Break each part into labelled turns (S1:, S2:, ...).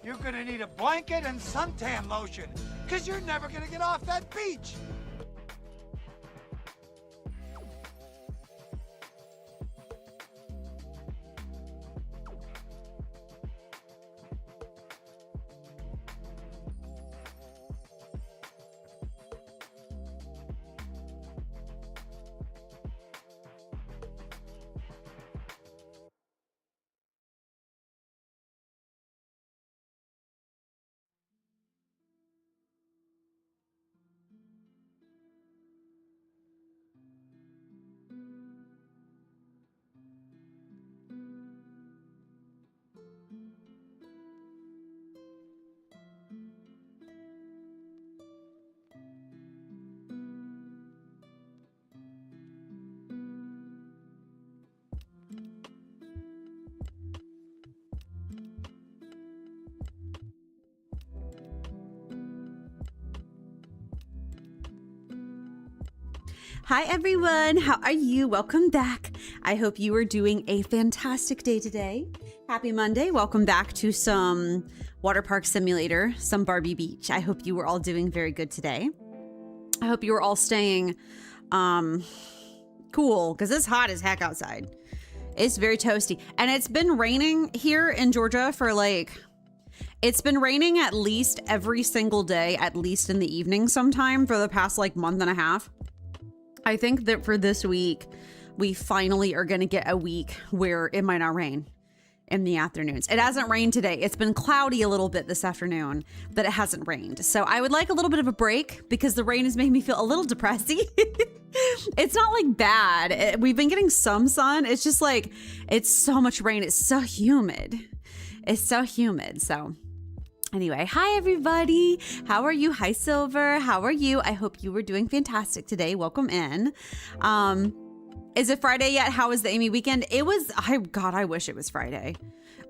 S1: You're gonna need a blanket and suntan lotion, because you're never gonna get off that beach.
S2: Hi everyone, how are you? Welcome back. I hope you are doing a fantastic day today. Happy Monday. Welcome back to some water park simulator, some Barbie Beach. I hope you were all doing very good today. I hope you were all staying cool because it's hot as heck outside. It's very toasty and it's been raining here in Georgia for it's been raining at least every single day, at least in the evening sometime for the past month and a half. I think that for this week, we finally are going to get a week where it might not rain in the afternoons. It hasn't rained today. It's been cloudy a little bit this afternoon, but it hasn't rained. So I would like a little bit of a break because the rain has made me feel a little depressing. It's not bad. We've been getting some sun. It's just it's so much rain. It's so humid. It's so humid. So anyway, hi everybody. How are you? Hi Silver. How are you? I hope you were doing fantastic today. Welcome in. Is it Friday yet? How was the Amy weekend? It was, God, I wish it was Friday.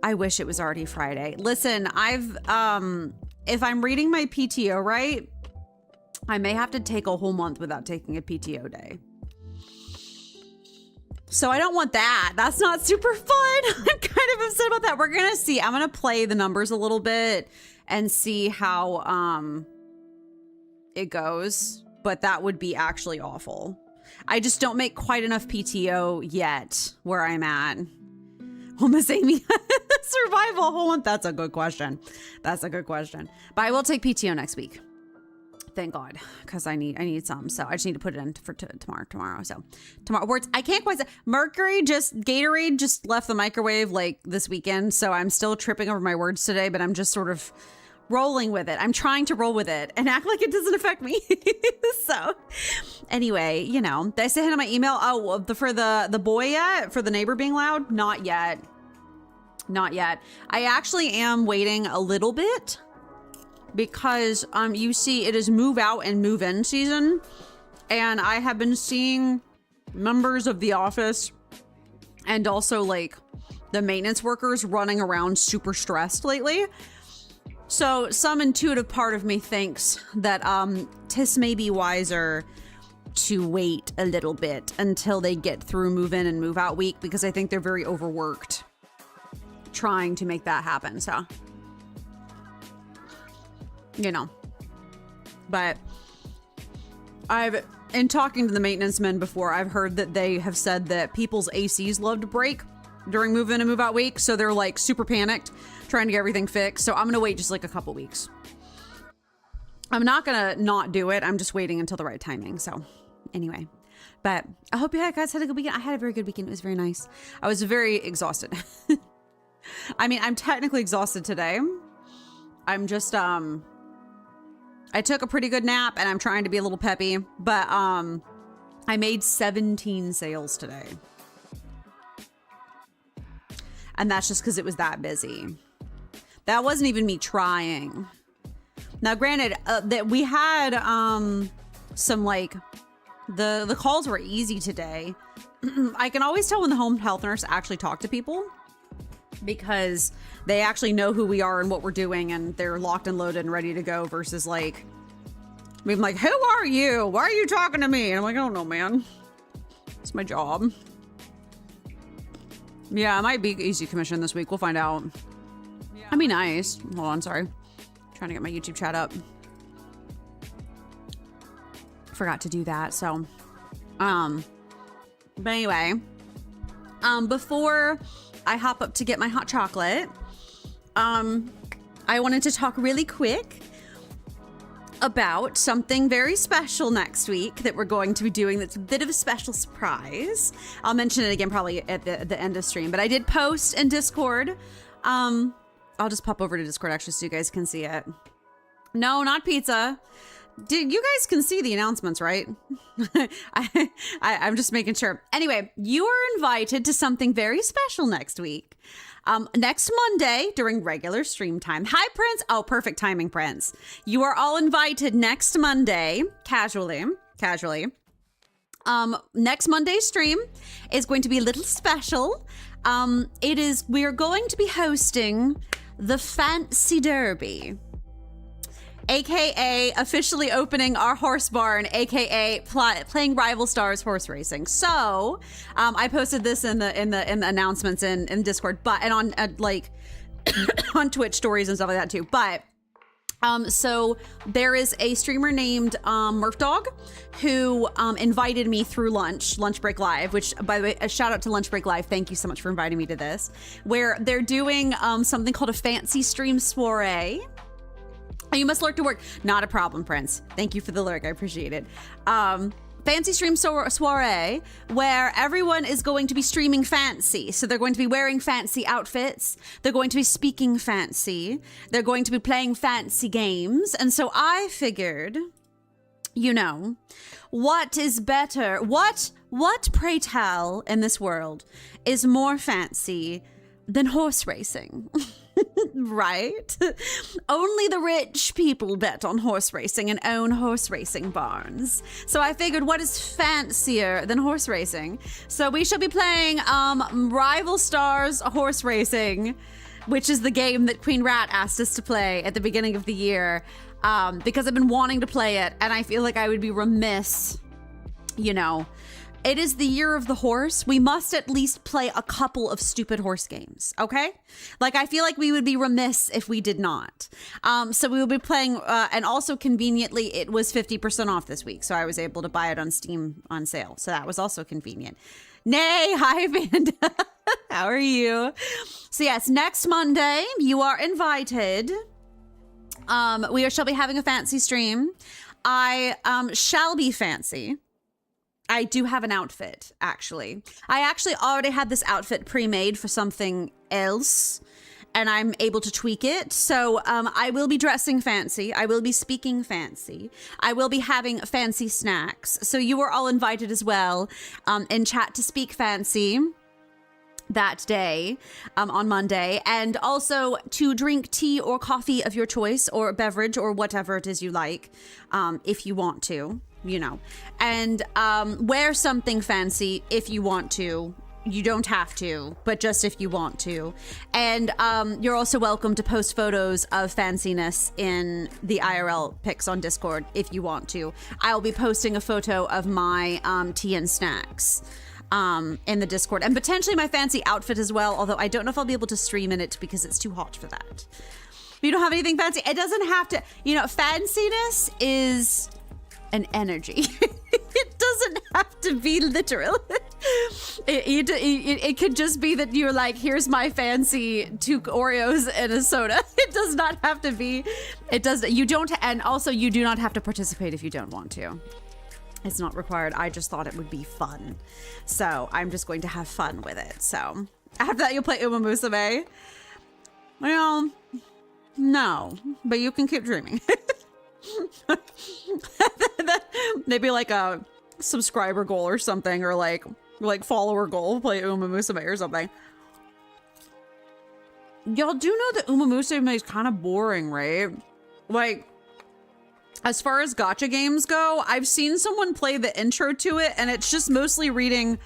S2: I wish it was already Friday. Listen, if I'm reading my PTO right, I may have to take a whole month without taking a PTO day. So I don't want that. That's not super fun. I'm kind of upset about that. We're going to see. I'm going to play the numbers a little bit and see how it goes. But that would be actually awful. I just don't make quite enough PTO yet where I'm at. Well, Miss Amy, survival whole month. That's a good question. That's a good question. But I will take PTO next week. Thank God, because I need some. So I just need to put it in for tomorrow. So tomorrow, words I can't quite say. Gatorade just left the microwave this weekend. So I'm still tripping over my words today, but I'm just sort of rolling with it. I'm trying to roll with it and act like it doesn't affect me. So anyway, did I say in my email? Oh, for the boy yet? For the neighbor being loud? Not yet. Not yet. I actually am waiting a little bit. Because you see it is move out and move in season, and I have been seeing members of the office and also the maintenance workers running around super stressed lately. So some intuitive part of me thinks that tis may be wiser to wait a little bit until they get through move in and move out week, because I think they're very overworked trying to make that happen. So but in talking to the maintenance men before, I've heard that they have said that people's ACs love to break during move in and move out week. So they're super panicked trying to get everything fixed. So I'm going to wait just a couple weeks. I'm not going to not do it. I'm just waiting until the right timing. So anyway, but I hope you guys had a good weekend. I had a very good weekend. It was very nice. I was very exhausted. I mean, I'm technically exhausted today. I'm just, I took a pretty good nap and I'm trying to be a little peppy, but I made 17 sales today. And that's just because it was that busy. That wasn't even me trying. Now, granted, that we had some the calls were easy today. I can always tell when the home health nurse actually talked to people, because they actually know who we are and what we're doing, and they're locked and loaded and ready to go, versus who are you? Why are you talking to me? And I'm I don't know, man. It's my job. Yeah, it might be easy commission this week. We'll find out. That'd be nice. Hold on, sorry. Trying to get my YouTube chat up. Forgot to do that, so. But anyway. Before I hop up to get my hot chocolate, I wanted to talk really quick about something very special next week that we're going to be doing that's a bit of a special surprise. I'll mention it again probably at the end of stream, but I did post in Discord. I'll just pop over to Discord actually so you guys can see it. No, not pizza. You guys can see the announcements, right? I'm just making sure. Anyway, you are invited to something very special next week. Next Monday during regular stream time. Hi, Prince. Oh, perfect timing, Prince. You are all invited next Monday, casually. Next Monday's stream is going to be a little special. We are going to be hosting the Fancy Derby, aka officially opening our horse barn, aka playing Rival Stars horse racing. So I posted this in the announcements in Discord, and on like on Twitch stories and stuff like that too. But so there is a streamer named Murph Dog who invited me through Lunch Break Live, which, by the way, a shout out to Lunch Break Live. Thank you so much for inviting me to this, where they're doing something called a fancy stream soiree. You must lurk to work. Not a problem, Prince. Thank you for the lurk. I appreciate it. Fancy stream soiree where everyone is going to be streaming fancy. So they're going to be wearing fancy outfits. They're going to be speaking fancy. They're going to be playing fancy games. And so I figured, you know, what is better? What pray tell in this world is more fancy than horse racing? Right? Only the rich people bet on horse racing and own horse racing barns. So I figured, what is fancier than horse racing? So we shall be playing Rival Stars horse racing, which is the game that Queen Rat asked us to play at the beginning of the year, because I've been wanting to play it, and I feel like I would be remiss, you know. It is the year of the horse. We must at least play a couple of stupid horse games, okay? Like, I feel like we would be remiss if we did not. So we will be playing, and also conveniently, it was 50% off this week, so I was able to buy it on Steam on sale. So that was also convenient. Nay, hi, Vanda. How are you? So yes, next Monday, you are invited. We shall be having a fancy stream. I shall be fancy. I do have an outfit, actually. I actually already had this outfit pre-made for something else, and I'm able to tweak it. So I will be dressing fancy. I will be speaking fancy. I will be having fancy snacks. So you are all invited as well in chat to speak fancy that day on Monday, and also to drink tea or coffee of your choice, or beverage, or whatever it is you like, if you want to. You know, and wear something fancy if you want to. You don't have to, but just if you want to. And you're also welcome to post photos of fanciness in the IRL pics on Discord if you want to. I'll be posting a photo of my tea and snacks in the Discord, and potentially my fancy outfit as well, although I don't know if I'll be able to stream in it because it's too hot for that. If you don't have anything fancy, it doesn't have to, you know, fanciness is an energy. It doesn't have to be literal. It could just be that you're like, here's my fancy 2 Oreos and a soda. It does not have to be. It does. You don't, and also you do not have to participate if you don't want to. It's not required. I just thought it would be fun, so I'm just going to have fun with it. So after that, you'll play Uma Musume. Well, no, but you can keep dreaming. Maybe like a subscriber goal or something, or like follower goal, play Uma Musume or something. Y'all do know that Uma Musume is kind of boring, right? Like, as far as gacha games go, I've seen someone play the intro to it, and it's just mostly reading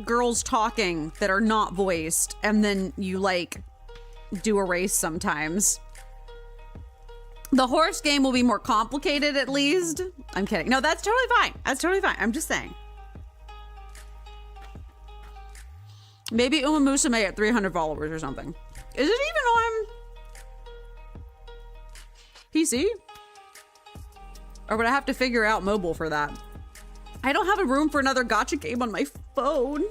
S2: girls talking that are not voiced, and then you like do a race sometimes. The horse game will be more complicated, at least. I'm kidding. No, that's totally fine. That's totally fine. I'm just saying. Maybe Uma Musume at 300 followers or something. is it even on PC? Or would I have to figure out mobile for that? I don't have a room for another gacha game on my phone.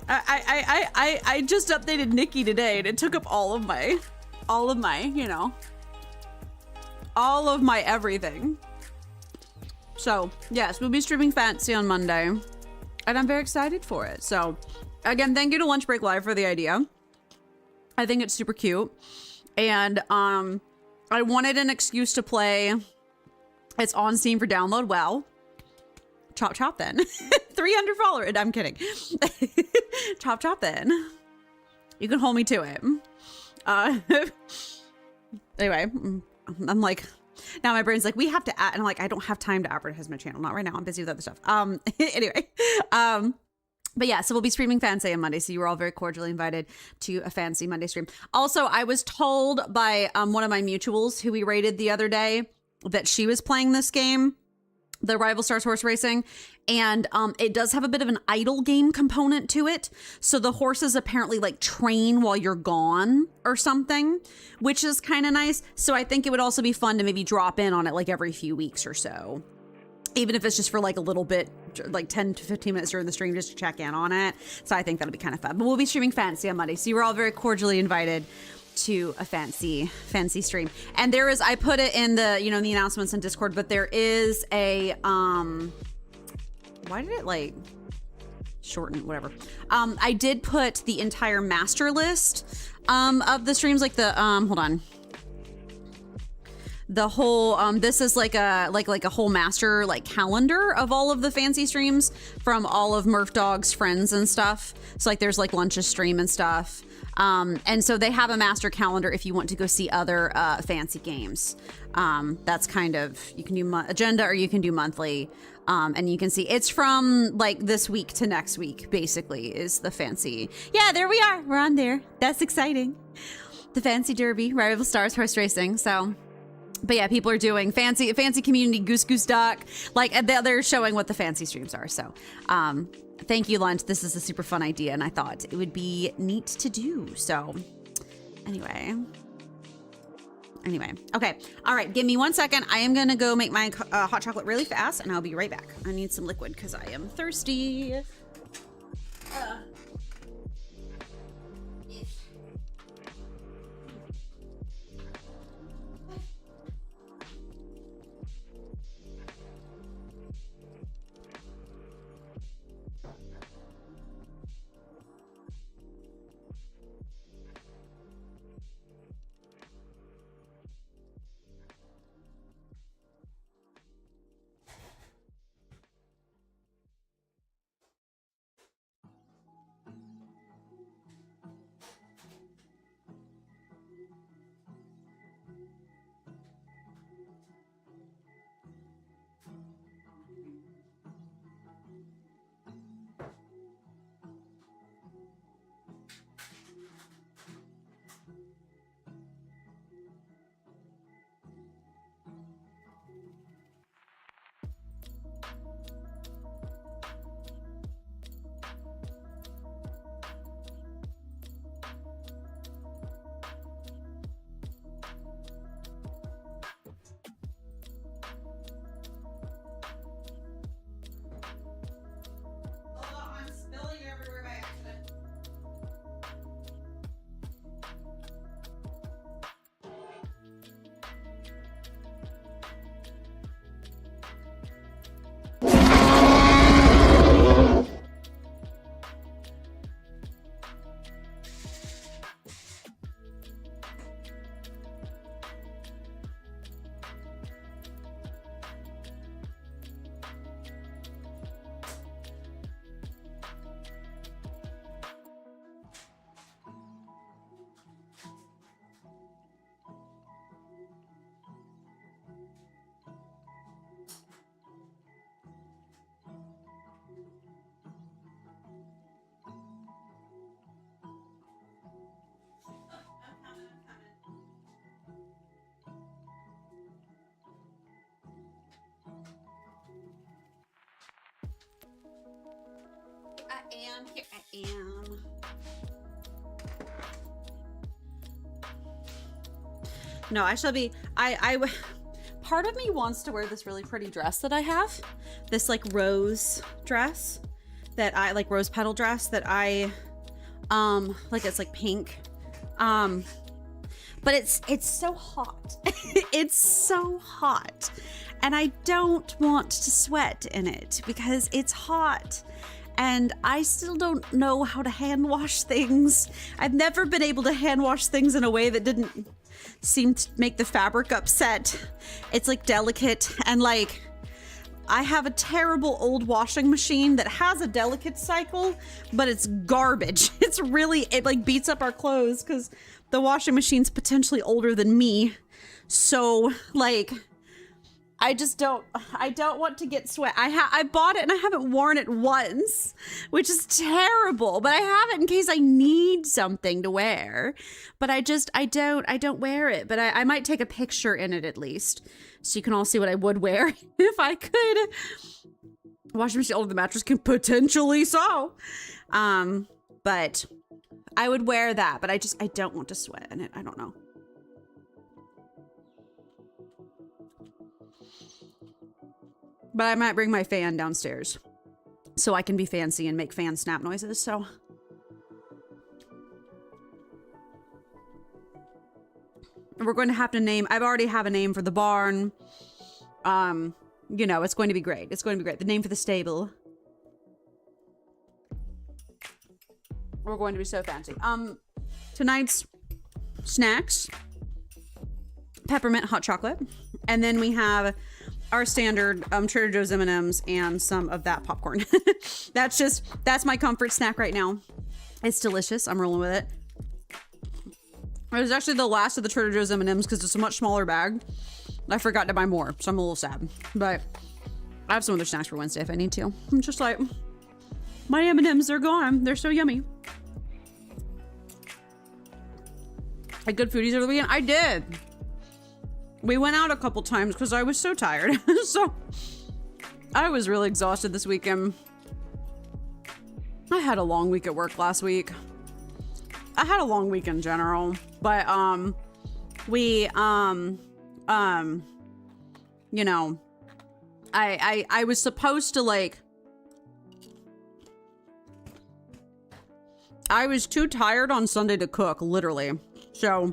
S2: I just updated Nikki today and it took up all of my, you know, all of my everything. So yes, we'll be streaming Fancy on Monday and I'm very excited for it. So again, thank you to Lunch Break Live for the idea. I think it's super cute. And I wanted an excuse to play. It's on Steam for download. Well, chop chop then. 300 followers. I'm kidding. Chop chop then. You can hold me to it. Anyway, I'm like, now my brain's like, we have to and I'm like, I don't have time to advertise my channel. Not right now. I'm busy with other stuff. Anyway, but yeah, so we'll be streaming Fancy on Monday. So you were all very cordially invited to a Fancy Monday stream. Also, I was told by one of my mutuals who we rated the other day that she was playing this game, the Rival Stars Horse Racing, and it does have a bit of an idle game component to it. So the horses apparently like train while you're gone or something, which is kind of nice. So I think it would also be fun to maybe drop in on it like every few weeks or so. Even if it's just for like a little bit, like 10 to 15 minutes during the stream, just to check in on it. So I think that'll be kind of fun. But we'll be streaming Fancy on Monday. So you were all very cordially invited to a Fancy stream. And there is, I put it in the, you know, the announcements in Discord, but there is a, why did it like shorten, whatever. I did put the entire master list, of the streams, like the, hold on. The whole this is like a whole master like calendar of all of the Fancy streams from all of Murph Dog's friends and stuff. So like there's like Lunch's stream and stuff. And so they have a master calendar if you want to go see other Fancy games. That's kind of, you can do agenda or you can do monthly. And you can see it's from like this week to next week, basically, is the Fancy. Yeah, there we are. We're on there. That's exciting. The Fancy Derby, Rival Stars Horse Racing. So, but yeah, people are doing Fancy Community, Goose Goose Duck. Like they're showing what the Fancy streams are. So, thank you, Lunch. This is a super fun idea, and I thought it would be neat to do. So, anyway. Okay. All right. Give me 1 second. I am going to go make my hot chocolate really fast, and I'll be right back. I need some liquid because I am thirsty. Here I am. No, I shall be, part of me wants to wear this really pretty dress that I have. This like rose dress that I, like rose petal dress that I, like it's like pink. But it's so hot. It's so hot. And I don't want to sweat in it because it's hot. And I still don't know how to hand wash things. I've never been able to hand wash things in a way that didn't seem to make the fabric upset. It's like delicate and like, I have a terrible old washing machine that has a delicate cycle, but it's garbage. It's really, it like beats up our clothes because the washing machine's potentially older than me. So like, I don't want to get sweat. I bought it and I haven't worn it once, which is terrible, but I have it in case I need something to wear. But I don't wear it, but I might take a picture in it at least. So you can all see what I would wear if I could. Washing machine older than the mattress can potentially so. But I would wear that, but I don't want to sweat in it. I don't know. But I might bring my fan downstairs so I can be fancy and make fan snap noises, so. We're going to have to name, I've already have a name for the barn. You know, it's going to be great. It's going to be great. The name for the stable. We're going to be so fancy. Tonight's snacks, peppermint hot chocolate. And then we have our standard Trader Joe's M&Ms and some of that popcorn. That's my comfort snack right now. It's delicious. I'm rolling with it. It was actually the last of the Trader Joe's M&Ms because it's a much smaller bag. I forgot to buy more, so I'm a little sad. But I have some other snacks for Wednesday if I need to. I'm just like, my M&Ms, they're gone. They're so yummy. Had good foodies over the weekend? I did. We went out a couple times because I was so tired. So I was really exhausted this weekend. I had a long week at work last week. I had a long week in general, but we you know, I was supposed to like, I was too tired on Sunday to cook, literally. So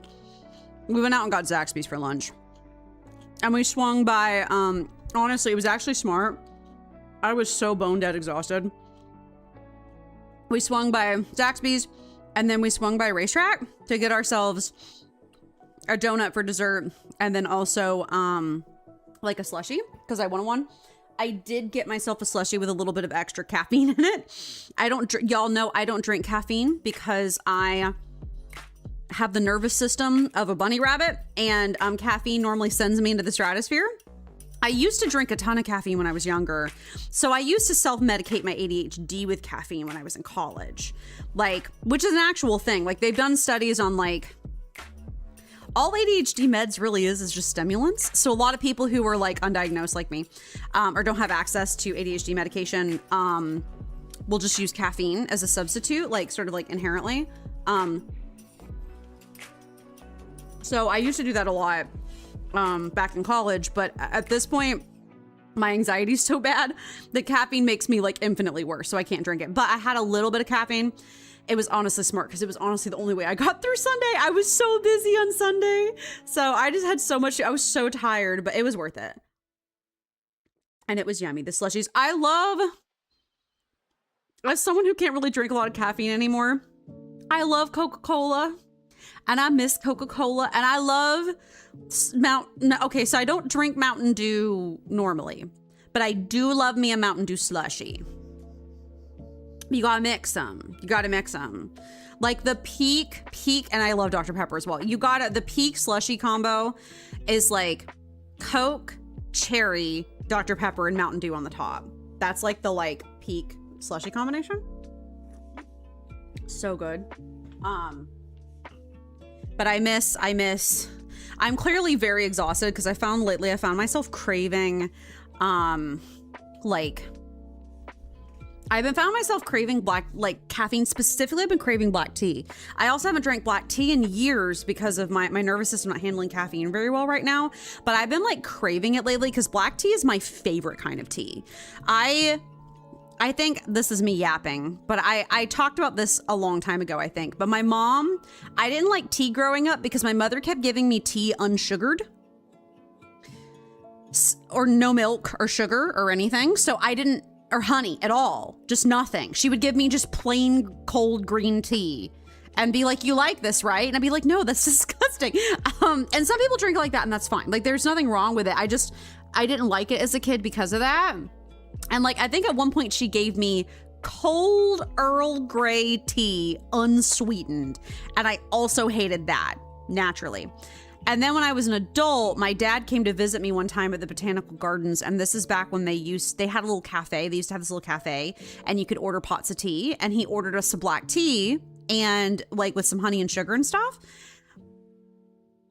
S2: we went out and got Zaxby's for lunch. And we swung by, honestly, it was actually smart. I was so bone dead exhausted. We swung by Zaxby's and then we swung by Racetrack to get ourselves a donut for dessert. And then also, like a slushie, because I wanted one. I did get myself a slushie with a little bit of extra caffeine in it. Y'all know I don't drink caffeine because I have the nervous system of a bunny rabbit, and caffeine normally sends me into the stratosphere. I used to drink a ton of caffeine when I was younger. So I used to self-medicate my ADHD with caffeine when I was in college. Like, which is an actual thing. Like, they've done studies on like, all ADHD meds really is just stimulants. So a lot of people who are like undiagnosed like me, or don't have access to ADHD medication, will just use caffeine as a substitute, like sort of like inherently. So I used to do that a lot back in college, but at this point, my anxiety is so bad that caffeine makes me like infinitely worse, so I can't drink it. But I had a little bit of caffeine. It was honestly smart because it was honestly the only way I got through Sunday. I was so busy on Sunday. So I just had so much, I was so tired, but it was worth it. And it was yummy. The slushies, I love, as someone who can't really drink a lot of caffeine anymore, I love Coca-Cola. And I miss Coca-Cola, and I love okay, so I don't drink Mountain Dew normally, but I do love me a Mountain Dew slushie. You gotta mix them. You gotta mix them. Like the peak, and I love Dr. Pepper as well. The peak slushie combo is like Coke, cherry, Dr. Pepper, and Mountain Dew on the top. That's like the like peak slushie combination. So good. But I'm clearly very exhausted because I found myself craving, like I've been found myself craving like caffeine specifically. I've been craving black tea. I also haven't drank black tea in years because of my nervous system not handling caffeine very well right now. But I've been like craving it lately because black tea is my favorite kind of tea. I think this is me yapping, but I talked about this a long time ago, I think. But my mom, I didn't like tea growing up because my mother kept giving me tea unsugared. Or no milk or sugar or anything. So I didn't, or honey at all, just nothing. She would give me just plain cold green tea and be like, you like this, right? And I'd be like, no, that's disgusting. And some people drink it like that and that's fine. Like there's nothing wrong with it. I didn't like it as a kid because of that. And like, I think at one point she gave me cold Earl Grey tea, unsweetened. And I also hated that naturally. And then when I was an adult, my dad came to visit me one time at the Botanical Gardens. And this is back when they had a little cafe. They used to have this little cafe and you could order pots of tea. And he ordered us some black tea and like with some honey and sugar and stuff.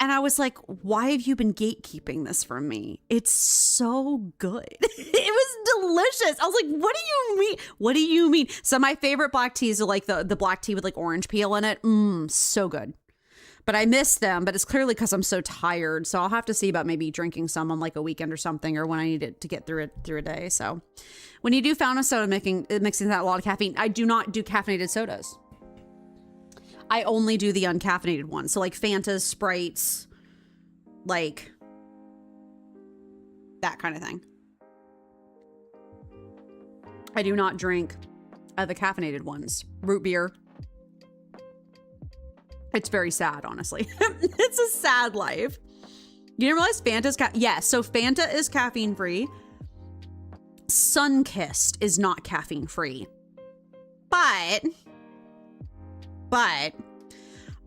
S2: And I was like, why have you been gatekeeping this from me? It's so good. It was delicious. I was like, what do you mean? What do you mean? So my favorite black teas are like the black tea with like orange peel in it. So good. But I miss them, but it's clearly because I'm so tired. So I'll have to see about maybe drinking some on like a weekend or something, or when I need it to get through a day. So when you do fountain soda mixing that a lot of caffeine, I do not do caffeinated sodas. I only do the uncaffeinated ones. So like Fantas, Sprites, like that kind of thing. I do not drink the caffeinated ones. Root beer. It's very sad, honestly. It's a sad life. You didn't realize Fanta's yes, so Fanta is caffeine free. Sunkissed is not caffeine free. But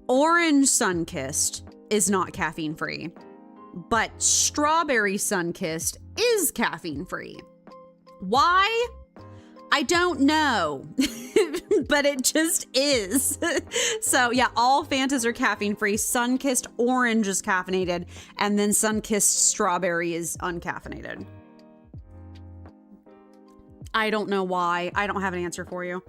S2: orange Sunkissed is not caffeine free. But strawberry Sunkissed is caffeine free. Why? I don't know, but it just is. So yeah, all Fantas are caffeine free. Sunkissed orange is caffeinated, and then Sunkissed strawberry is uncaffeinated. I don't know why. I don't have an answer for you.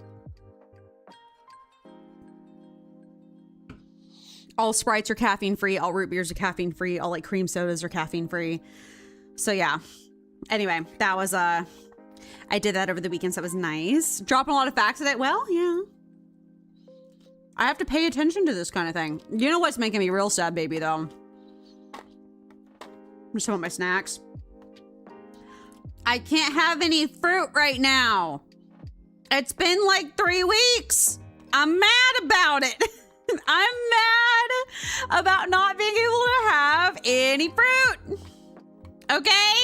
S2: All Sprites are caffeine free. All root beers are caffeine free. All like cream sodas are caffeine free. So yeah. Anyway, that was I did that over the weekend, so that was nice. Dropping a lot of facts at it. Well, yeah. I have to pay attention to this kind of thing. You know what's making me real sad, baby, though? Just some of my snacks. I can't have any fruit right now. It's been like 3 weeks. I'm mad about it. I'm mad about not being able to have any fruit. Okay?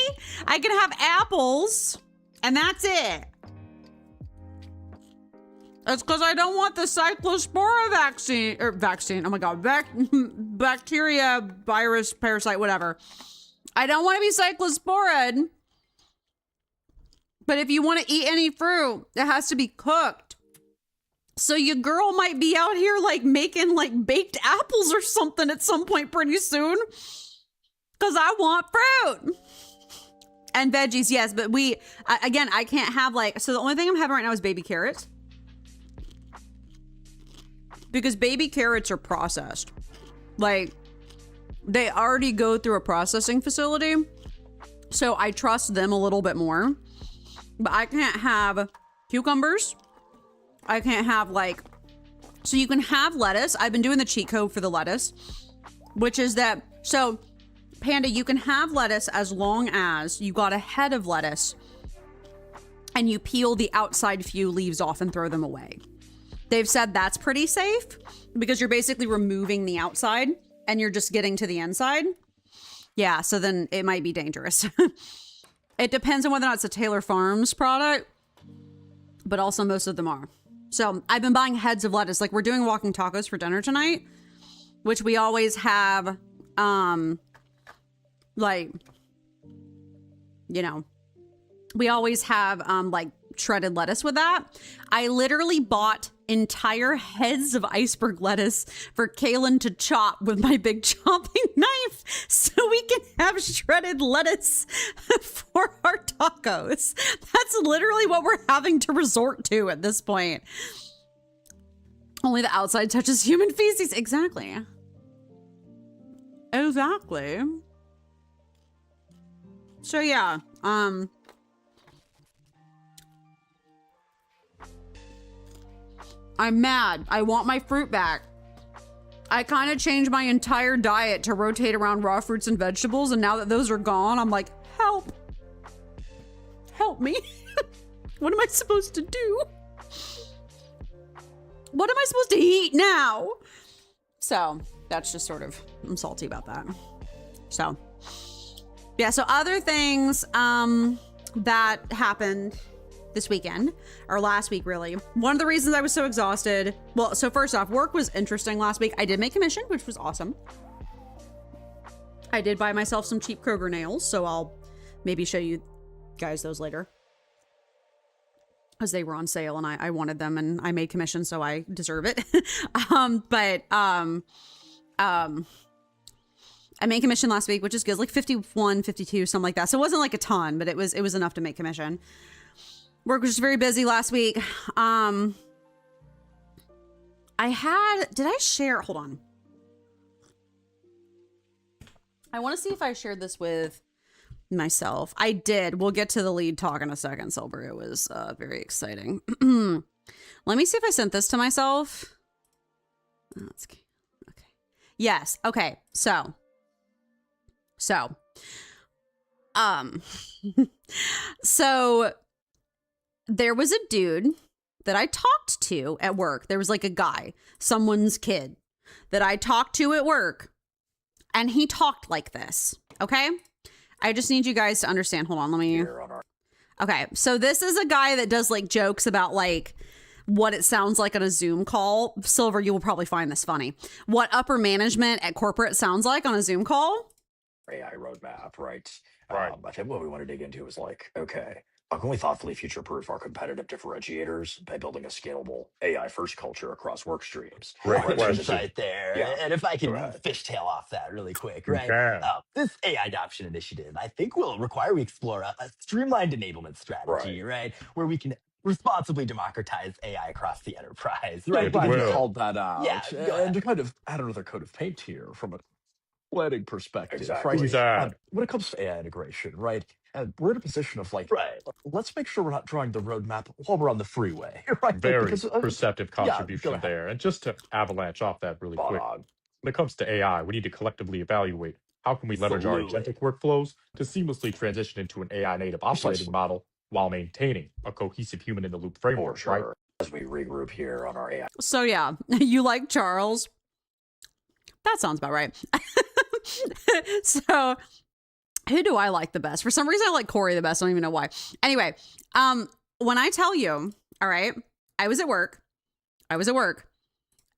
S2: I can have apples. And that's it. It's because I don't want the cyclospora vaccine. Oh my God. Bacteria, virus, parasite, whatever. I don't want to be cyclosporid. But if you want to eat any fruit, it has to be cooked. So your girl might be out here like making like baked apples or something at some point pretty soon. Because I want fruit. And veggies, yes, but again, I can't have like, so the only thing I'm having right now is baby carrots. Because baby carrots are processed. Like, they already go through a processing facility. So I trust them a little bit more. But I can't have cucumbers. I can't have like, so you can have lettuce. I've been doing the cheat code for the lettuce, which is that, so Panda, you can have lettuce as long as you got a head of lettuce and you peel the outside few leaves off and throw them away. They've said that's pretty safe because you're basically removing the outside and you're just getting to the inside. Yeah, so then it might be dangerous. It depends on whether or not it's a Taylor Farms product, but also most of them are. So I've been buying heads of lettuce. Like we're doing walking tacos for dinner tonight, which we always have, like, you know, we always have like shredded lettuce with that. I literally bought entire heads of iceberg lettuce for Kaylin to chop with my big chopping knife so we can have shredded lettuce for our tacos. That's literally what we're having to resort to at this point. Only the outside touches human feces. Exactly. Exactly. So yeah, I'm mad. I want my fruit back. I kind of changed my entire diet to rotate around raw fruits and vegetables, and now that those are gone, I'm like, help. Help me. What am I supposed to do? What am I supposed to eat now? So that's just sort of, I'm salty about that. So yeah, so other things that happened this weekend, or last week really. One of the reasons I was so exhausted, well, so first off, work was interesting last week. I did make commission, which was awesome. I did buy myself some cheap Kroger nails, so I'll maybe show you guys those later, because they were on sale and I wanted them, and I made commission, so I deserve it. I made commission last week, which is good. It was like 51, 52, something like that. So it wasn't like a ton, but it was enough to make commission. Work was just very busy last week. did I share, hold on. I want to see if I shared this with myself. I did. We'll get to the lead talk in a second, Silver. It was very exciting. Let me see if I sent this to myself. Oh, that's okay. Yes. Okay. So there was a dude that I talked to at work. There was like a guy, someone's kid that I talked to at work, and he talked like this. Okay. I just need you guys to understand. Hold on. Let me. Okay. So this is a guy that does like jokes about like what it sounds like on a Zoom call. Silver, you will probably find this funny. What upper management at corporate sounds like on a Zoom call.
S3: AI roadmap, right? I think what we want to dig into is like, okay, how can we thoughtfully future-proof our competitive differentiators by building a scalable AI-first culture across work streams?
S4: Right there.
S3: Yeah.
S4: And if I can fishtail off that really quick, right? This AI adoption initiative, I think, will require we explore a streamlined enablement strategy, right? Where we can responsibly democratize AI across the enterprise, right?
S5: Glad you called that out.
S4: Yeah,
S5: and to kind of add another coat of paint here from a planning perspective,
S3: Exactly.
S5: right? When it comes to AI integration, right? And we're in a position of like, let's make sure we're not drawing the roadmap while we're on the freeway, right?
S6: Very perceptive contribution there. And just to avalanche off that really quick, when it comes to AI, we need to collectively evaluate how can we leverage our agentic workflows to seamlessly transition into an AI native operating model while maintaining a cohesive human in the loop framework, right?
S3: As we regroup here on our AI.
S2: So yeah, you like Charles? That sounds about right. So who do I like the best? For some reason, I like Corey the best. I don't even know why. Anyway, when I tell you, all right, I was at work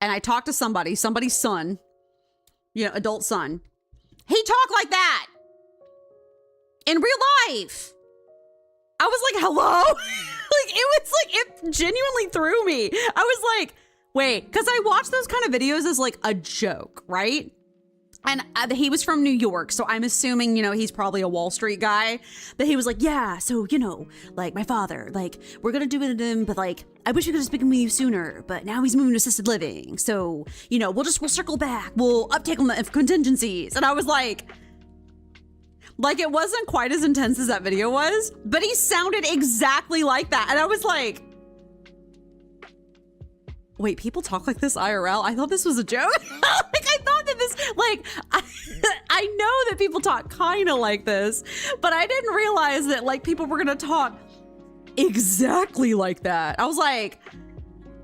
S2: and I talked to somebody's son, adult son. He talked like that in real life. I was like, hello? It genuinely threw me. I was like, wait, because I watch those kind of videos as like a joke, right? And he was from New York, so I'm assuming, he's probably a Wall Street guy. But he was like, yeah, so, like my father, like, we're going to do it to him, but like, I wish we could have spoken with you sooner, but now he's moving to assisted living. So, we'll circle back. We'll uptake on the contingencies. And I was like, it wasn't quite as intense as that video was, but he sounded exactly like that. And I was like, wait, people talk like this IRL? I thought this was a joke. I thought that this, I know that people talk kind of like this, but I didn't realize that people were going to talk exactly like that. I was like,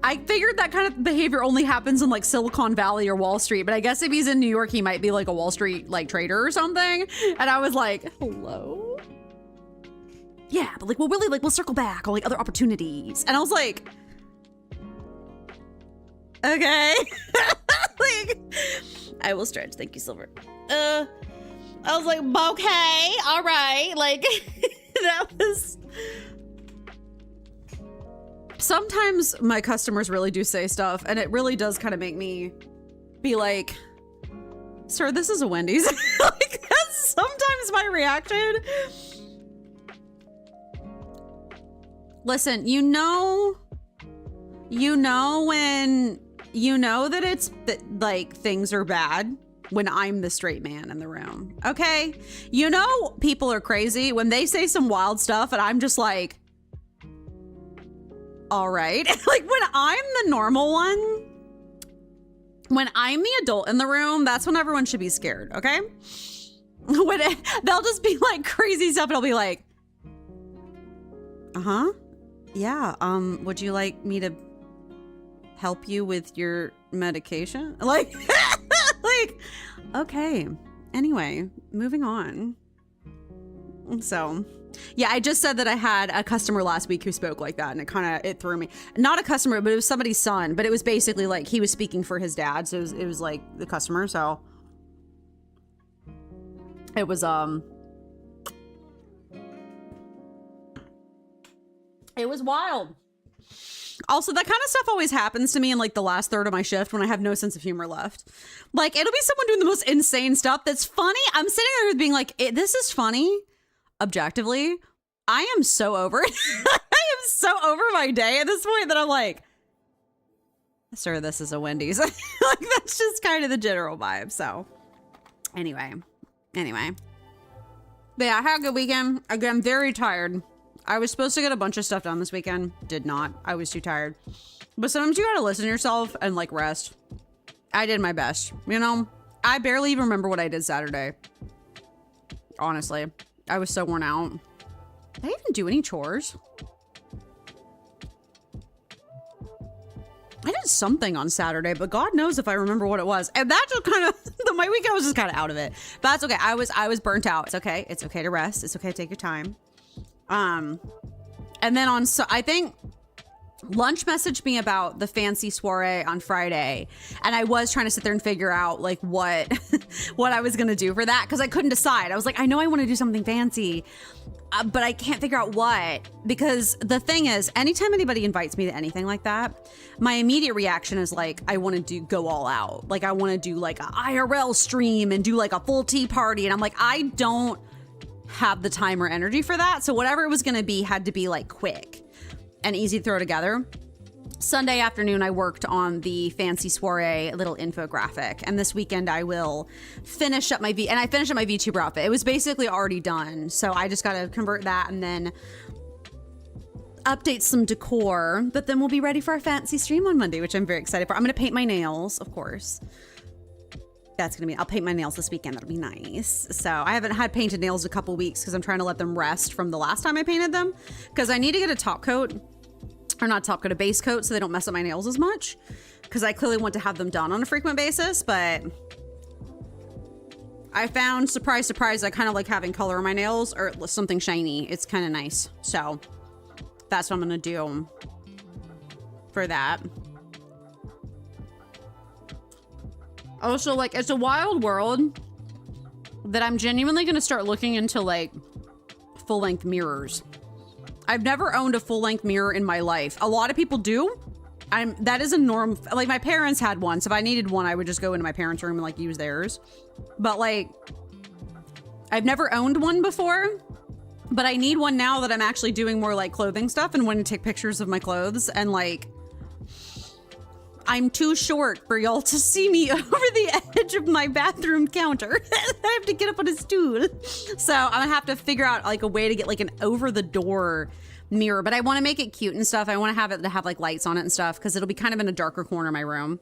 S2: I figured that kind of behavior only happens in Silicon Valley or Wall Street, but I guess if he's in New York, he might be like a Wall Street trader or something. And I was like, hello? Yeah, but we'll circle back on other opportunities. And I was like, okay. I will stretch. Thank you, Silver. I was like, okay, all right. That was Sometimes my customers really do say stuff, and it really does kind of make me be like, sir, this is a Wendy's. Like, that's sometimes my reaction. Listen, you know when you know that it's like things are bad when I'm the straight man in the room, okay? You know people are crazy when they say some wild stuff and I'm just like, all right. Like when I'm the normal one, when I'm the adult in the room, that's when everyone should be scared, okay? When they'll just be like crazy stuff and I'll be like, uh-huh. Yeah, would you like me to help you with your medication? Like, like, okay. Anyway, moving on. So, yeah, I just said that I had a customer last week who spoke like that, and it threw me. Not a customer, but it was somebody's son, but it was basically like he was speaking for his dad, so it was like the customer, so it was, it was wild. Also, that kind of stuff always happens to me in like the last third of my shift when I have no sense of humor left. Like, it'll be someone doing the most insane stuff that's funny. I'm sitting there being like, this is funny. Objectively, I am so over it. I am so over my day at this point that I'm like, sir, this is a Wendy's. Like, that's just kind of the general vibe. So anyway. But yeah, I had a good weekend. Again, very tired. I was supposed to get a bunch of stuff done this weekend. Did not. I was too tired. But sometimes you gotta listen to yourself and like rest. I did my best. You know, I barely even remember what I did Saturday. Honestly, I was so worn out. Did I even do any chores? I did something on Saturday, but God knows if I remember what it was. And that just kind of, my weekend was just kind of out of it. But that's okay. I was burnt out. It's okay. It's okay to rest. It's okay to take your time. And then I think Lunch messaged me about the fancy soiree on Friday, and I was trying to sit there and figure out like what I was gonna do for that, because I couldn't decide. I was like, I know I want to do something fancy, but I can't figure out what, because the thing is, anytime anybody invites me to anything like that, my immediate reaction is like, I want to go all out. Like, I want to do like a IRL stream and do like a full tea party, and I'm like, I don't have the time or energy for that. So whatever it was gonna be had to be like quick and easy to throw together. Sunday afternoon, I worked on the fancy soiree little infographic, and this weekend I will finish up my and I finished up my VTuber outfit. It was basically already done, so I just got to convert that and then update some decor, but then we'll be ready for our fancy stream on Monday, which I'm very excited for. I'm going to paint my nails, of course. I'll paint my nails this weekend. That'll be nice. So I haven't had painted nails a couple weeks because I'm trying to let them rest from the last time I painted them, because I need to get a top coat, or not top coat, a base coat, so they don't mess up my nails as much, because I clearly want to have them done on a frequent basis. But I found, surprise, surprise, I kind of like having color on my nails or something shiny. It's kind of nice. So that's what I'm going to do for that. Also, like, it's a wild world that I'm genuinely going to start looking into, like, full-length mirrors. I've never owned a full-length mirror in my life. A lot of people do. That is a norm. Like, my parents had one, so if I needed one, I would just go into my parents' room and, like, use theirs. But, like, I've never owned one before, but I need one now that I'm actually doing more, like, clothing stuff and want to take pictures of my clothes, and, like, I'm too short for y'all to see me over the edge of my bathroom counter. I have to get up on a stool. So I'm gonna have to figure out like a way to get like an over the door mirror, but I want to make it cute and stuff. I want to have it to have like lights on it and stuff, because it'll be kind of in a darker corner of my room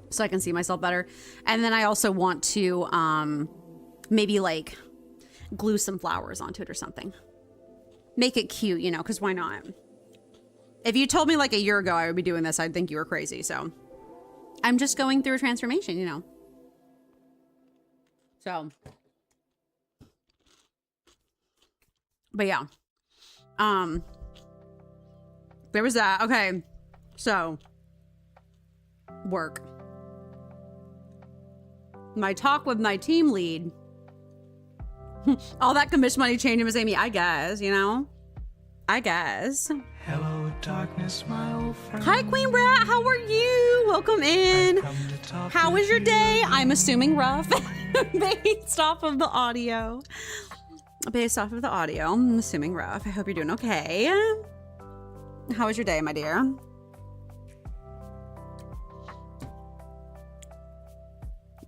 S2: so I can see myself better. And then I also want to maybe like glue some flowers onto it or something. Make it cute, you know, because why not? If you told me like a year ago I would be doing this, I'd think you were crazy. So I'm just going through a transformation, you know. So, but yeah, there was that. Okay, so work. My talk with my team lead. All that commission money changing was Amy. I guess, you know. I guess.
S7: Hello, darkness, my old friend.
S2: Hi, Queen Rat. How are you? Welcome in. How was your day? I'm assuming rough, based off of the audio. Based off of the audio, I'm assuming rough. I hope you're doing okay. How was your day, my dear?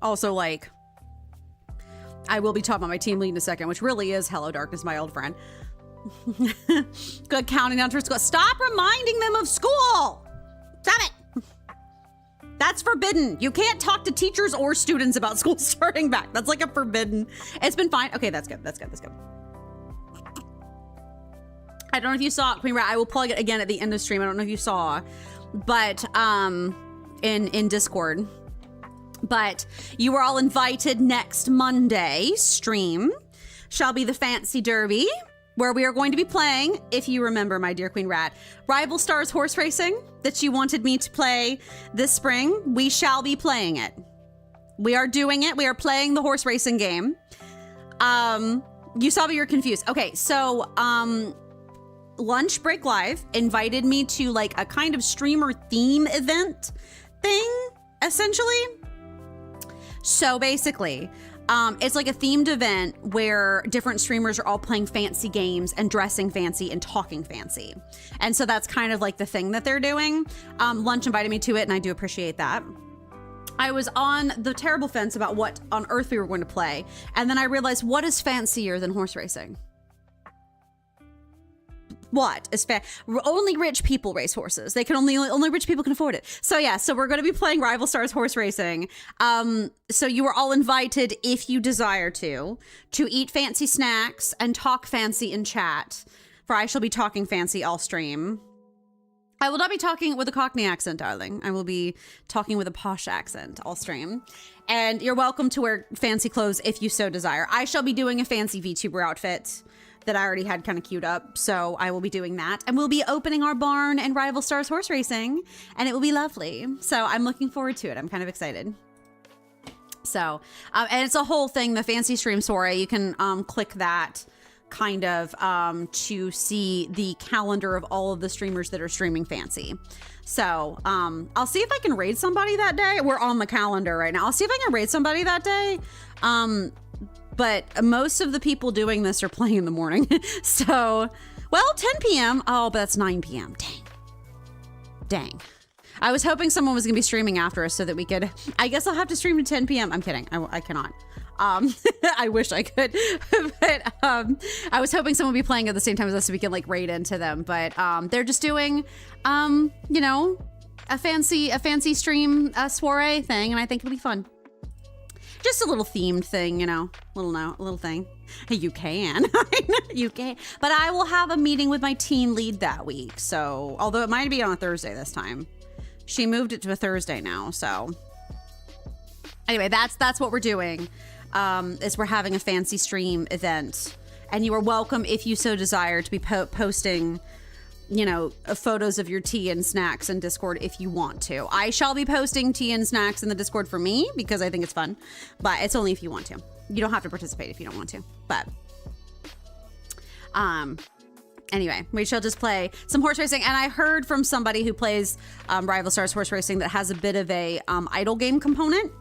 S2: Also, like, I will be talking about my team lead in a second, which really is Hello Darkness, my old friend. Good, counting down to school. Stop reminding them of school. Stop it. That's forbidden. You can't talk to teachers or students about school starting back. That's like a forbidden. It's been fine. Okay, that's good. That's good. That's good. I don't know if you saw it, Queen Rat. I will plug it again at the end of stream. I don't know if you saw, but in Discord. But you are all invited next Monday. Stream shall be the Fancy Derby, where we are going to be playing, if you remember, my dear Queen Rat, Rival Stars Horse Racing that you wanted me to play this spring. We shall be playing it. We are doing it. We are playing the horse racing game. You saw me, you're confused. Okay, so Lunch Break Live invited me to like a kind of streamer theme event thing, essentially. So basically, it's like a themed event where different streamers are all playing fancy games and dressing fancy and talking fancy. And so that's kind of like the thing that they're doing. Lunch invited me to it, and I do appreciate that. I was on the terrible fence about what on earth we were going to play. And then I realized, what is fancier than horse racing? What is only rich people race horses. They can only rich people can afford it. So yeah, so we're going to be playing Rival Stars Horse Racing. So you are all invited, if you desire to eat fancy snacks and talk fancy in chat. For I shall be talking fancy all stream. I will not be talking with a Cockney accent, darling. I will be talking with a posh accent all stream. And you're welcome to wear fancy clothes if you so desire. I shall be doing a fancy VTuber outfit that I already had kind of queued up. So I will be doing that. And we'll be opening our barn and Rival Stars Horse Racing. And it will be lovely. So I'm looking forward to it. I'm kind of excited. So, and it's a whole thing, the Fancy Stream Soiree. You can click that kind of to see the calendar of all of the streamers that are streaming Fancy. So I'll see if I can raid somebody that day. We're on the calendar right now. I'll see if I can raid somebody that day. But most of the people doing this are playing in the morning. So, well, 10 p.m. Oh, but that's 9 p.m. Dang. I was hoping someone was going to be streaming after us so that we could, I guess I'll have to stream to 10 p.m. I'm kidding. I cannot. I wish I could, but I was hoping someone would be playing at the same time as us so we can like raid into them. But they're just doing, you know, a fancy stream soiree thing, and I think it'll be fun. Just a little themed thing, you know, a little thing. You can, you can. But I will have a meeting with my team lead that week. So, although it might be on a Thursday this time, she moved it to a Thursday now. So, anyway, that's what we're doing. Is we're having a fancy stream event, and you are welcome if you so desire to be posting, you know, photos of your tea and snacks in Discord if you want to. I shall be posting tea and snacks in the Discord for me because I think it's fun, but it's only if you want to. You don't have to participate if you don't want to, but anyway, we shall just play some horse racing. And I heard from somebody who plays Rival Stars Horse Racing that has a bit of a idle game component.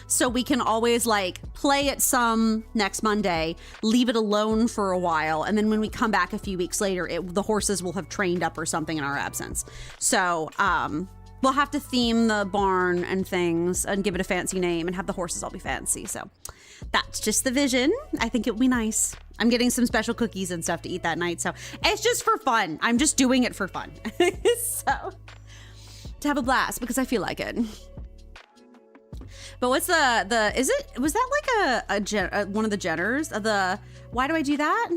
S2: So we can always like play it some next Monday, leave it alone for a while. And then when we come back a few weeks later, the horses will have trained up or something in our absence. So we'll have to theme the barn and things and give it a fancy name and have the horses all be fancy. So that's just the vision. I think it will be nice. I'm getting some special cookies and stuff to eat that night. So it's just for fun. I'm just doing it for fun. So to have a blast because I feel like it. But what's was that like one of the Jenners of the, why do I do that?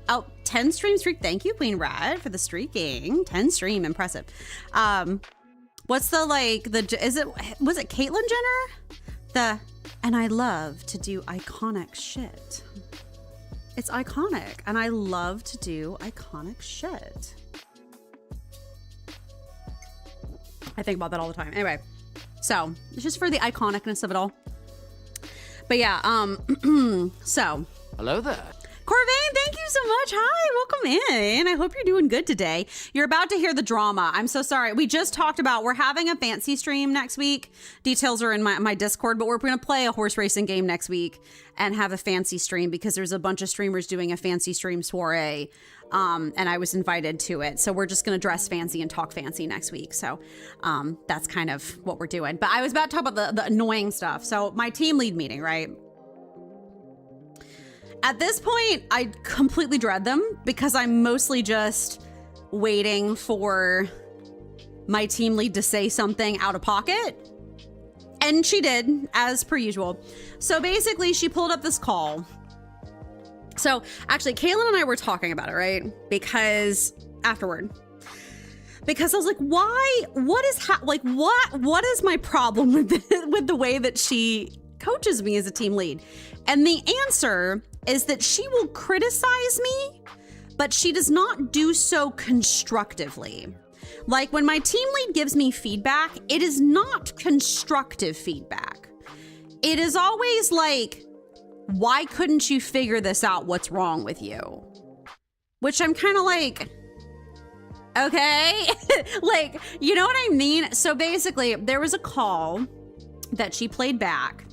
S2: Oh, 10 stream streak. Thank you, Queen Rad, for the streaking. 10 stream, impressive. What's the like, was it Caitlyn Jenner? And I love to do iconic shit. It's iconic, and I love to do iconic shit. I think about that all the time. Anyway, so it's just for the iconicness of it all. But yeah, so.
S8: Hello there.
S2: Corvain, thank you so much. Hi, welcome in. I hope you're doing good today. You're about to hear the drama. I'm so sorry. We just talked about we're having a fancy stream next week. Details are in my Discord, but we're going to play a horse racing game next week and have a fancy stream because there's a bunch of streamers doing a fancy stream soiree. And I was invited to it. So we're just going to dress fancy and talk fancy next week. So that's kind of what we're doing. But I was about to talk about the annoying stuff. So my team lead meeting, right? At this point, I completely dread them because I'm mostly just waiting for my team lead to say something out of pocket. And she did, as per usual. So basically, she pulled up this call. So actually, Kaylin and I were talking about it, right? Because afterward, because I was like, why? What is what is my problem with the way that she coaches me as a team lead? And the answer is that she will criticize me, but she does not do so constructively. Like when my team lead gives me feedback, it is not constructive feedback. It is always like, why couldn't you figure this out? What's wrong with you? Which I'm kind of like, okay, like, you know what I mean? So basically there was a call that she played back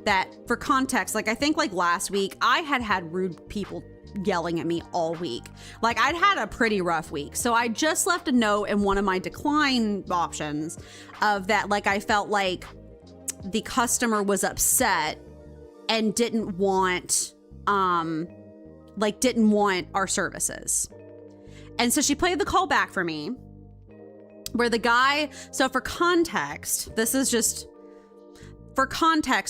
S2: that, for context, like I think like last week, I had rude people yelling at me all week. Like I'd had a pretty rough week. So I just left a note in one of my decline options of that, like I felt like the customer was upset and didn't want our services. And so she played the call back for me where the guy, so for context,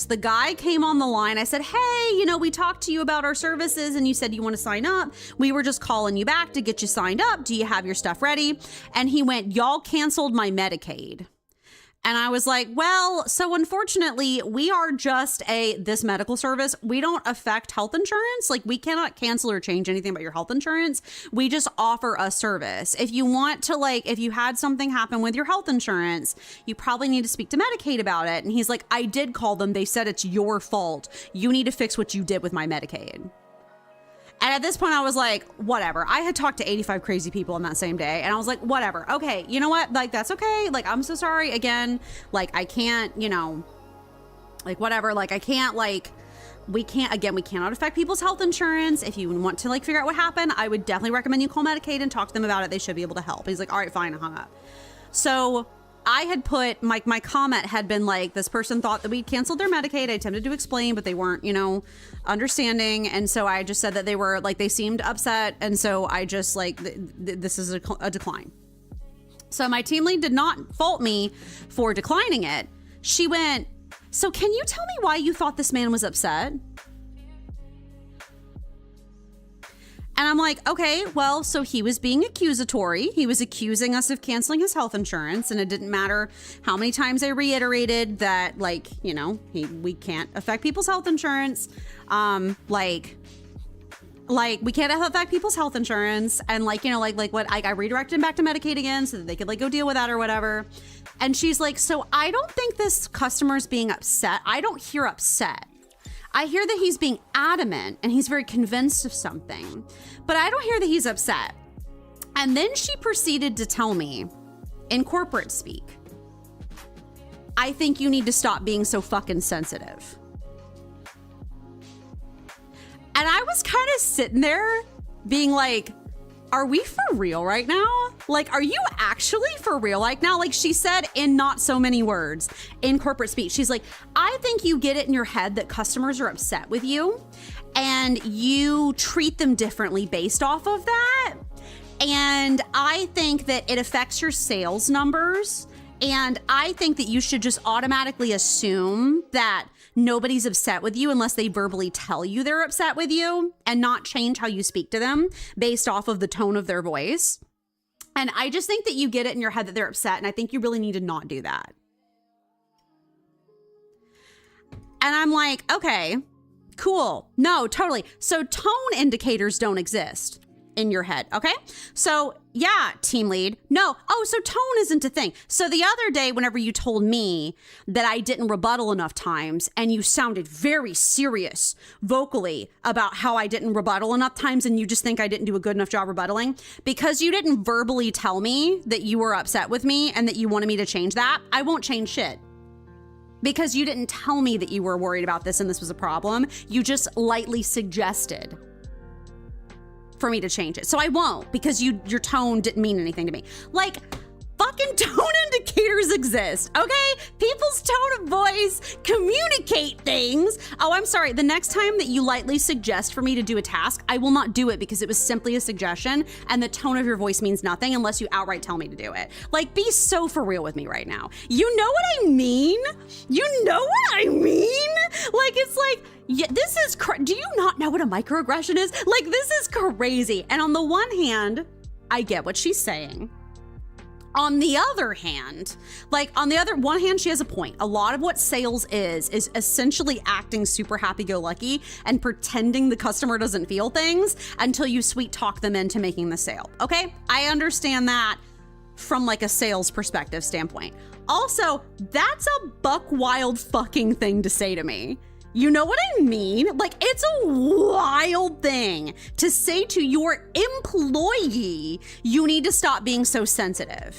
S2: the guy came on the line. I said, hey, you know, we talked to you about our services and you said you want to sign up. We were just calling you back to get you signed up. Do you have your stuff ready? And he went, y'all canceled my Medicaid. And I was like, well, so unfortunately, we are just this medical service. We don't affect health insurance. Like we cannot cancel or change anything about your health insurance. We just offer a service. If you want to, like, if you had something happen with your health insurance, you probably need to speak to Medicaid about it. And he's like, I did call them. They said it's your fault. You need to fix what you did with my Medicaid. And at this point, I was like, whatever. I had talked to 85 crazy people on that same day. And I was like, whatever. Okay, you know what? Like, that's okay. Like, I'm so sorry. Again, like, I can't, you know, like, whatever. Like, I can't, like, we cannot affect people's health insurance. If you want to, like, figure out what happened, I would definitely recommend you call Medicaid and talk to them about it. They should be able to help. He's like, all right, fine. I hung up. So I had put, my comment had been like, this person thought that we'd canceled their Medicaid. I attempted to explain, but they weren't, you know, understanding. And so I just said that they were like, they seemed upset. And so I just like, this is a decline. So my team lead did not fault me for declining it. She went, so can you tell me why you thought this man was upset? And I'm like, okay, well, so he was being accusatory. He was accusing us of canceling his health insurance. And it didn't matter how many times I reiterated that, like, you know, we can't affect people's health insurance. Like we can't affect people's health insurance. And like, you know, like what I redirected him back to Medicaid again so that they could like go deal with that or whatever. And she's like, so I don't think this customer's being upset. I don't hear upset. I hear that he's being adamant and he's very convinced of something, but I don't hear that he's upset. And then she proceeded to tell me in corporate speak, I think you need to stop being so fucking sensitive. And I was kind of sitting there being like, are we for real right now? Like, are you actually for real? Like now, like she said in not so many words in corporate speech, she's like, I think you get it in your head that customers are upset with you and you treat them differently based off of that. And I think that it affects your sales numbers. And I think that you should just automatically assume that nobody's upset with you unless they verbally tell you they're upset with you and not change how you speak to them based off of the tone of their voice. And I just think that you get it in your head that they're upset. And I think you really need to not do that. And I'm like, okay, cool. No, totally. So tone indicators don't exist in your head, okay? So yeah, team lead. No. Oh, so tone isn't a thing. So the other day, whenever you told me that I didn't rebuttal enough times and you sounded very serious vocally about how I didn't rebuttal enough times and you just think I didn't do a good enough job rebuttaling, because you didn't verbally tell me that you were upset with me and that you wanted me to change that, I won't change shit. Because you didn't tell me that you were worried about this and this was a problem. You just lightly suggested for me to change it. So I won't, because your tone didn't mean anything to me. Like, fucking tone indicators exist, okay? People's tone of voice communicate things. Oh, I'm sorry. The next time that you lightly suggest for me to do a task, I will not do it because it was simply a suggestion and the tone of your voice means nothing unless you outright tell me to do it. Like, be so for real with me right now. You know what I mean? You know what I mean? Like, it's like, yeah, this is, do you not know what a microaggression is? Like, this is crazy. And on the one hand, I get what she's saying. On the other hand, one hand, she has a point. A lot of what sales is essentially acting super happy-go-lucky and pretending the customer doesn't feel things until you sweet talk them into making the sale. Okay? I understand that from like a sales perspective standpoint. Also, that's a buck wild fucking thing to say to me. You know what I mean? Like, it's a wild thing to say to your employee, you need to stop being so sensitive.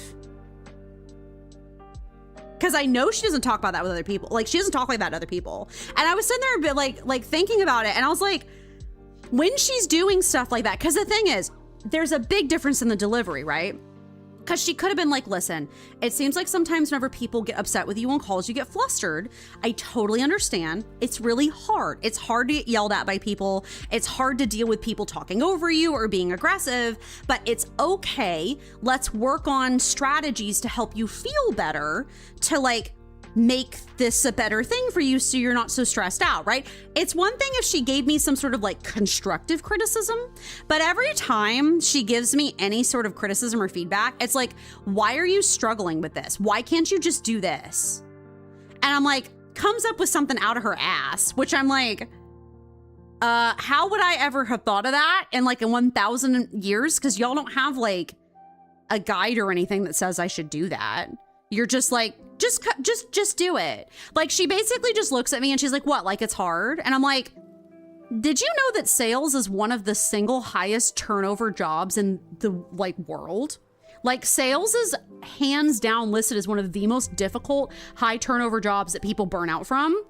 S2: Because I know she doesn't talk about that with other people. Like, she doesn't talk like that to other people. And I was sitting there a bit like thinking about it. And I was like, when she's doing stuff like that, because the thing is, there's a big difference in the delivery, right? Because she could have been like, listen, it seems like sometimes whenever people get upset with you on calls, you get flustered. I totally understand. It's really hard. It's hard to get yelled at by people. It's hard to deal with people talking over you or being aggressive, but it's okay. Let's work on strategies to help you feel better, to like make this a better thing for you so you're not so stressed out, right? It's one thing if she gave me some sort of like constructive criticism, but every time she gives me any sort of criticism or feedback, it's like, why are you struggling with this? Why can't you just do this? And I'm like, comes up with something out of her ass, which I'm like, how would I ever have thought of that in like in 1,000 years? Because y'all don't have like a guide or anything that says I should do that. You're just like, just do it. Like, she basically just looks at me and she's like, what, like it's hard? And I'm like, did you know that sales is one of the single highest turnover jobs in the like world? Like, sales is hands down listed as one of the most difficult high turnover jobs that people burn out from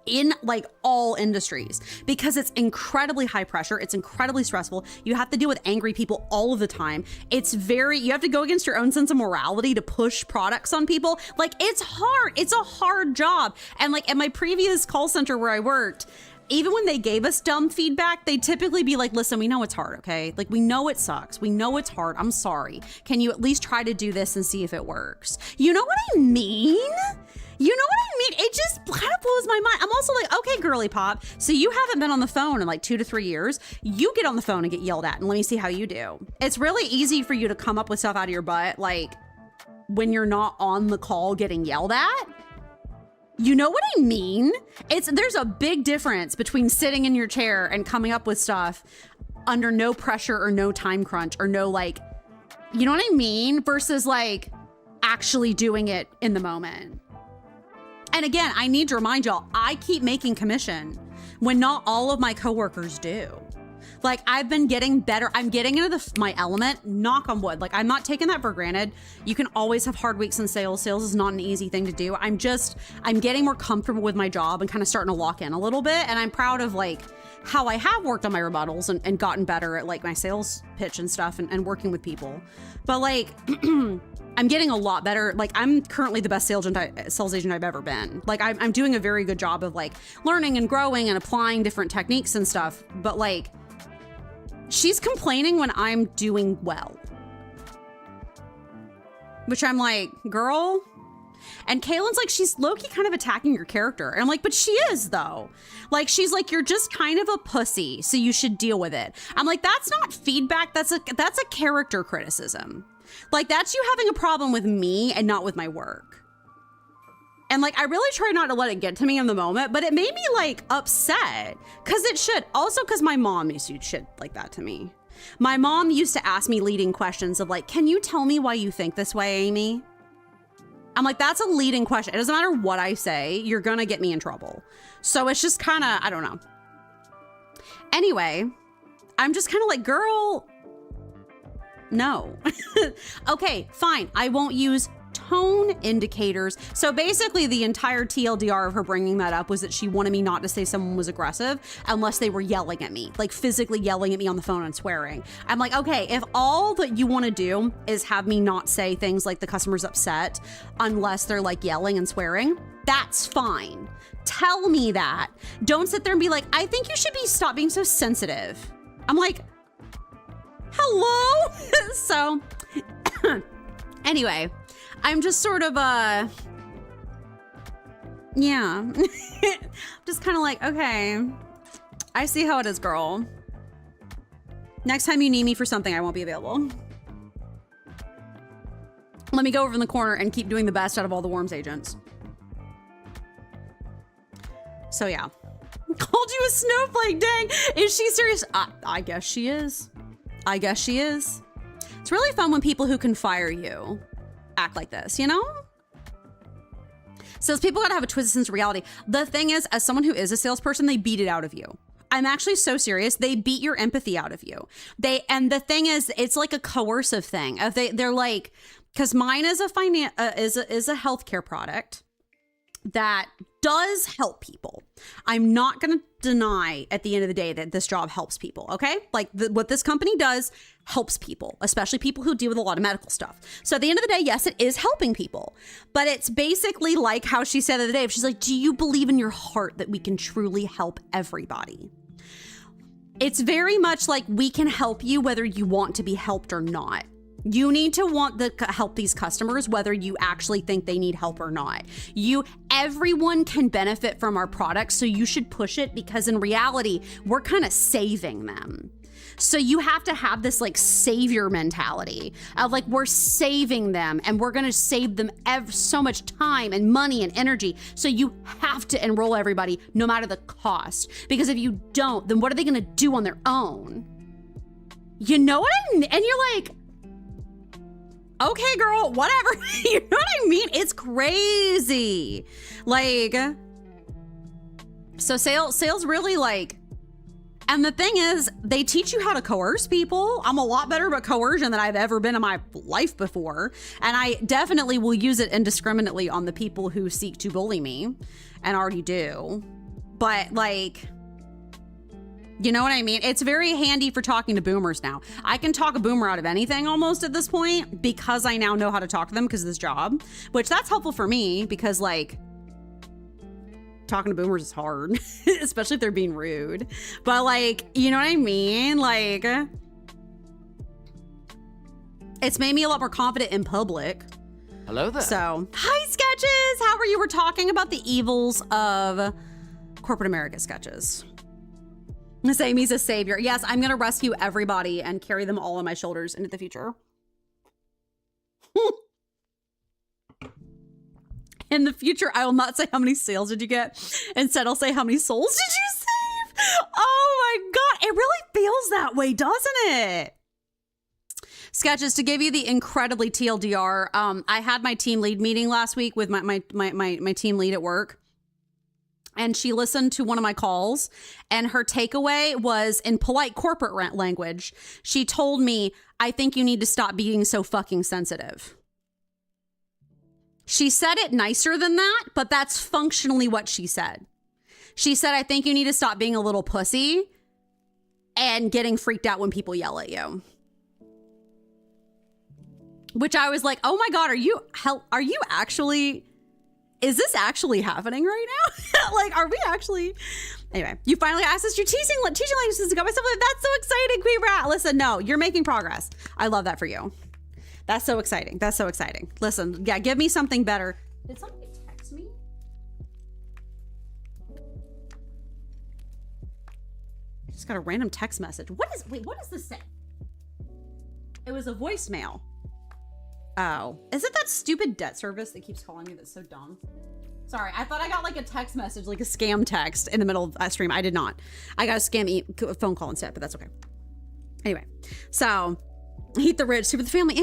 S2: in like all industries, because it's incredibly high pressure. It's incredibly stressful. You have to deal with angry people all of the time. You have to go against your own sense of morality to push products on people. Like, it's hard. It's a hard job. And like at my previous call center where I worked, even when they gave us dumb feedback, they'd typically be like, listen, we know it's hard, okay? Like, we know it sucks. We know it's hard. I'm sorry. Can you at least try to do this and see if it works? You know what I mean? You know what I mean? It just kind of blows my mind. I'm also like, okay, girly pop. So you haven't been on the phone in like 2 to 3 years. You get on the phone and get yelled at, and let me see how you do. It's really easy for you to come up with stuff out of your butt, like when you're not on the call getting yelled at. You know what I mean? There's a big difference between sitting in your chair and coming up with stuff under no pressure or no time crunch or no like, you know what I mean? Versus like actually doing it in the moment. And again, I need to remind y'all, I keep making commission when not all of my coworkers do. Like, I've been getting better. I'm getting into my element, knock on wood. Like, I'm not taking that for granted. You can always have hard weeks in sales. Sales is not an easy thing to do. I'm getting more comfortable with my job and kind of starting to lock in a little bit. And I'm proud of like how I have worked on my rebuttals and gotten better at like my sales pitch and stuff and working with people. But like, I'm getting a lot better. Like, I'm currently the best sales agent I've ever been. Like, I'm doing a very good job of like learning and growing and applying different techniques and stuff. But like, she's complaining when I'm doing well, which I'm like, girl. And Kaylin's like, she's low-key kind of attacking your character. And I'm like, but she is though. Like, she's like, you're just kind of a pussy, so you should deal with it. I'm like, that's not feedback. That's a character criticism. Like, that's you having a problem with me and not with my work. And like, I really try not to let it get to me in the moment, but it made me like upset because it should. Also because my mom used to do shit like that to me. My mom used to ask me leading questions of like, can you tell me why you think this way, Amy? I'm like, that's a leading question. It doesn't matter what I say, you're gonna get me in trouble. So it's just kind of, I don't know. Anyway, I'm just kind of like, girl, no. Okay, fine. I won't use tone indicators. So basically the entire TLDR of her bringing that up was that she wanted me not to say someone was aggressive unless they were yelling at me, like physically yelling at me on the phone and swearing. I'm like, okay, if all that you want to do is have me not say things like the customer's upset unless they're like yelling and swearing, that's fine. Tell me that. Don't sit there and be like, I think you should stop being so sensitive. I'm like, hello? So anyway, I'm just sort of, yeah. Just kind of like, okay, I see how it is, girl. Next time you need me for something, I won't be available. Let me go over in the corner and keep doing the best out of all the Worms agents. So yeah. Called you a snowflake, dang. Is she serious? I guess she is. I guess she is. It's really fun when people who can fire you act like this, you know? Says people gotta have a twisted sense of reality. The thing is, as someone who is a salesperson, they beat it out of you. I'm actually so serious. They beat your empathy out of you. And the thing is, it's like a coercive thing. They're like, because mine is a healthcare product that does help people. I'm not going to deny at the end of the day that this job helps people, okay? Like what this company does helps people, especially people who deal with a lot of medical stuff. So at the end of the day, yes, it is helping people, but it's basically like how she said the other day, she's like, do you believe in your heart that we can truly help everybody? It's very much like we can help you whether you want to be helped or not. You need to want to help these customers whether you actually think they need help or not. Everyone can benefit from our products, so you should push it because in reality, we're kind of saving them. So you have to have this like savior mentality of like, we're saving them and we're going to save them so much time and money and energy. So you have to enroll everybody no matter the cost, because if you don't, then what are they going to do on their own? You know what I mean? And you're like, okay, girl, whatever. You know what I mean? It's crazy. Like, so sales really like, and the thing is, they teach you how to coerce people. I'm a lot better at coercion than I've ever been in my life before. And I definitely will use it indiscriminately on the people who seek to bully me, and already do. But like, you know what I mean? It's very handy for talking to boomers now. I can talk a boomer out of anything almost at this point because I now know how to talk to them because of this job, which that's helpful for me because like talking to boomers is hard, especially if they're being rude. But like, you know what I mean? Like, it's made me a lot more confident in public.
S8: Hello there.
S2: So, hi Sketches. How are you? We're talking about the evils of corporate America, Sketches. Miss Amy's a savior. Yes, I'm going to rescue everybody and carry them all on my shoulders into the future. In the future, I will not say how many sales did you get. Instead, I'll say how many souls did you save? Oh my God. It really feels that way, doesn't it? Sketches, to give you the incredibly TLDR, I had my team lead meeting last week with my team lead at work. And she listened to one of my calls, and her takeaway was in polite corporate language. She told me, I think you need to stop being so fucking sensitive. She said it nicer than that, but that's functionally what she said. She said, I think you need to stop being a little pussy and getting freaked out when people yell at you. Which I was like, oh my God, are you actually... Is this actually happening right now? Like, are we actually? Anyway, you finally asked us your teaching license to go myself. That's so exciting, Queen Rat. Listen, no, you're making progress. I love that for you. That's so exciting. That's so exciting. Listen, yeah, give me something better. Did somebody text me? I just got a random text message. What does this say? It was a voicemail. Oh, is it that stupid debt service that keeps calling me that's so dumb? Sorry, I thought I got like a text message, like a scam text in the middle of that stream. I did not. I got a scam phone call instead, but that's okay. Anyway, so heat the rich, super the family.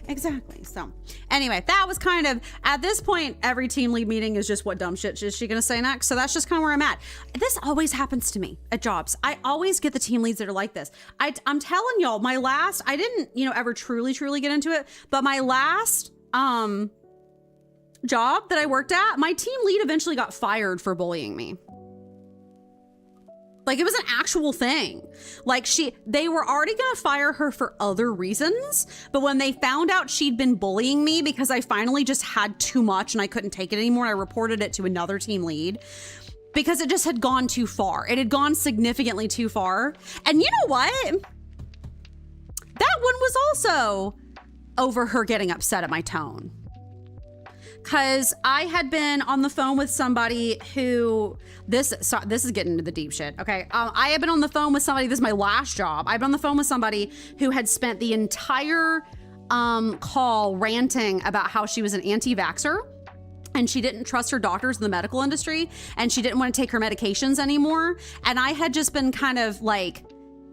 S2: Exactly. So anyway, that was kind of, at this point, every team lead meeting is just what dumb shit is she going to say next? So that's just kind of where I'm at. This always happens to me at jobs. I always get the team leads that are like this. I'm telling y'all, my last, I didn't, ever truly get into it, but my last, job that I worked at, my team lead eventually got fired for bullying me. Like, it was an actual thing. Like, they were already gonna fire her for other reasons, but when they found out she'd been bullying me because I finally just had too much and I couldn't take it anymore, I reported it to another team lead because it just had gone too far. It had gone significantly too far. And you know what? That one was also over her getting upset at my tone. Because I had been on the phone with somebody who, this is getting into the deep shit, okay? I had been on the phone with somebody, this is my last job. I've been on the phone with somebody who had spent the entire call ranting about how she was an anti-vaxxer and she didn't trust her doctors in the medical industry and she didn't want to take her medications anymore. And I had just been kind of like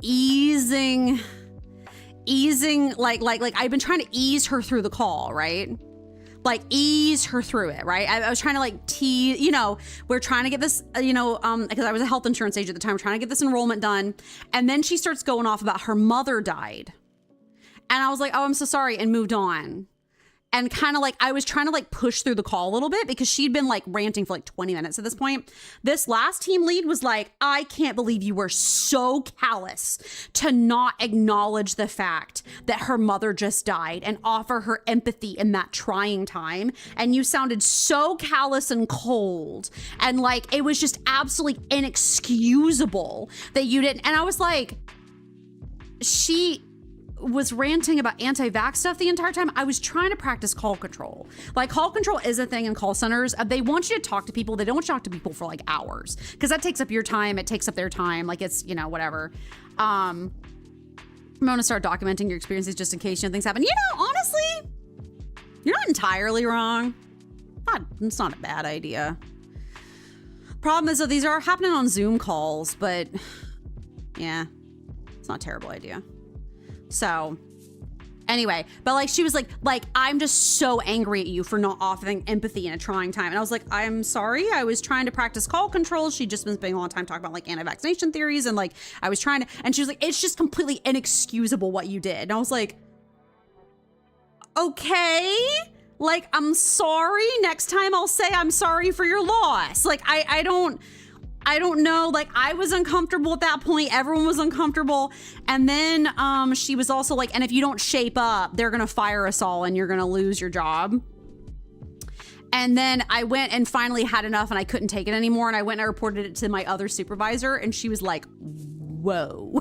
S2: easing, like I've been trying to ease her through the call, right? Like ease her through it, right? I was trying to like tease, we're trying to get this, because I was a health insurance agent at the time, we're trying to get this enrollment done. And then she starts going off about her mother died. And I was like, oh, I'm so sorry, and moved on. And kind of like, I was trying to like push through the call a little bit because she'd been like ranting for like 20 minutes at this point. This last team lead was like, I can't believe you were so callous to not acknowledge the fact that her mother just died and offer her empathy in that trying time. And you sounded so callous and cold. And like, it was just absolutely inexcusable that you didn't. And I was like, she was ranting about anti-vax stuff the entire time. I was trying to practice call control. Like, call control is a thing in call centers. They want you to talk to people. They don't want you to talk to people for like hours because that takes up your time. It takes up their time. Like, it's, whatever. I'm going to start documenting your experiences just in case things happen. Honestly, you're not entirely wrong. It's not a bad idea. Problem is that these are happening on Zoom calls, but yeah, it's not a terrible idea. So anyway, but like she was like, I'm just so angry at you for not offering empathy in a trying time. And I was like, I'm sorry. I was trying to practice call control. She'd just been spending a long time talking about like anti-vaccination theories. And like, I was trying to, and she was like, it's just completely inexcusable what you did. And I was like, okay, like, I'm sorry. Next time I'll say I'm sorry for your loss. Like, I don't know, like I was uncomfortable at that point. Everyone was uncomfortable. And then she was also like, and if you don't shape up, they're gonna fire us all and you're gonna lose your job. And then I went and finally had enough and I couldn't take it anymore. And I went and I reported it to my other supervisor and she was like, whoa.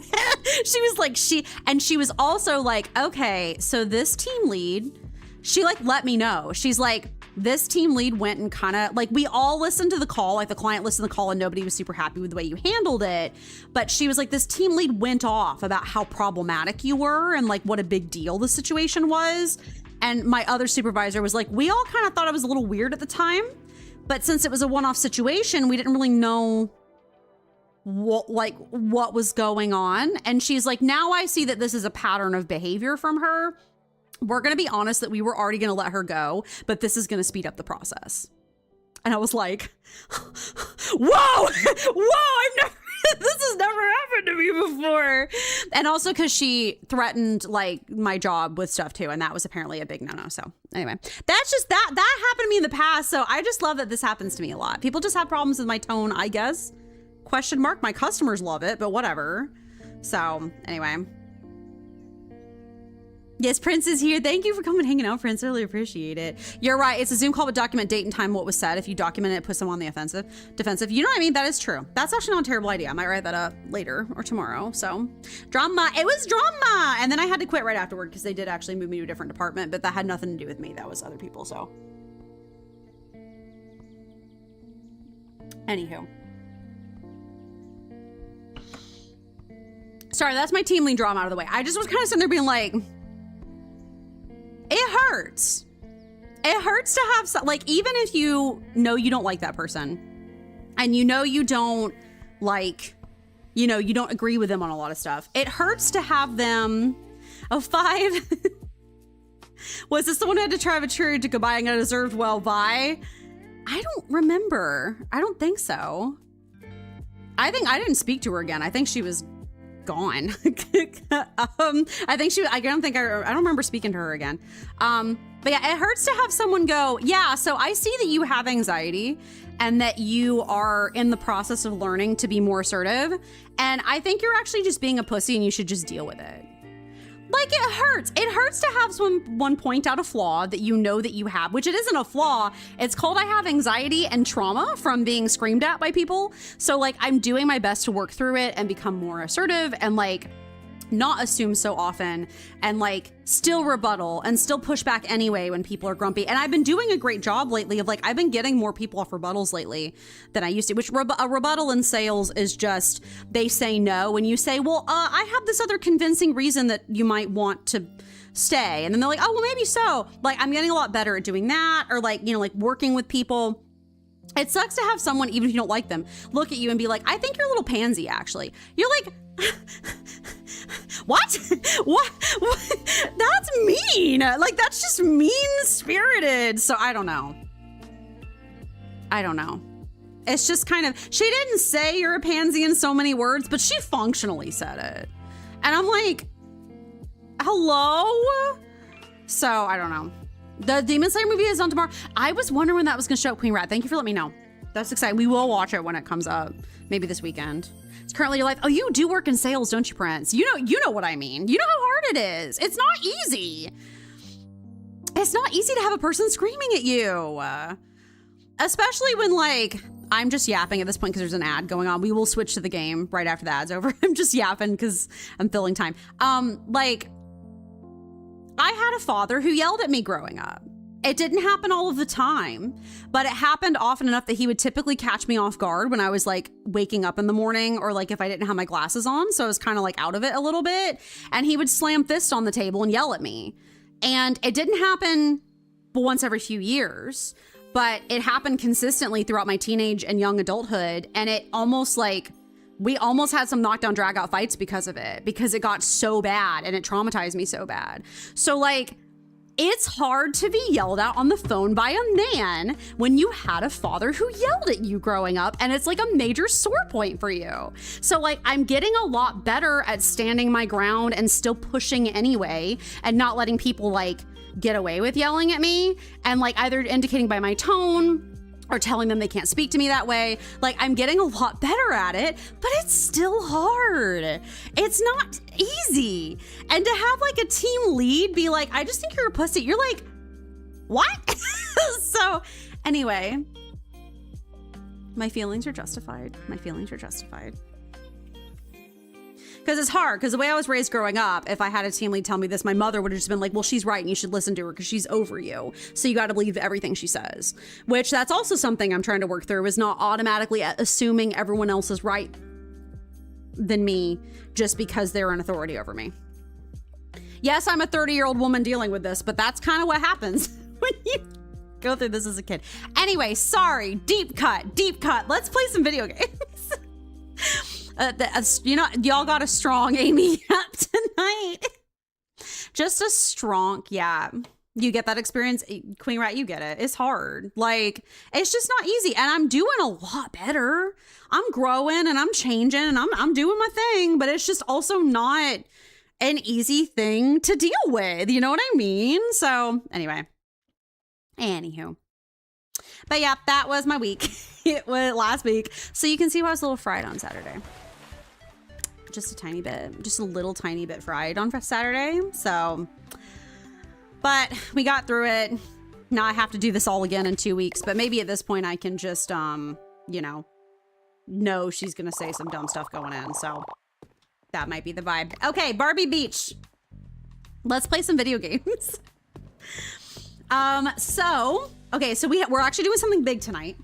S2: She was like, she was also like, okay, so this team lead, she like let me know. She's like, this team lead went and kind of like, we all listened to the call, like the client listened to the call and nobody was super happy with the way you handled it. But she was like, this team lead went off about how problematic you were and like what a big deal the situation was. And my other supervisor was like, we all kind of thought it was a little weird at the time, but since it was a one-off situation, we didn't really know what was going on. And she's like, now I see that this is a pattern of behavior from her. We're going to be honest that we were already going to let her go, but this is going to speed up the process. And I was like, whoa, this has never happened to me before. And also because she threatened like my job with stuff too. And that was apparently a big no-no. So anyway, that's just that happened to me in the past. So I just love that this happens to me a lot. People just have problems with my tone, I guess. Question mark. My customers love it, but whatever. So anyway. Yes, Prince is here. Thank you for coming and hanging out, Prince. I really appreciate it. You're right. It's a Zoom call with document date and time what was said. If you document it, it puts them on the defensive. You know what I mean? That is true. That's actually not a terrible idea. I might write that up later or tomorrow. So drama. It was drama. And then I had to quit right afterward because they did actually move me to a different department, but that had nothing to do with me. That was other people. So anywho. Sorry, that's my team lead drama out of the way. I just was kind of sitting there being like, it hurts. It hurts to have like, even if you know you don't like that person and you know you don't like, you know, you don't agree with them on a lot of stuff. It hurts to have them, 5. Was this the one who had to try a tree to goodbye and got deserved well by? I don't remember. I don't think so. I think I didn't speak to her again. I think she was gone. I think I don't remember speaking to her again. But yeah, it hurts to have someone go, yeah, so I see that you have anxiety and that you are in the process of learning to be more assertive. And I think you're actually just being a pussy and you should just deal with it. Like, it hurts. It hurts to have someone point out a flaw that you know that you have, which it isn't a flaw. It's called I have anxiety and trauma from being screamed at by people. So like, I'm doing my best to work through it and become more assertive and like not assume so often and like still rebuttal and still push back anyway when people are grumpy. And I've been doing a great job lately of like, I've been getting more people off rebuttals lately than I used to, which a rebuttal in sales is just, they say no. And you say, well, I have this other convincing reason that you might want to stay. And then they're like, oh, well, maybe so. Like, I'm getting a lot better at doing that, or like, you know, like working with people. It sucks to have someone, even if you don't like them, look at you and be like, I think you're a little pansy, actually. You're like, what? What? That's mean. Like, that's just mean-spirited. So I don't know. It's just kind of, she didn't say you're a pansy in so many words, but she functionally said it. And I'm like, hello? So I don't know. The Demon Slayer movie is on tomorrow. I was wondering when that was going to show up, Queen Rat. Thank you for letting me know. That's exciting. We will watch it when it comes up. Maybe this weekend. It's currently your life. Oh, you do work in sales, don't you, Prince? You know what I mean. You know how hard it is. It's not easy. It's not easy to have a person screaming at you. Especially when, like, I'm just yapping at this point because there's an ad going on. We will switch to the game right after the ad's over. I'm just yapping because I'm filling time. Like, I had a father who yelled at me growing up. It didn't happen all of the time, but it happened often enough that he would typically catch me off guard when I was like waking up in the morning, or like if I didn't have my glasses on. So I was kind of like out of it a little bit, and he would slam fists on the table and yell at me. And it didn't happen once every few years, but it happened consistently throughout my teenage and young adulthood. And it almost like, we almost had some knockdown drag out fights because of it, because it got so bad and it traumatized me so bad. So like, it's hard to be yelled at on the phone by a man when you had a father who yelled at you growing up, and it's like a major sore point for you. So like, I'm getting a lot better at standing my ground and still pushing anyway, and not letting people like get away with yelling at me, and like either indicating by my tone or telling them they can't speak to me that way. Like, I'm getting a lot better at it, but it's still hard. It's not easy. And to have like a team lead be like, I just think you're a pussy. You're like, what? So anyway, my feelings are justified. My feelings are justified. Because it's hard, because the way I was raised growing up, if I had a team lead tell me this, my mother would have just been like, well, she's right and you should listen to her because she's over you. So you got to believe everything she says, which that's also something I'm trying to work through, is not automatically assuming everyone else is right than me just because they're an authority over me. Yes, I'm a 30-year-old woman dealing with this, but that's kind of what happens when you go through this as a kid. Anyway, sorry, deep cut. Let's play some video games. You know, y'all got a strong Amy yap tonight. Just a strong, yeah. You get that experience, Queen Rat, you get it. It's hard. Like, it's just not easy. And I'm doing a lot better. I'm growing and I'm changing and I'm doing my thing, but it's just also not an easy thing to deal with. You know what I mean? So anyway, anywho. But yeah, that was my week. It was last week. So you can see why I was a little fried on Saturday. Just a tiny bit, just a little tiny bit fried on Saturday. So, but we got through it. Now I have to do this all again in 2 weeks, but maybe at this point I can just, you know she's going to say some dumb stuff going in. So that might be the vibe. Okay, Barbie Beach. Let's play some video games. Okay, so we're actually doing something big tonight.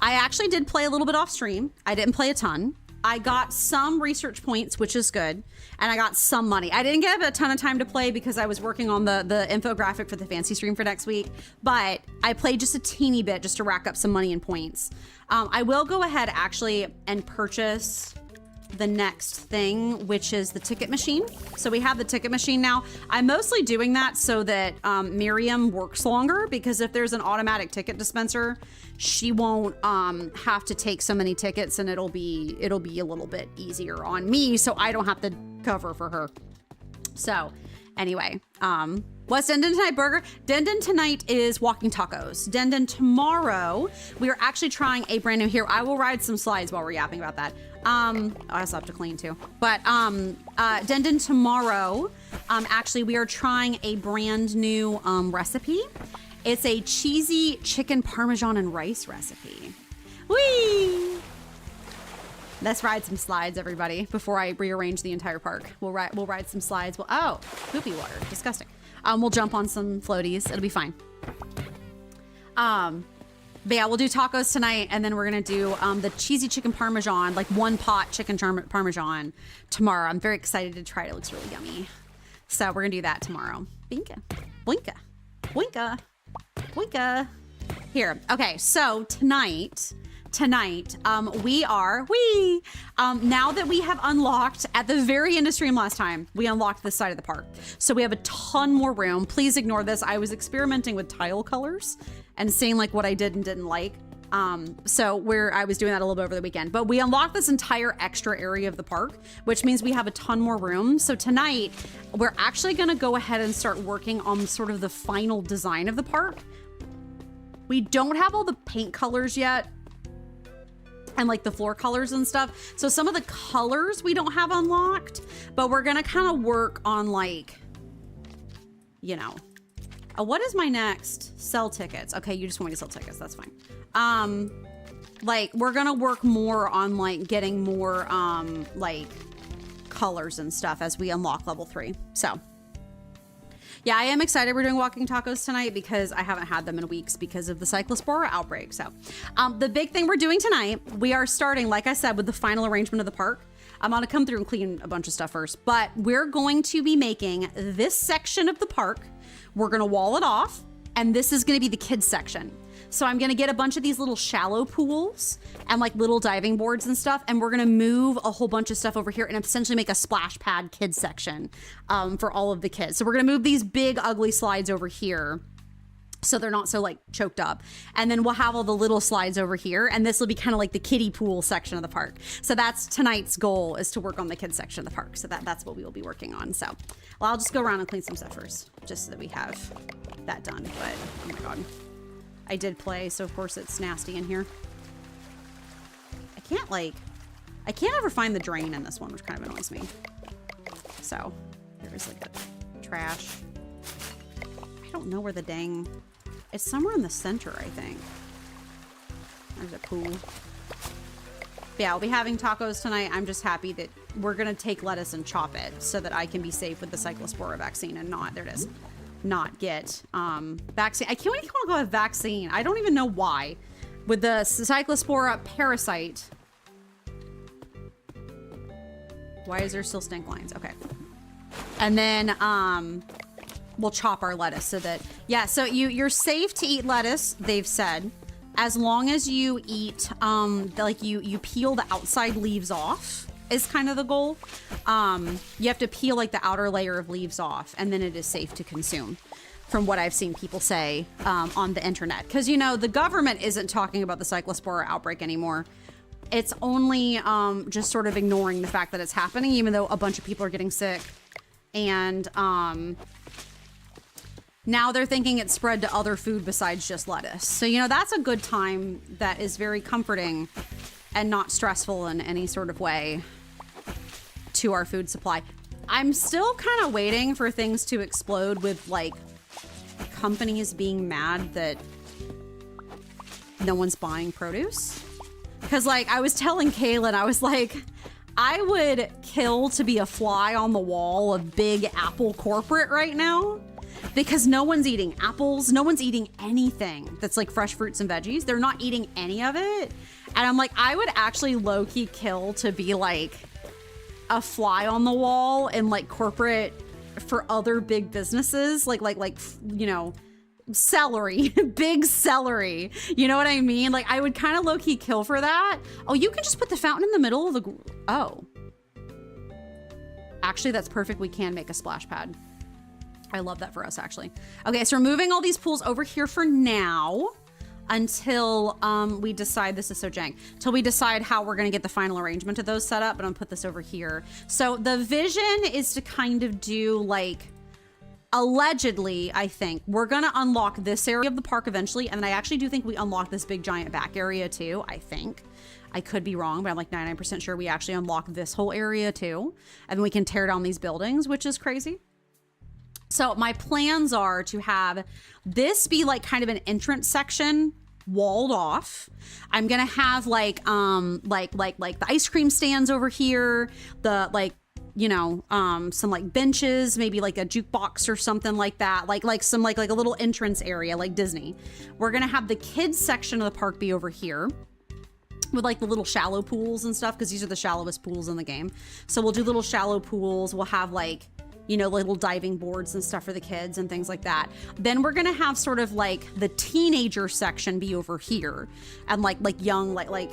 S2: I actually did play a little bit off stream. I didn't play a ton. I got some research points, which is good, and I got some money. I didn't get a ton of time to play because I was working on the infographic for the fancy stream for next week, but I played just a teeny bit just to rack up some money and points. I will go ahead actually and purchase the next thing, which is the ticket machine. So we have the ticket machine now. I'm mostly doing that so that Miriam works longer, because if there's an automatic ticket dispenser, she won't have to take so many tickets, and it'll be a little bit easier on me, so I don't have to cover for her. So anyway, what's Dendon tonight, Burger? Dendon tonight is walking tacos. Dendon tomorrow, we are actually trying a brand new, here, I will ride some slides while we're yapping about that. I also have to clean too. But Dendon tomorrow, actually we are trying a brand new recipe. It's a cheesy chicken parmesan and rice recipe. Whee! Let's ride some slides, everybody, before I rearrange the entire park. We'll ride some slides. Oh, poopy water, disgusting. We'll jump on some floaties. It'll be fine. But yeah, we'll do tacos tonight, and then we're gonna do the cheesy chicken parmesan, like one pot chicken parmesan tomorrow. I'm very excited to try it. It looks really yummy. So we're gonna do that tomorrow. Binka, blinka, blinka, blinka. Here, okay, so tonight, now that we have unlocked, at the very end of stream last time, we unlocked this side of the park. So we have a ton more room. Please ignore this. I was experimenting with tile colors and seeing like what I did and didn't like. So I was doing that a little bit over the weekend, but we unlocked this entire extra area of the park, which means we have a ton more room. So tonight we're actually gonna go ahead and start working on sort of the final design of the park. We don't have all the paint colors yet, and like the floor colors and stuff. So some of the colors we don't have unlocked, but we're gonna kind of work on like, you know, what is my next? Sell tickets. Okay, you just want me to sell tickets, that's fine. Like we're gonna work more on like getting more like colors and stuff as we unlock level 3. So yeah, I am excited we're doing walking tacos tonight because I haven't had them in weeks because of the cyclospora outbreak. So the big thing we're doing tonight, we are starting, like I said, with the final arrangement of the park. I'm gonna come through and clean a bunch of stuff first, but we're going to be making this section of the park. We're gonna wall it off, and this is gonna be the kids section. So I'm gonna get a bunch of these little shallow pools and like little diving boards and stuff, and we're gonna move a whole bunch of stuff over here and essentially make a splash pad kids section for all of the kids. So we're gonna move these big ugly slides over here so they're not so like choked up. And then we'll have all the little slides over here, and this will be kind of like the kiddie pool section of the park. So that's tonight's goal, is to work on the kids section of the park. So that's what we will be working on. So well, I'll just go around and clean some stuff first, just so that we have that done. But oh my God, I did play, so of course it's nasty in here. I can't ever find the drain in this one, which kind of annoys me. So there's like a trash. I don't know where the dang, it's somewhere in the center, I think. There's a pool. Yeah, I'll be having tacos tonight. I'm just happy that we're gonna take lettuce and chop it so that I can be safe with the cyclospora vaccine and not, there it is, not get vaccine. I can't even want to go with vaccine. I don't even know why. With the cyclospora parasite. Why is there still stink lines? Okay. And then we'll chop our lettuce so that, yeah, so you're safe to eat lettuce, they've said, as long as you eat, like you peel the outside leaves off is kind of the goal. You have to peel like the outer layer of leaves off, and then it is safe to consume, from what I've seen people say on the internet. Because, you know, the government isn't talking about the cyclospora outbreak anymore. It's only just sort of ignoring the fact that it's happening, even though a bunch of people are getting sick. And now they're thinking it's spread to other food besides just lettuce. So, you know, that's a good time that is very comforting and not stressful in any sort of way to our food supply. I'm still kind of waiting for things to explode with like companies being mad that no one's buying produce. Because like I was telling Kaylin, I was like, I would kill to be a fly on the wall of big Apple corporate right now. because no one's eating apples. No one's eating anything that's like fresh fruits and veggies. They're not eating any of it. And I'm like, I would actually low-key kill to be like a fly on the wall in like corporate for other big businesses, like, you know, celery, big celery. You know what I mean? Like I would kind of low-key kill for that. Oh, you can just put the fountain in the middle of the, oh. Actually, that's perfect. We can make a splash pad. I love that for us, actually. Okay, so we're moving all these pools over here for now until we decide, this is so jank, till we decide how we're gonna get the final arrangement of those set up, but I'm gonna put this over here. So the vision is to kind of do like, allegedly, I think, we're gonna unlock this area of the park eventually, and then I actually do think we unlock this big giant back area too, I think. I could be wrong, but I'm like 99% sure we actually unlock this whole area too. And then we can tear down these buildings, which is crazy. So my plans are to have this be like kind of an entrance section walled off. I'm gonna have like the ice cream stands over here, the like, you know, some like benches, maybe like a jukebox or something like that, like some like a little entrance area like Disney. We're gonna have the kids section of the park be over here with like the little shallow pools and stuff, because these are the shallowest pools in the game. So we'll do little shallow pools. We'll have like, you know, little diving boards and stuff for the kids and things like that. Then we're gonna have sort of like the teenager section be over here, and like young like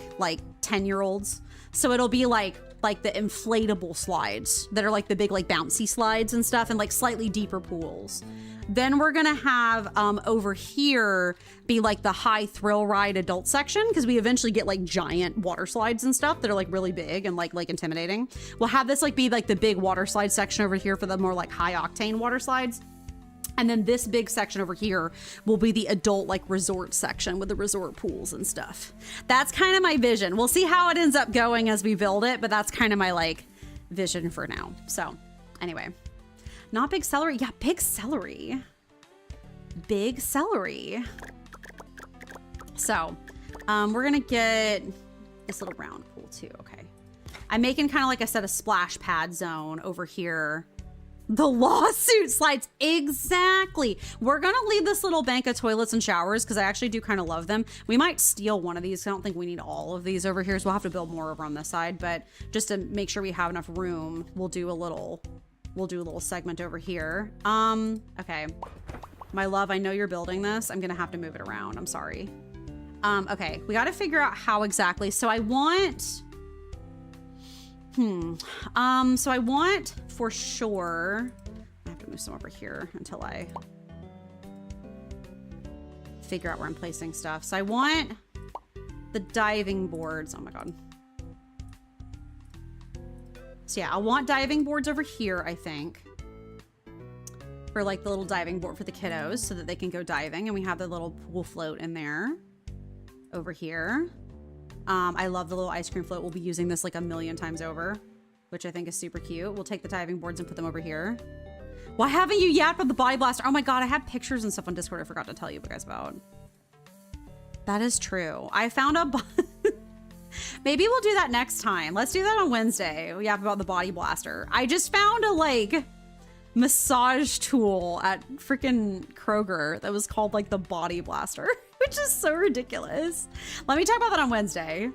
S2: 10-year-olds. So it'll be like the inflatable slides that are like the big like bouncy slides and stuff, and like slightly deeper pools. Then we're gonna have over here be like the high thrill ride adult section, because we eventually get like giant water slides and stuff that are like really big and like intimidating. We'll have this like be like the big water slide section over here for the more like high octane water slides. And then this big section over here will be the adult like resort section with the resort pools and stuff. That's kind of my vision. We'll see how it ends up going as we build it, but that's kind of my like vision for now. So anyway. Not big celery. Yeah, big celery. Big celery. So, we're gonna get this little round pool too. Okay. I'm making kind of, like I said, a splash pad zone over here. The lawsuit slides. Exactly. We're gonna leave this little bank of toilets and showers because I actually do kind of love them. We might steal one of these. I don't think we need all of these over here, so we'll have to build more over on this side. But just to make sure we have enough room, we'll do a little segment over here. Okay. My love, I know you're building this. I'm gonna have to move it around. I'm sorry. Okay, we gotta figure out how exactly. So I want, so I want for sure, I have to move some over here until I figure out where I'm placing stuff. So I want the diving boards. Oh my God. So yeah, I want diving boards over here, I think. For like the little diving board for the kiddos so that they can go diving, and we have the little pool float in there over here. I love the little ice cream float. We'll be using this like a million times over, which I think is super cute. We'll take the diving boards and put them over here. Why haven't you yapped about the body blaster? Oh my God, I have pictures and stuff on Discord I forgot to tell you guys about. That is true. I found a maybe we'll do that next time. Let's do that on Wednesday. We yap about the body blaster. I just found a like massage tool at freaking Kroger that was called like the body blaster, which is so ridiculous. Let me talk about that on Wednesday.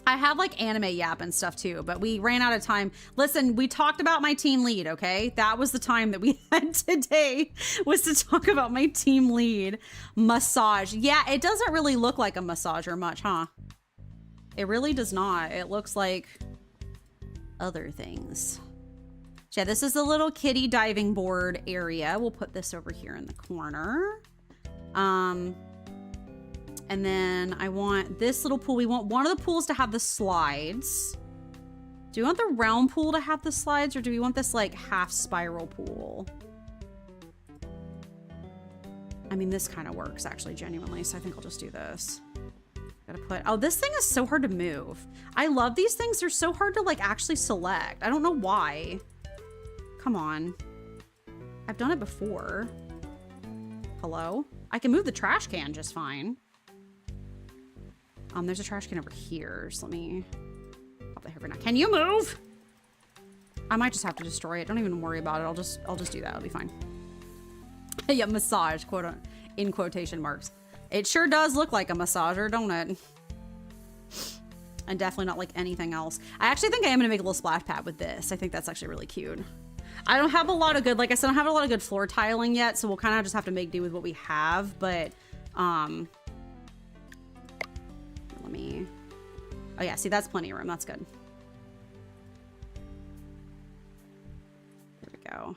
S2: I have like anime yap and stuff too, but we ran out of time. Listen, we talked about my team lead, okay? That was the time that we had today, was to talk about my team lead massage. Yeah, it doesn't really look like a massager much, huh? It really does not. It looks like other things. So yeah, this is the little kiddie diving board area. We'll put this over here in the corner. And then I want this little pool. We want one of the pools to have the slides. Do we want the round pool to have the slides, or do we want this like half spiral pool? I mean, this kind of works actually, genuinely. So I think I'll just do this. Gotta put, oh, this thing is so hard to move. I love these things. They're so hard to like actually select. I don't know why. Come on. I've done it before. Hello? I can move the trash can just fine. There's a trash can over here. So let me pop that here for now. Can you move? I might just have to destroy it. Don't even worry about it. I'll just do that. It'll be fine. Yeah, massage, in quotation marks. It sure does look like a massager, don't it? And definitely not like anything else. I actually think I am gonna make a little splash pad with this. I think that's actually really cute. I don't have a lot of good, like I said, I don't have a lot of good floor tiling yet, so we'll kind of just have to make do with what we have, but, let me, oh yeah, see, that's plenty of room. That's good. There we go.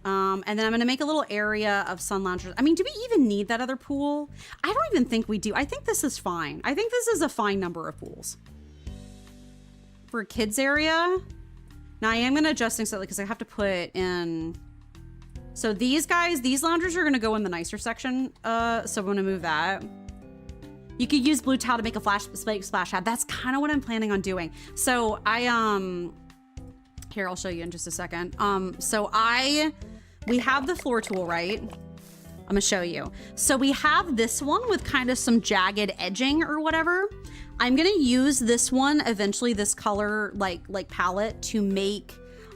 S2: And then I'm going to make a little area of sun loungers. I mean, do we even need that other pool? I don't even think we do. I think this is fine. I think this is a fine number of pools. For a kids area. Now I am going to adjust things slightly because I have to put in. So these guys, these loungers are going to go in the nicer section. So I'm going to move that. You could use blue tile to make a splash pad. That's kind of what I'm planning on doing. So here, I'll show you in just a second. We have the floor tool, right? I'm gonna show you. So we have this one with kind of some jagged edging or whatever. I'm gonna use this one, eventually this color like palette to make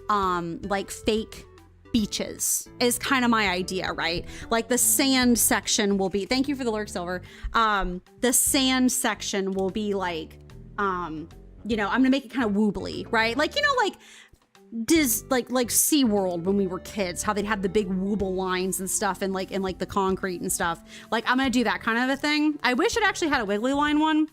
S2: like fake beaches is kind of my idea, right? Like the sand section will be, thank you for the lurk, Silver. The sand section will be like, you know, I'm gonna make it kind of woobly, right? Like, you know, like like SeaWorld when we were kids, how they'd have the big wooble lines and stuff and like the concrete and stuff. Like I'm gonna do that kind of a thing. I wish it actually had a wiggly line one.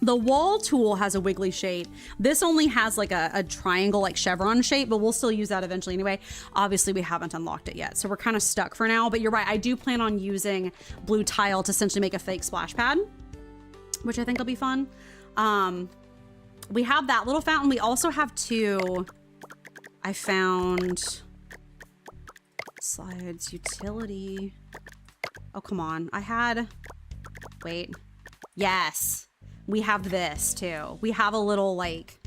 S2: The wall tool has a wiggly shape. This only has like a triangle, like chevron shape, but we'll still use that eventually anyway. Obviously we haven't unlocked it yet, so we're kind of stuck for now, but you're right. I do plan on using blue tile to essentially make a fake splash pad, which I think will be fun. We have that little fountain. We also have two. I found slides, utility. Oh, come on. Wait. Yes. We have this too. We have a little like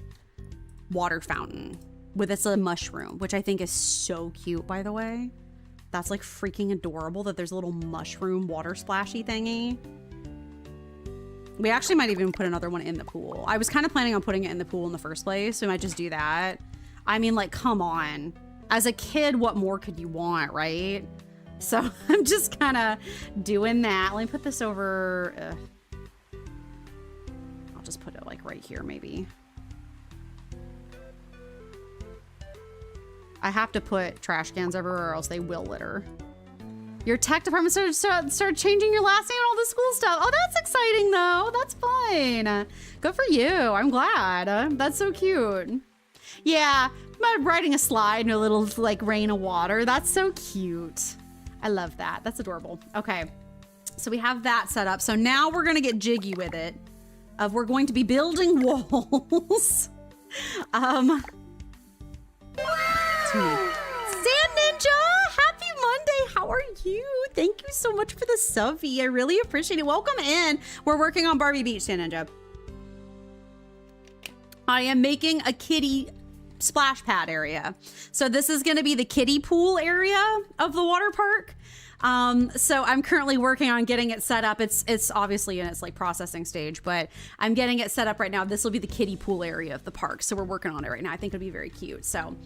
S2: water fountain with a mushroom, which I think is so cute, by the way. That's like freaking adorable that there's a little mushroom water splashy thingy. We actually might even put another one in the pool. I was kind of planning on putting it in the pool in the first place. We might just do that. I mean, like, come on. As a kid, what more could you want, right? So I'm just kind of doing that. Let me put this over. I'll just put it like right here, maybe. I have to put trash cans everywhere or else they will litter. Your tech department started changing your last name and all the school stuff. Oh, that's exciting though. That's fine. Good for you. I'm glad. That's so cute. Yeah, I'm writing a slide in a little like rain of water. That's so cute. I love that. That's adorable. Okay, so we have that set up. So now we're gonna get jiggy with it. We're going to be building walls. Sand Ninja, happy Monday. How are you? Thank you so much for the subby. I really appreciate it. Welcome in. We're working on Barbie Beach, Sand Ninja. I am making a kiddie splash pad area. So this is going to be the kiddie pool area of the water park. So I'm currently working on getting it set up. It's obviously in its like processing stage, but I'm getting it set up right now. This will be the kiddie pool area of the park. So we're working on it right now. I think it'll be very cute. So,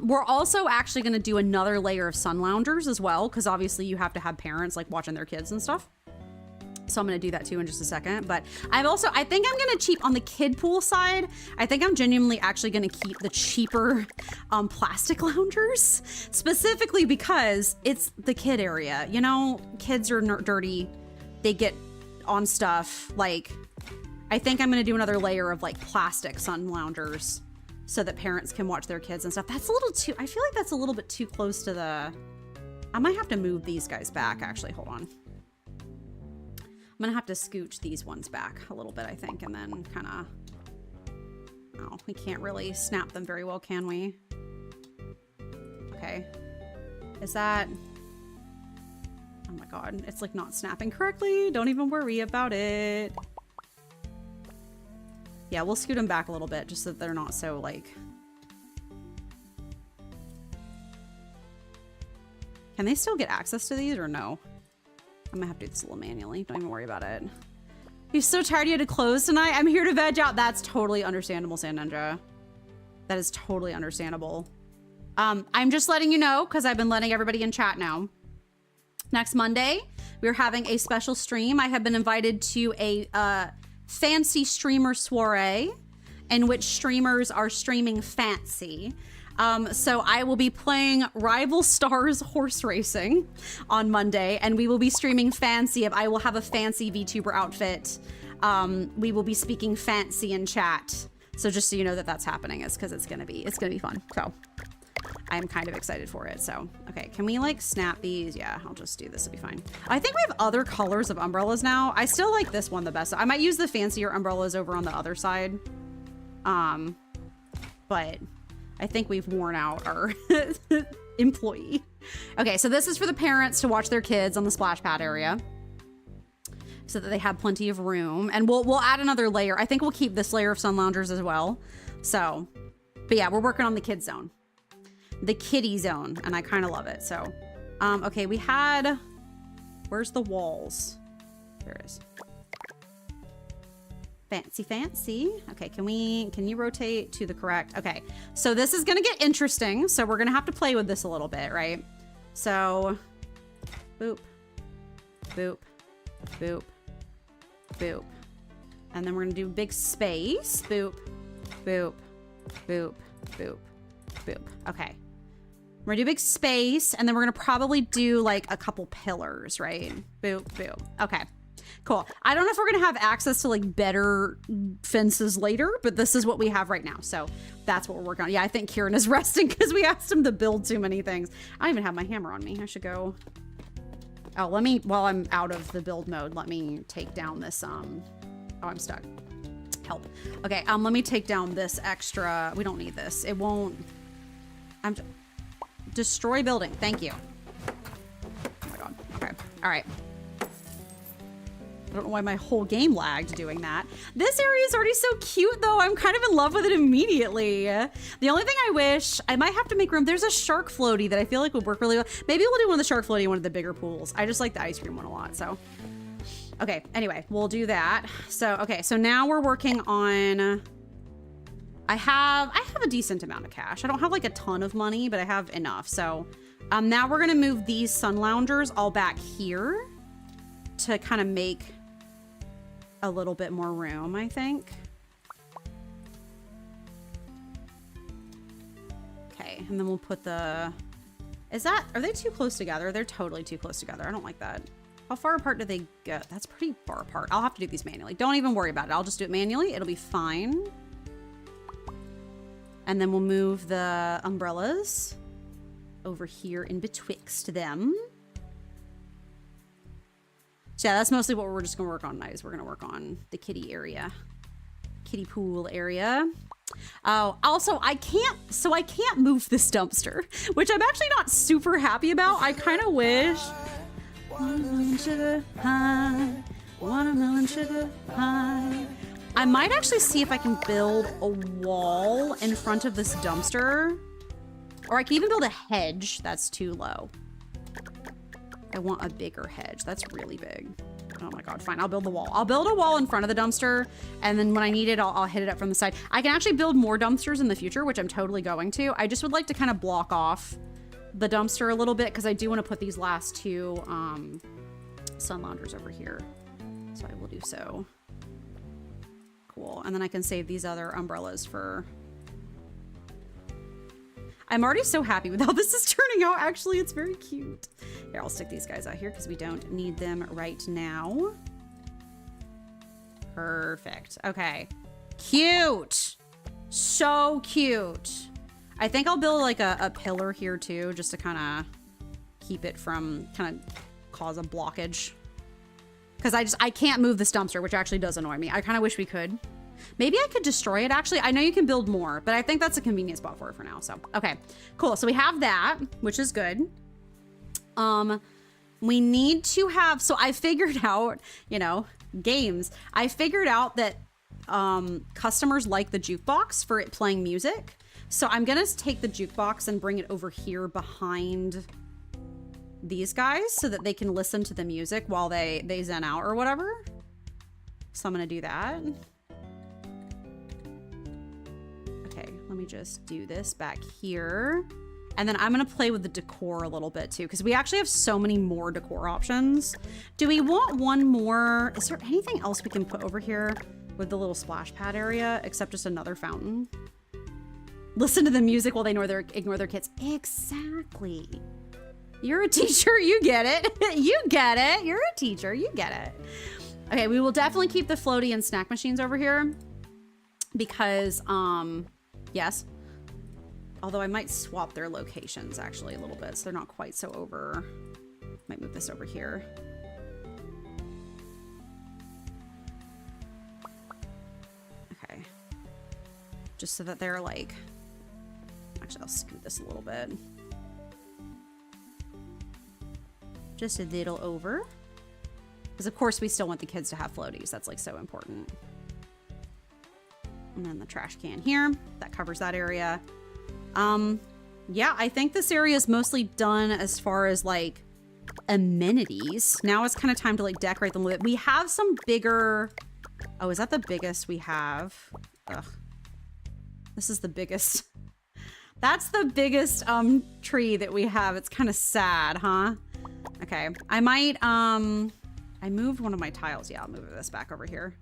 S2: we're also actually going to do another layer of sun loungers as well. Cause obviously you have to have parents like watching their kids and stuff. So I'm going to do that too in just a second. But I think I'm going to cheap on the kid pool side. I think I'm genuinely actually going to keep the cheaper plastic loungers, specifically because it's the kid area. You know, kids are dirty. They get on stuff. Like, I think I'm going to do another layer of like plastic sun loungers so that parents can watch their kids and stuff. That's a little too, I feel like that's a little bit too close to the, I might have to move these guys back actually. Hold on. I'm gonna have to scooch these ones back a little bit, I think, and then kind of, oh, we can't really snap them very well, can we? Okay. Is that, oh my God, it's like not snapping correctly. Don't even worry about it. Yeah, we'll scoot them back a little bit just so that they're not so like, can they still get access to these or no? I'm gonna have to do this a little manually. Don't even worry about it. You're so tired you had to close tonight? I'm here to veg out. That's totally understandable, Sand Ninja. That is totally understandable. I'm just letting you know because I've been letting everybody in chat know. Next Monday, we're having a special stream. I have been invited to a fancy streamer soiree in which streamers are streaming fancy. So I will be playing Rival Stars Horse Racing on Monday, and we will be streaming fancy. I will have a fancy VTuber outfit. We will be speaking fancy in chat. So just so you know that that's happening, is because it's gonna be fun. So I'm kind of excited for it. So okay, can we like snap these? Yeah, I'll just do this. It'll be fine. I think we have other colors of umbrellas now. I still like this one the best. I might use the fancier umbrellas over on the other side. But I think we've worn out our employee. Okay, so this is for the parents to watch their kids on the splash pad area so that they have plenty of room. And we'll add another layer. I think we'll keep this layer of sun loungers as well. So, but yeah, we're working on the kid zone. The kiddie zone, and I kind of love it. So, okay, we had, where's the walls? There it is. Fancy, fancy. Okay, can you rotate to the correct? Okay, so this is gonna get interesting. So we're gonna have to play with this a little bit, right? So, boop, boop, boop, boop. And then we're gonna do big space. Boop, boop, boop, boop, boop. Okay. We're gonna do big space, and then we're gonna probably do like a couple pillars, right? Boop, boop. Okay. Cool. I don't know if we're gonna have access to like better fences later, but this is what we have right now. So that's what we're working on. Yeah, I think Kieran is resting because we asked him to build too many things. I don't even have my hammer on me. I should go. Oh, let me, while I'm out of the build mode, let me take down this, oh, I'm stuck. Help. Okay, let me take down this extra. We don't need this. It won't, destroy building. Thank you. Oh my God. Okay. All right. I don't know why my whole game lagged doing that. This area is already so cute though. I'm kind of in love with it immediately. The only thing I wish, I might have to make room. There's a shark floaty that I feel like would work really well. Maybe we'll do one of the shark floaty in one of the bigger pools. I just like the ice cream one a lot, so. Okay, anyway, we'll do that. So, okay, so now we're working on, I have a decent amount of cash. I don't have like a ton of money, but I have enough. So now we're gonna move these sun loungers all back here to kind of make a little bit more room, I think. Okay, and then we'll put the, are they too close together? They're totally too close together. I don't like that. How far apart do they go? That's pretty far apart. I'll have to do these manually. Don't even worry about it. I'll just do it manually. It'll be fine. And then we'll move the umbrellas over here in betwixt them. So yeah, that's mostly what we're just gonna work on tonight, is we're gonna work on the kiddie area. Kiddie pool area. Oh, also I can't move this dumpster, which I'm actually not super happy about. I kind of wish. Watermelon sugar high, watermelon sugar high. I might actually see if I can build a wall in front of this dumpster, or I can even build a hedge. That's too low. I want a bigger hedge. That's really big. Oh my God, fine, I'll build the wall. I'll build a wall in front of the dumpster, and then when I need it, I'll hit it up from the side. I can actually build more dumpsters in the future, which I'm totally going to. I just would like to kind of block off the dumpster a little bit because I do want to put these last two sun loungers over here. So I will do so. Cool, and then I can save these other umbrellas for... I'm already so happy with how this is turning out. Actually, it's very cute. Here, I'll stick these guys out here because we don't need them right now. Perfect. Okay. Cute. So cute. I think I'll build like a pillar here too, just to kind of keep it from kind of cause a blockage. Because I can't move this dumpster, which actually does annoy me. I kind of wish we could. Maybe I could destroy it, actually. I know you can build more, but I think that's a convenient spot for it for now. So, okay, cool. So we have that, which is good. We need to have, so I figured out, you know, games. I figured out that customers like the jukebox for it playing music. So I'm gonna take the jukebox and bring it over here behind these guys so that they can listen to the music while they zen out or whatever. So I'm gonna do that. Okay, let me just do this back here. And then I'm gonna play with the decor a little bit too, because we actually have so many more decor options. Do we want one more? Is there anything else we can put over here with the little splash pad area, except just another fountain? Listen to the music while they ignore their kids. Exactly. You're a teacher, you get it. You get it. You're a teacher, you get it. Okay, we will definitely keep the floaty and snack machines over here because, yes. Although I might swap their locations actually a little bit so they're not quite so over. Might move this over here. Okay. Just so that they're like, actually I'll scoot this a little bit. Just a little over. Because of course we still want the kids to have floaties. That's like so important. And then the trash can here. That covers that area. Yeah, I think this area is mostly done as far as like amenities. Now it's kind of time to like decorate them a little bit. We have some bigger, oh, is that the biggest we have? Ugh. This is the biggest. That's the biggest tree that we have. It's kind of sad, huh? Okay, I might, I moved one of my tiles. Yeah, I'll move this back over here.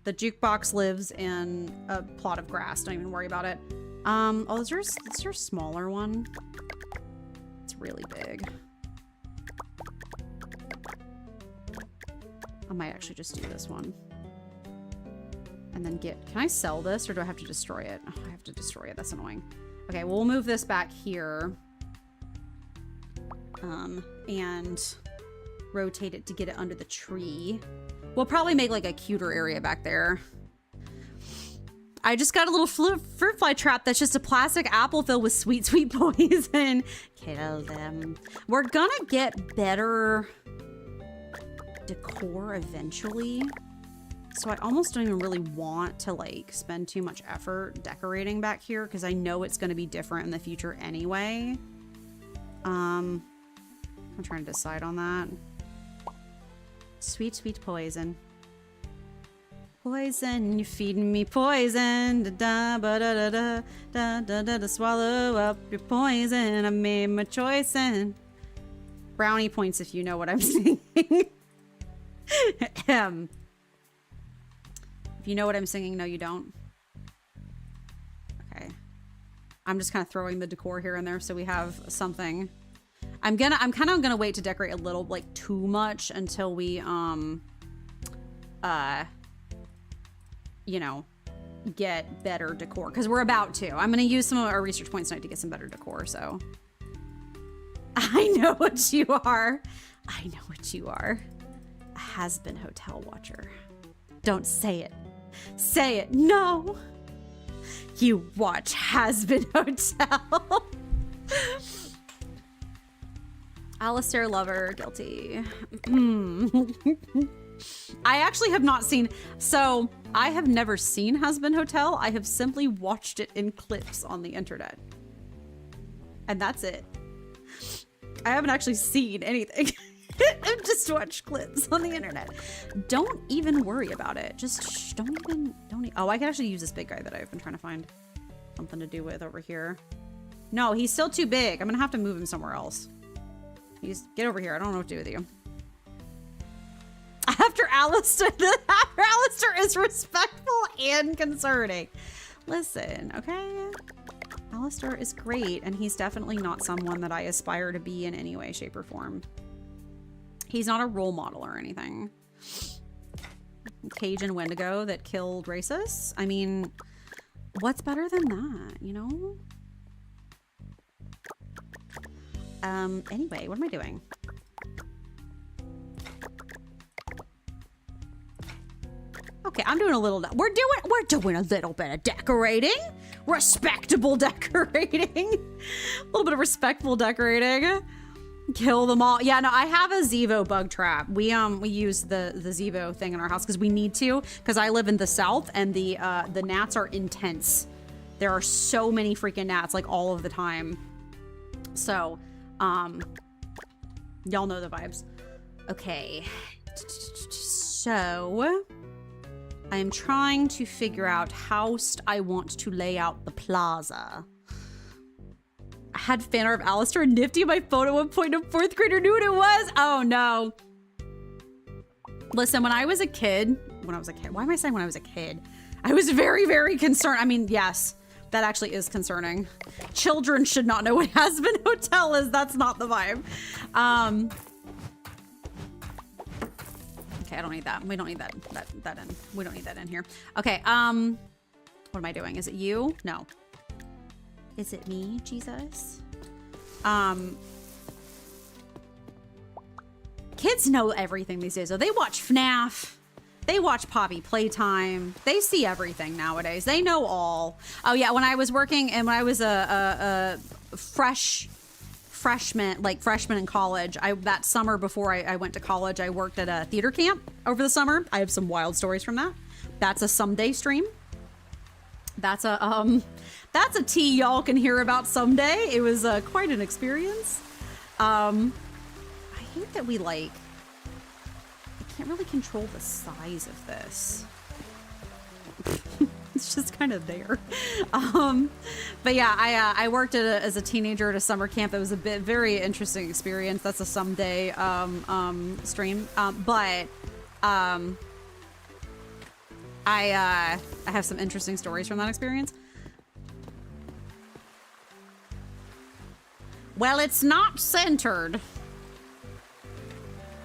S2: The jukebox lives in a plot of grass. Don't even worry about it. Oh, is there a smaller one? It's really big. I might actually just do this one. And then can I sell this or do I have to destroy it? Oh, I have to destroy it. That's annoying. Okay, we'll move this back here. And rotate it to get it under the tree. We'll probably make like a cuter area back there. I just got a little fruit fly trap that's just a plastic apple filled with sweet, sweet poison. Kill them. We're gonna get better decor eventually. So I almost don't even really want to like spend too much effort decorating back here because I know it's gonna be different in the future anyway. I'm trying to decide on that. Sweet, sweet poison. Poison, you're feeding me poison. Da da ba da da da da da da. Swallow up your poison. I made my choice and brownie points if you know what I'm singing. If you know what I'm singing, no, you don't. Okay, I'm just kind of throwing the decor here and there so we have something. I'm kind of gonna wait to decorate a little, like too much until we you know, get better decor because we're about to. I'm gonna use some of our research points tonight to get some better decor. So I know what you are. I know what you are. A has-been hotel watcher. Don't say it. Say it. No. You watch Has-Been Hotel. Alistair Lover, guilty. I actually have not seen, so I have never seen Has-Been Hotel. I have simply watched it in clips on the internet. And that's it. I haven't actually seen anything. I've just watched clips on the internet. Don't even worry about it. Just don't even, oh, I can actually use this big guy that I've been trying to find something to do with over here. No, he's still too big. I'm gonna have to move him somewhere else. Get over here. I don't know what to do with you. After Alistair is respectful and concerning. Listen, okay? Alistair is great, and he's definitely not someone that I aspire to be in any way, shape, or form. He's not a role model or anything. Cage and Wendigo that killed racists? I mean, what's better than that, you know? Anyway, what am I doing? Okay, I'm doing a little, we're doing a little bit of decorating. Respectable decorating. A little bit of respectful decorating. Kill them all. Yeah, no, I have a Zevo bug trap. We use the Zevo thing in our house because we need to, because I live in the South and the gnats are intense. There are so many freaking gnats, like all of the time. So, y'all know the vibes. Okay. So, I am trying to figure out how I want to lay out the plaza. I had fan art of Alistair and Nifty in my phone at one point. A 4th grader knew what it was. Oh no. Listen, when I was a kid, why am I saying when I was a kid? I was very, very concerned. I mean, yes, that actually is concerning. Children should not know what Has-Been Hotel is. That's not the vibe. Okay, I don't need that. We don't need that in. We don't need that in here. Okay, what am I doing? Is it you? No. Is it me, Jesus? Kids know everything these days. So they watch FNAF. They watch Poppy Playtime. They see everything nowadays. They know all. Oh yeah, when I was working and when I was a freshman in college, that summer before I went to college, I worked at a theater camp over the summer. I have some wild stories from that. That's a someday stream. That's a tea y'all can hear about someday. It was quite an experience. I hate that we I can't really control the size of this. It's just kind of there. But yeah, I worked as a teenager at a summer camp. That was a very interesting experience. That's a someday stream. I have some interesting stories from that experience. Well, it's not centered.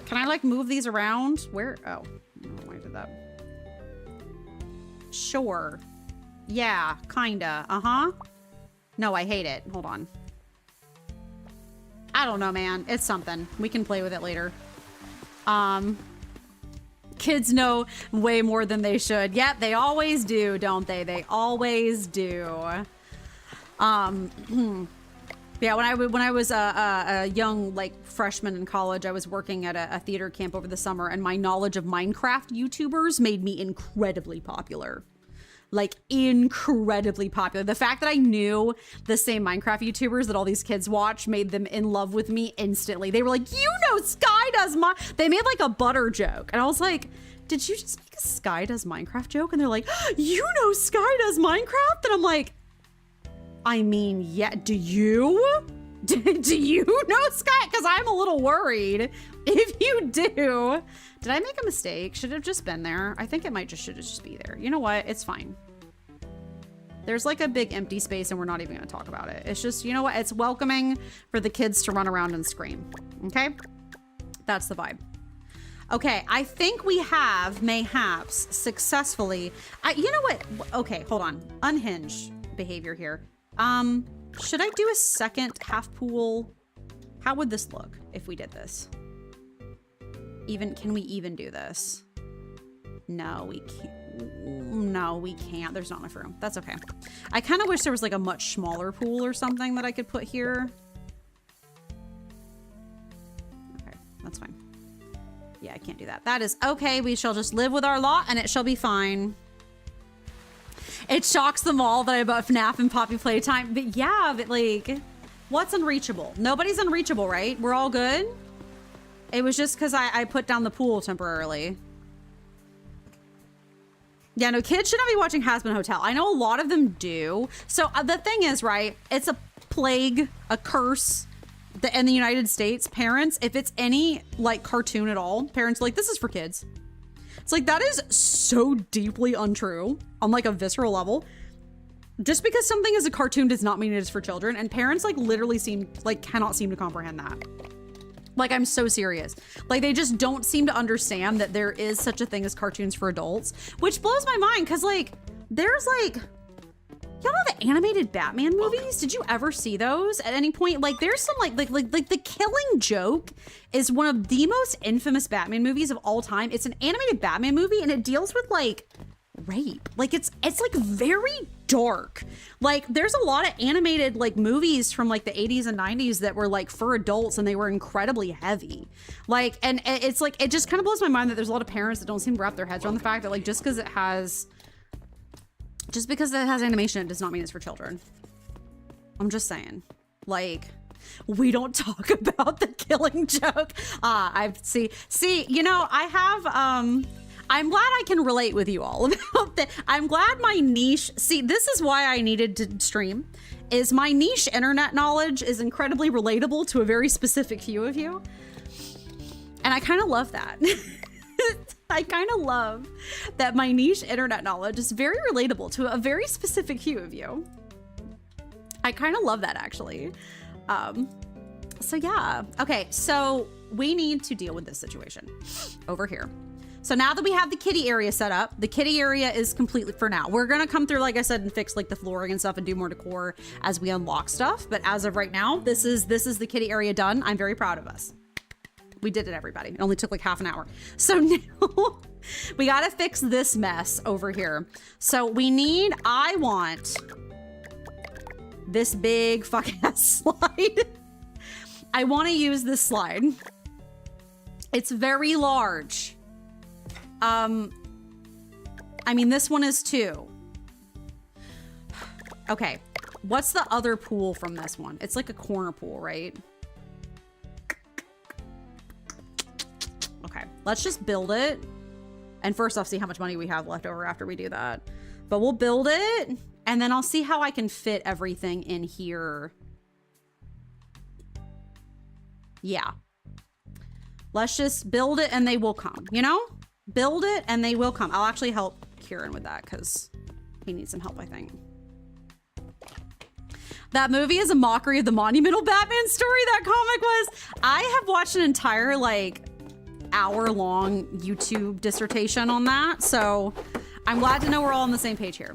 S2: Can I move these around? Where? Oh, I did that. Sure. Yeah, kinda. Uh-huh. No, I hate it. Hold on. I don't know, man. It's something. We can play with it later. Kids know way more than they should. Yep, they always do, don't they? They always do. Yeah, when I was a young freshman in college, I was working at a theater camp over the summer, and my knowledge of Minecraft YouTubers made me incredibly popular. Incredibly popular. The fact that I knew the same Minecraft YouTubers that all these kids watch made them in love with me instantly. They were like, you know Sky does They made a butter joke. And I was like, did you just make a Sky does Minecraft joke? And they're like, you know Sky does Minecraft? And I'm like, I mean, yeah, do you? Do you know Sky? Because I'm a little worried if you do. Did I make a mistake? Should have just been there. I think it might should just be there. You know what? It's fine. There's a big empty space and we're not even going to talk about it. It's just, you know what? It's welcoming for the kids to run around and scream. Okay? That's the vibe. Okay, I think we have, mayhaps, successfully... you know what? Okay, hold on. Unhinged behavior here. Should I do a second half pool? How would this look if we did this? Can we even do this? No, we can't. No, we can't. There's not enough room. That's okay. I kind of wish there was a much smaller pool or something that I could put here. Okay, that's fine. Yeah, I can't do that. That is okay. We shall just live with our lot and it shall be fine. It shocks them all that I bought FNAF and Poppy Playtime. But yeah, but what's unreachable? Nobody's unreachable, right? We're all good? It was just because I put down the pool temporarily. Yeah, no, kids should not be watching Has-Been Hotel. I know a lot of them do. So the thing is, right, it's a plague, a curse in the United States. Parents, if it's any cartoon at all, parents are like, this is for kids. It's that is so deeply untrue on a visceral level. Just because something is a cartoon does not mean it is for children. And parents literally cannot seem to comprehend that. I'm so serious. They just don't seem to understand that there is such a thing as cartoons for adults, which blows my mind because there's y'all know the animated Batman movies? Did you ever see those at any point? There's some The Killing Joke is one of the most infamous Batman movies of all time. It's an animated Batman movie and it deals with rape. It's very dark. There's a lot of animated movies from the 80s and 90s that were for adults and they were incredibly heavy. And it's it just kind of blows my mind that there's a lot of parents that don't seem to wrap their heads around the fact that just because it has animation, it does not mean it's for children. I'm just saying. We don't talk about The Killing Joke. I see, you know, I I'm glad I can relate with you all about that. I'm glad my niche, see, this is why I needed to stream, is my niche internet knowledge is incredibly relatable to a very specific few of you. And I kind of love that. I kind of love that my niche internet knowledge is very relatable to a very specific few of you. I kind of love that, actually. So yeah. Okay, so we need to deal with this situation over here. So now that we have the kiddie area set up, the kiddie area is completely for now. We're gonna come through, like I said, and fix like the flooring and stuff and do more decor as we unlock stuff. But as of right now, this is the kiddie area done. I'm very proud of us. We did it, everybody. It only took like half an hour. So now we gotta fix this mess over here. So I want this big fucking ass slide. I wanna use this slide. It's very large. I mean, this one is too. Okay, what's the other pool from this one? It's like a corner pool, right? Okay, let's just build it. And first off, see how much money we have left over after we do that. But we'll build it, and then I'll see how I can fit everything in here. Yeah. Let's just build it and they will come, you know? Build it and they will come. I'll actually help Kieran with that because he needs some help, I think. That movie is a mockery of the monumental Batman story that comic was. I have watched an entire like hour-long YouTube dissertation on that. So I'm glad to know we're all on the same page here.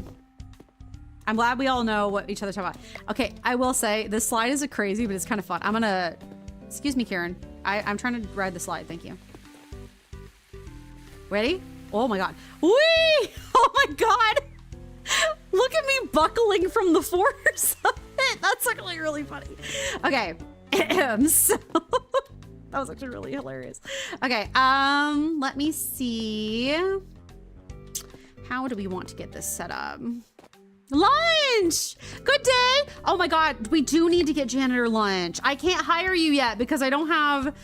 S2: I'm glad we all know what each other's talking about. Okay, I will say this slide is crazy, but it's kind of fun. I'm gonna, excuse me, Kieran. I'm trying to ride the slide, thank you. Ready? Oh my God. Whee! Oh my God! Look at me buckling from the force of it. That's actually really funny. Okay, so that was actually really hilarious. Okay, let me see. How do we want to get this set up? Lunch! Good day! Oh my God, we do need to get janitor lunch. I can't hire you yet because I don't have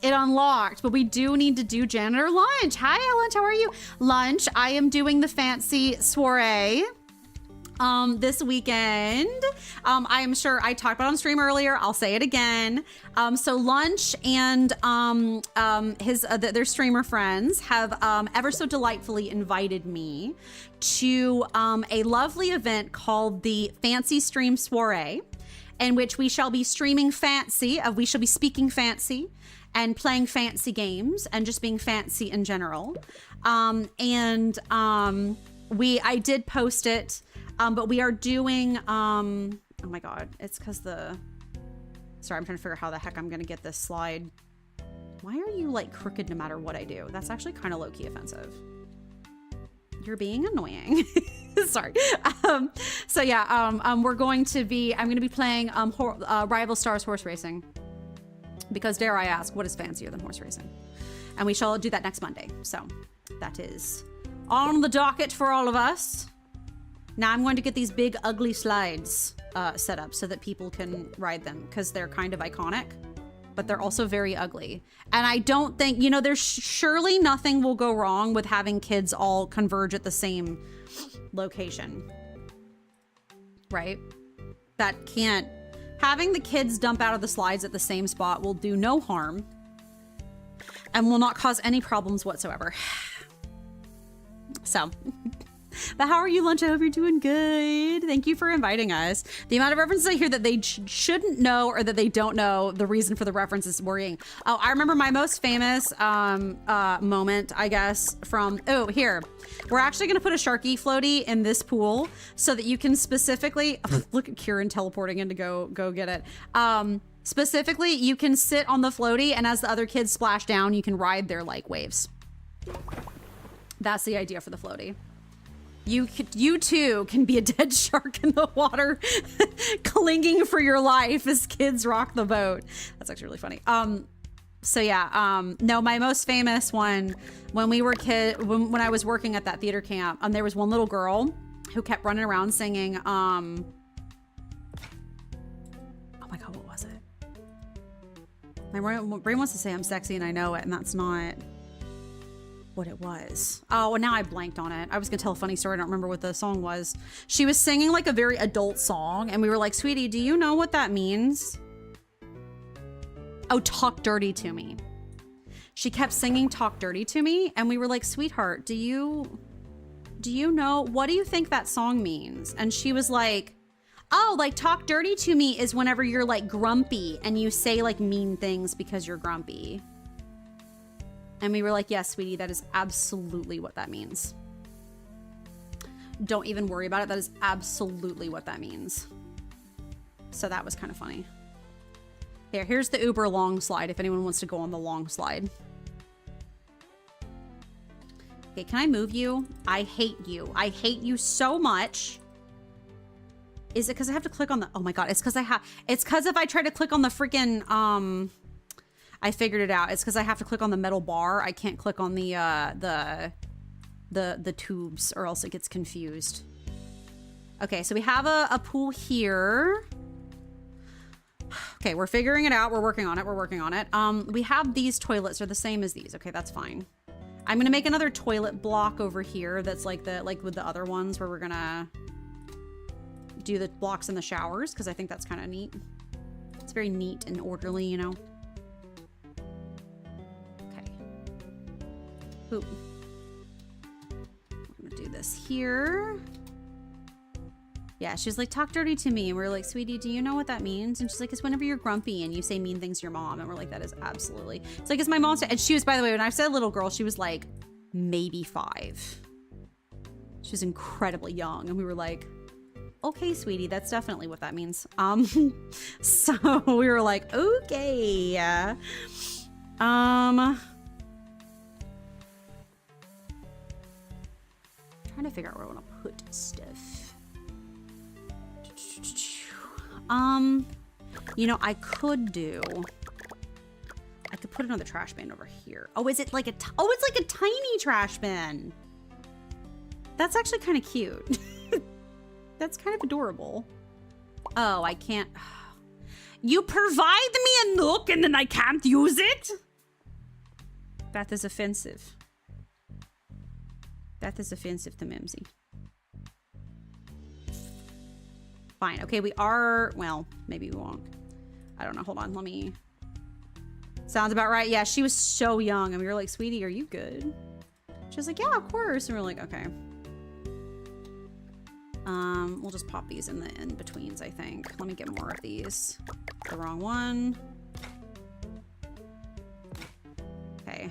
S2: it unlocked, but we do need to do janitor lunch. Hi, Lunch, how are you? Lunch, I am doing the fancy soiree this weekend. I am sure I talked about it on stream earlier. I'll say it again. So Lunch and their streamer friends have ever so delightfully invited me to a lovely event called the Fancy Stream Soiree, in which we shall be streaming fancy. We shall be speaking fancy and playing fancy games and just being fancy in general. I did post it. But we are doing, oh my God, it's because sorry, I'm trying to figure out how the heck I'm going to get this slide. Why are you like crooked no matter what I do? That's actually kind of low-key offensive. You're being annoying. Sorry. So yeah, I'm going to be playing Rival Stars Horse Racing. Because dare I ask, what is fancier than horse racing? And we shall do that next Monday. So that is on the docket for all of us. Now I'm going to get these big ugly slides set up so that people can ride them because they're kind of iconic, but they're also very ugly. And I don't think, you know, there's surely nothing will go wrong with having kids all converge at the same location, right? That can't, having the kids dump out of the slides at the same spot will do no harm and will not cause any problems whatsoever. So... But how are you, Lunch? I hope you're doing good. Thank you for inviting us. The amount of references I hear that they shouldn't know or that they don't know, the reason for the reference is worrying. Oh, I remember my most famous moment, I guess, from, oh, here. We're actually going to put a Sharky floaty in this pool so that you can specifically, look at Kieran teleporting in to go get it. Specifically, you can sit on the floaty and as the other kids splash down, you can ride their like waves. That's the idea for the floaty. You too can be a dead shark in the water, clinging for your life as kids rock the boat. That's actually really funny. So yeah, no, my most famous one, when we were when I was working at that theater camp, there was one little girl who kept running around singing, oh my God, what was it? My brain wants to say I'm sexy and I know it, and that's not. what it was. Oh, and now I blanked on it. I was gonna tell a funny story. I don't remember what the song was. She was singing like a very adult song, and we were like, sweetie, do you know what that means? Oh, talk dirty to me. She kept singing talk dirty to me, and we were like, sweetheart, do you know, what do you think that song means? And she was like, oh, like talk dirty to me is whenever you're like grumpy and you say like mean things because you're grumpy. And we were like, yes, sweetie, that is absolutely what that means. Don't even worry about it. That is absolutely what that means. So that was kind of funny. Here's the Uber long slide if anyone wants to go on the long slide. Okay, can I move you? I hate you. I hate you so much. Is it because I have to click on the, oh my God, it's because if I try to click on the freaking, I figured it out. It's because I have to click on the metal bar. I can't click on the tubes or else it gets confused. Okay, so we have a pool here. Okay, we're figuring it out. We're working on it. We're working on it. We have these toilets are the same as these. Okay, that's fine. I'm gonna make another toilet block over here. That's like with the other ones where we're gonna do the blocks in the showers because I think that's kind of neat. It's very neat and orderly, you know. Oop. I'm gonna do this here. Yeah, she's like, talk dirty to me. And we're like, sweetie, do you know what that means? And she's like, it's whenever you're grumpy and you say mean things to your mom. And we're like, that is absolutely. It's like, it's my mom. And she was, by the way, when I said little girl, she was like maybe 5. She was incredibly young. And we were like, okay, sweetie, that's definitely what that means. So we were like, okay. Trying to figure out where I want to put stuff. You know, I could put another trash bin over here. Oh, is it like it's like a tiny trash bin. That's actually kind of cute. That's kind of adorable. Oh, I can't. You provide me a nook and then I can't use it? That is offensive. That is offensive to Mimsy. Fine. Okay, we are... Well, maybe we won't. I don't know. Hold on. Let me... Sounds about right. Yeah, she was so young. And we were like, sweetie, are you good? She was like, yeah, of course. And we were like, okay. We'll just pop these in the in-betweens, I think. Let me get more of these. The wrong one. Okay.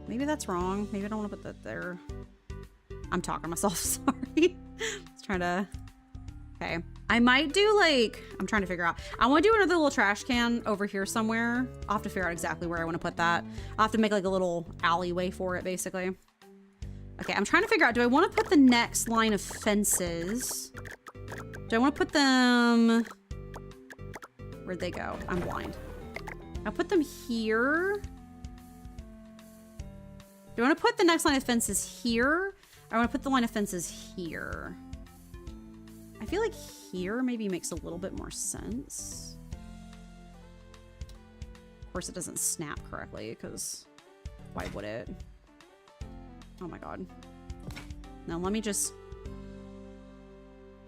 S2: Maybe that's wrong. Maybe I don't want to put that there. I'm talking to myself, sorry. Just trying to... Okay. I might do like... I'm trying to figure out. I want to do another little trash can over here somewhere. I'll have to figure out exactly where I want to put that. I'll have to make like a little alleyway for it, basically. Okay, I'm trying to figure out, do I want to put the next line of fences? Do I want to put them... Where'd they go? I'm blind. I'll put them here. Do I want to put the next line of fences here? I want to put the line of fences here. I feel like here maybe makes a little bit more sense. Of course, it doesn't snap correctly because why would it? Oh my God. Now let me just...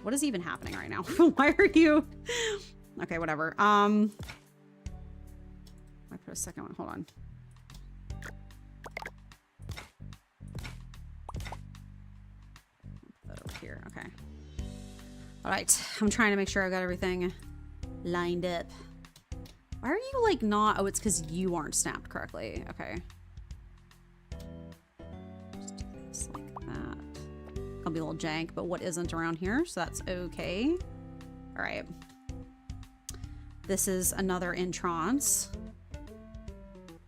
S2: What is even happening right now? Why are you... Okay, whatever. I put a second one. Hold on. Put that over here. Okay. All right. I'm trying to make sure I've got everything lined up. Why are you like not... Oh, it's because you aren't snapped correctly. Okay. Just do this like that. I'll be a little jank, but what isn't around here, so that's okay. All right. This is another entrance.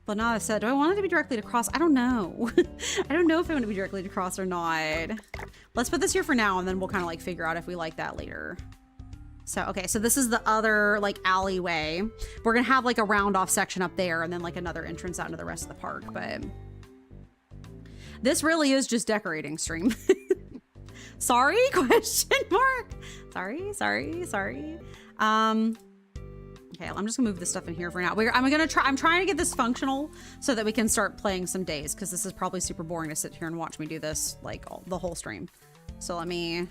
S2: But now I said, do I want it to be directly across? I don't know. I don't know if I want it to be directly across or not. Let's put this here for now, and then we'll kind of like figure out if we like that later. So, okay, so this is the other like alleyway. We're gonna have like a round off section up there and then like another entrance out into the rest of the park, but this really is just decorating stream. Sorry, question mark. Sorry. Okay, I'm just gonna move this stuff in here for now. I'm trying to get this functional so that we can start playing some days, because this is probably super boring to sit here and watch me do this like the whole stream. So let me, I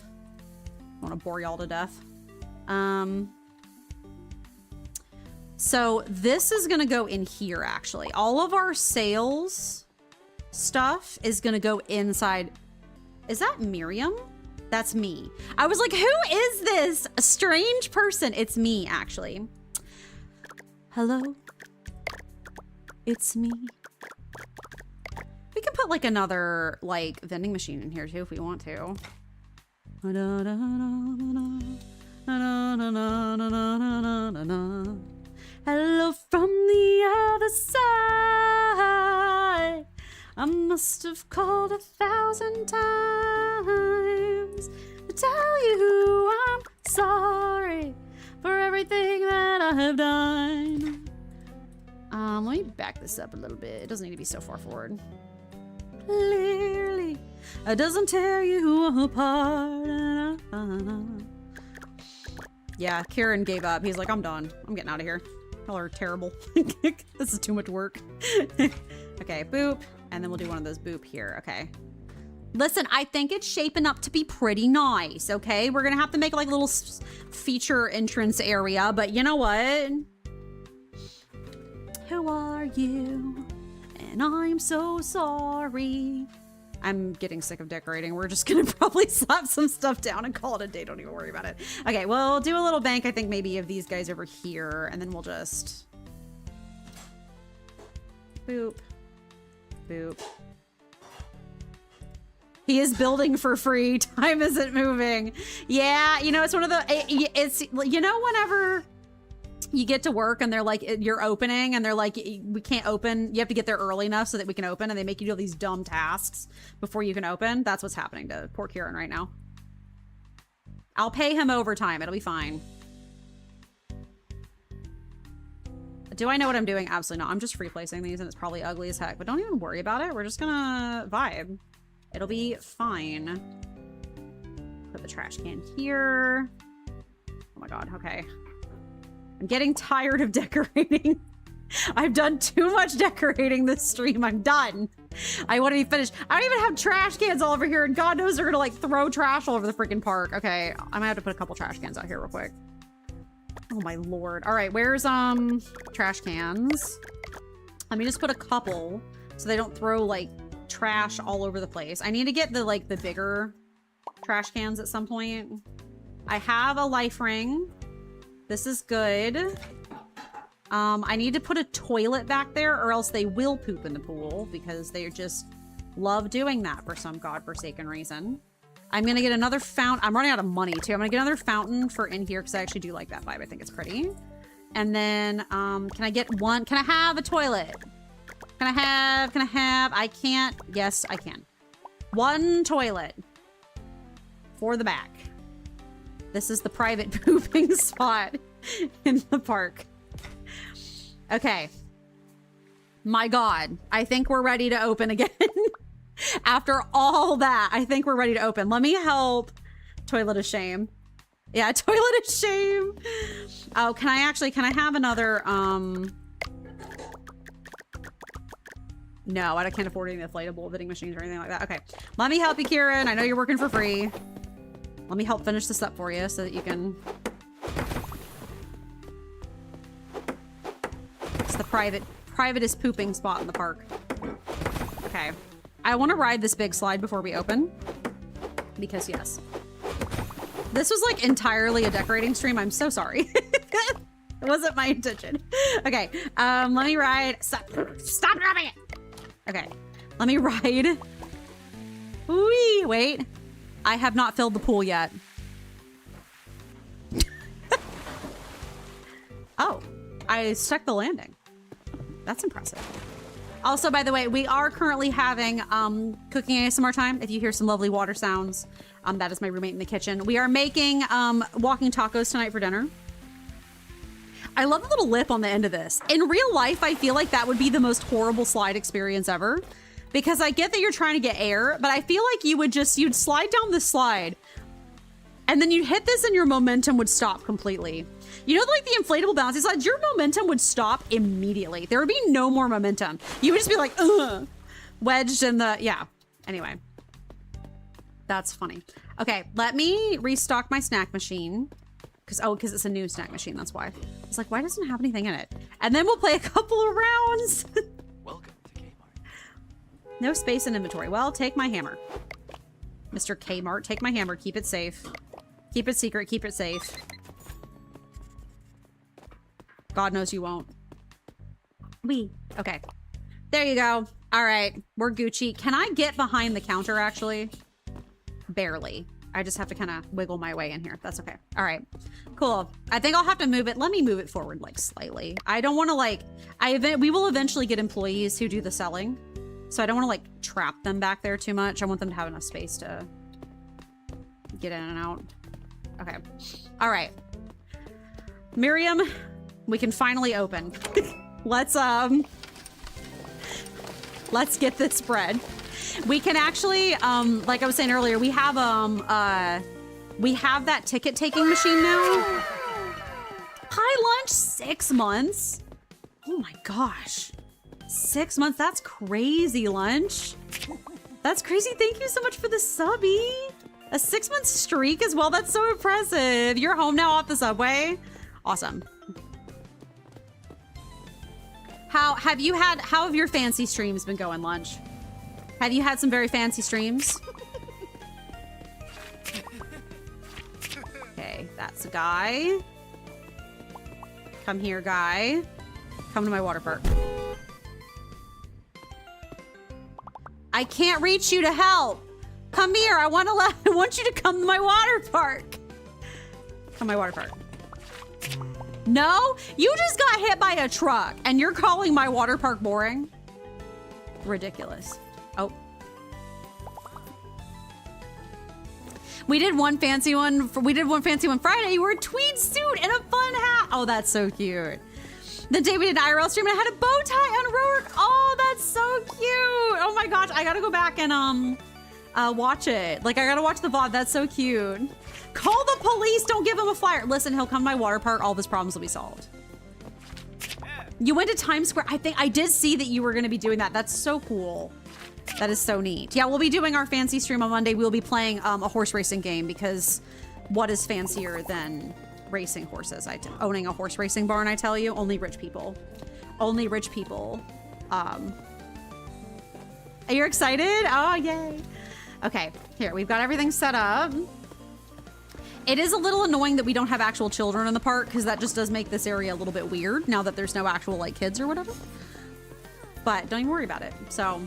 S2: want to bore y'all to death. So this is gonna go in here actually. All of our sales stuff is gonna go inside. Is that Miriam? That's me. I was like, who is this? A strange person. It's me actually. Hello, it's me. We can put like another like vending machine in here too if we want to. Hello from the other side. I must have called 1,000 times to tell you I'm sorry for everything that I have done. Let me back this up a little bit. It doesn't need to be so far forward. Clearly, it doesn't tear you apart. Yeah, Kieran gave up. He's like, I'm done. I'm getting out of here. Y'all are terrible. This is too much work. Okay, boop. And then we'll do one of those boop here. Okay. Listen, I think it's shaping up to be pretty nice, okay? We're gonna have to make like a little feature entrance area, but you know what? Who are you? And I'm so sorry. I'm getting sick of decorating. We're just gonna probably slap some stuff down and call it a day. Don't even worry about it. Okay, we'll do a little bank, I think maybe of these guys over here, and then we'll just boop, boop. He is building for free. Time isn't moving. Yeah, you know, it's one of the, it's, you know, whenever you get to work and they're like, you're opening and they're like, we can't open. You have to get there early enough so that we can open, and they make you do all these dumb tasks before you can open. That's what's happening to poor Kieran right now. I'll pay him overtime. It'll be fine. Do I know what I'm doing? Absolutely not. I'm just free placing these and it's probably ugly as heck, but don't even worry about it. We're just gonna vibe. It'll be fine. Put the trash can here. Oh my God, okay. I'm getting tired of decorating. I've done too much decorating this stream. I'm done. I want to be finished. I don't even have trash cans all over here, and God knows they're gonna like throw trash all over the freaking park. Okay, I'm gonna have to put a couple trash cans out here real quick. Oh my Lord. All right, where's trash cans? Let me just put a couple so they don't throw like trash all over the place. I need to get the like the bigger trash cans at some point. I have a life ring. This is good. I need to put a toilet back there or else they will poop in the pool because they just love doing that for some godforsaken reason. I'm gonna get another fountain. I'm running out of money too. I'm gonna get another fountain for in here because I actually do like that vibe. I think it's pretty. And then can I get one? Can I have a toilet? Can I have, I can't. Yes, I can. One toilet for the back. This is the private pooping spot in the park. Okay. My God, I think we're ready to open again. After all that, I think we're ready to open. Let me help. Toilet of shame. Yeah, toilet of shame. Oh, can I have another, no, I can't afford any inflatable vending machines or anything like that. Okay, let me help you, Kieran. I know you're working for free. Let me help finish this up for you so that you can... It's the privatest pooping spot in the park. Okay. I want to ride this big slide before we open. Because, yes. This was, like, entirely a decorating stream. I'm so sorry. It wasn't my intention. Okay, let me ride... Stop dropping it! Okay, let me ride. Whee, wait. I have not filled the pool yet. Oh, I stuck the landing. That's impressive. Also, by the way, we are currently having cooking ASMR time. If you hear some lovely water sounds, that is my roommate in the kitchen. We are making walking tacos tonight for dinner. I love the little lip on the end of this. In real life, I feel like that would be the most horrible slide experience ever. Because I get that you're trying to get air, but I feel like you'd slide down the slide And then you'd hit this and your momentum would stop completely. You know, like the inflatable bouncy slides, your momentum would stop immediately. There would be no more momentum. You would just be like, ugh, wedged in the, yeah. Anyway, that's funny. Okay, let me restock my snack machine. Because it's a new snack machine, that's why. It's like, why doesn't it have anything in it? And then we'll play a couple of rounds.
S8: Welcome to Kmart.
S2: No space in inventory. Well, take my hammer. Mr. Kmart, take my hammer. Keep it safe. Keep it secret. Keep it safe. God knows you won't. Okay. There you go. All right. We're Gucci. Can I get behind the counter, actually? Barely. I just have to kind of wiggle my way in here. That's okay. All right. Cool. I think I'll have to move it. Let me move it forward, like, slightly. I don't want to, like... we will eventually get employees who do the selling. So I don't want to, like, trap them back there too much. I want them to have enough space to get in and out. Okay. All right. Miriam, we can finally open. Let's get this bread. We can actually, like I was saying earlier, we have that ticket taking machine now. High lunch, 6 months. Oh my gosh. 6 months, that's crazy, lunch. That's crazy. Thank you so much for the subby. A 6 month streak as well. That's so impressive. You're home now off the subway. Awesome. How have your fancy streams been going, lunch? Have you had some very fancy streams? Okay, that's a guy. Come here, guy. Come to my water park. I can't reach you to help. Come here. I want you to come to my water park. Come to my water park. No? You just got hit by a truck and you're calling my water park boring? Ridiculous. Oh. We did one fancy one Friday. You wore a tweed suit and a fun hat. Oh, that's so cute. The day we did an IRL stream, I had a bow tie on Rourke. Oh, that's so cute. Oh my gosh, I gotta go back and watch it. Like, I gotta watch the VOD. That's so cute. Call the police. Don't give him a flyer. Listen, he'll come to my water park. All of his problems will be solved. You went to Times Square. I did see that you were going to be doing that. That's so cool. That is so neat. Yeah, we'll be doing our fancy stream on Monday. We'll be playing a horse racing game because what is fancier than racing horses? Owning a horse racing barn, I tell you. Only rich people. Only rich people. Are you excited? Oh, yay. Okay, here, we've got everything set up. It is a little annoying that we don't have actual children in the park because that just does make this area a little bit weird now that there's no actual, like, kids or whatever. But don't even worry about it. So,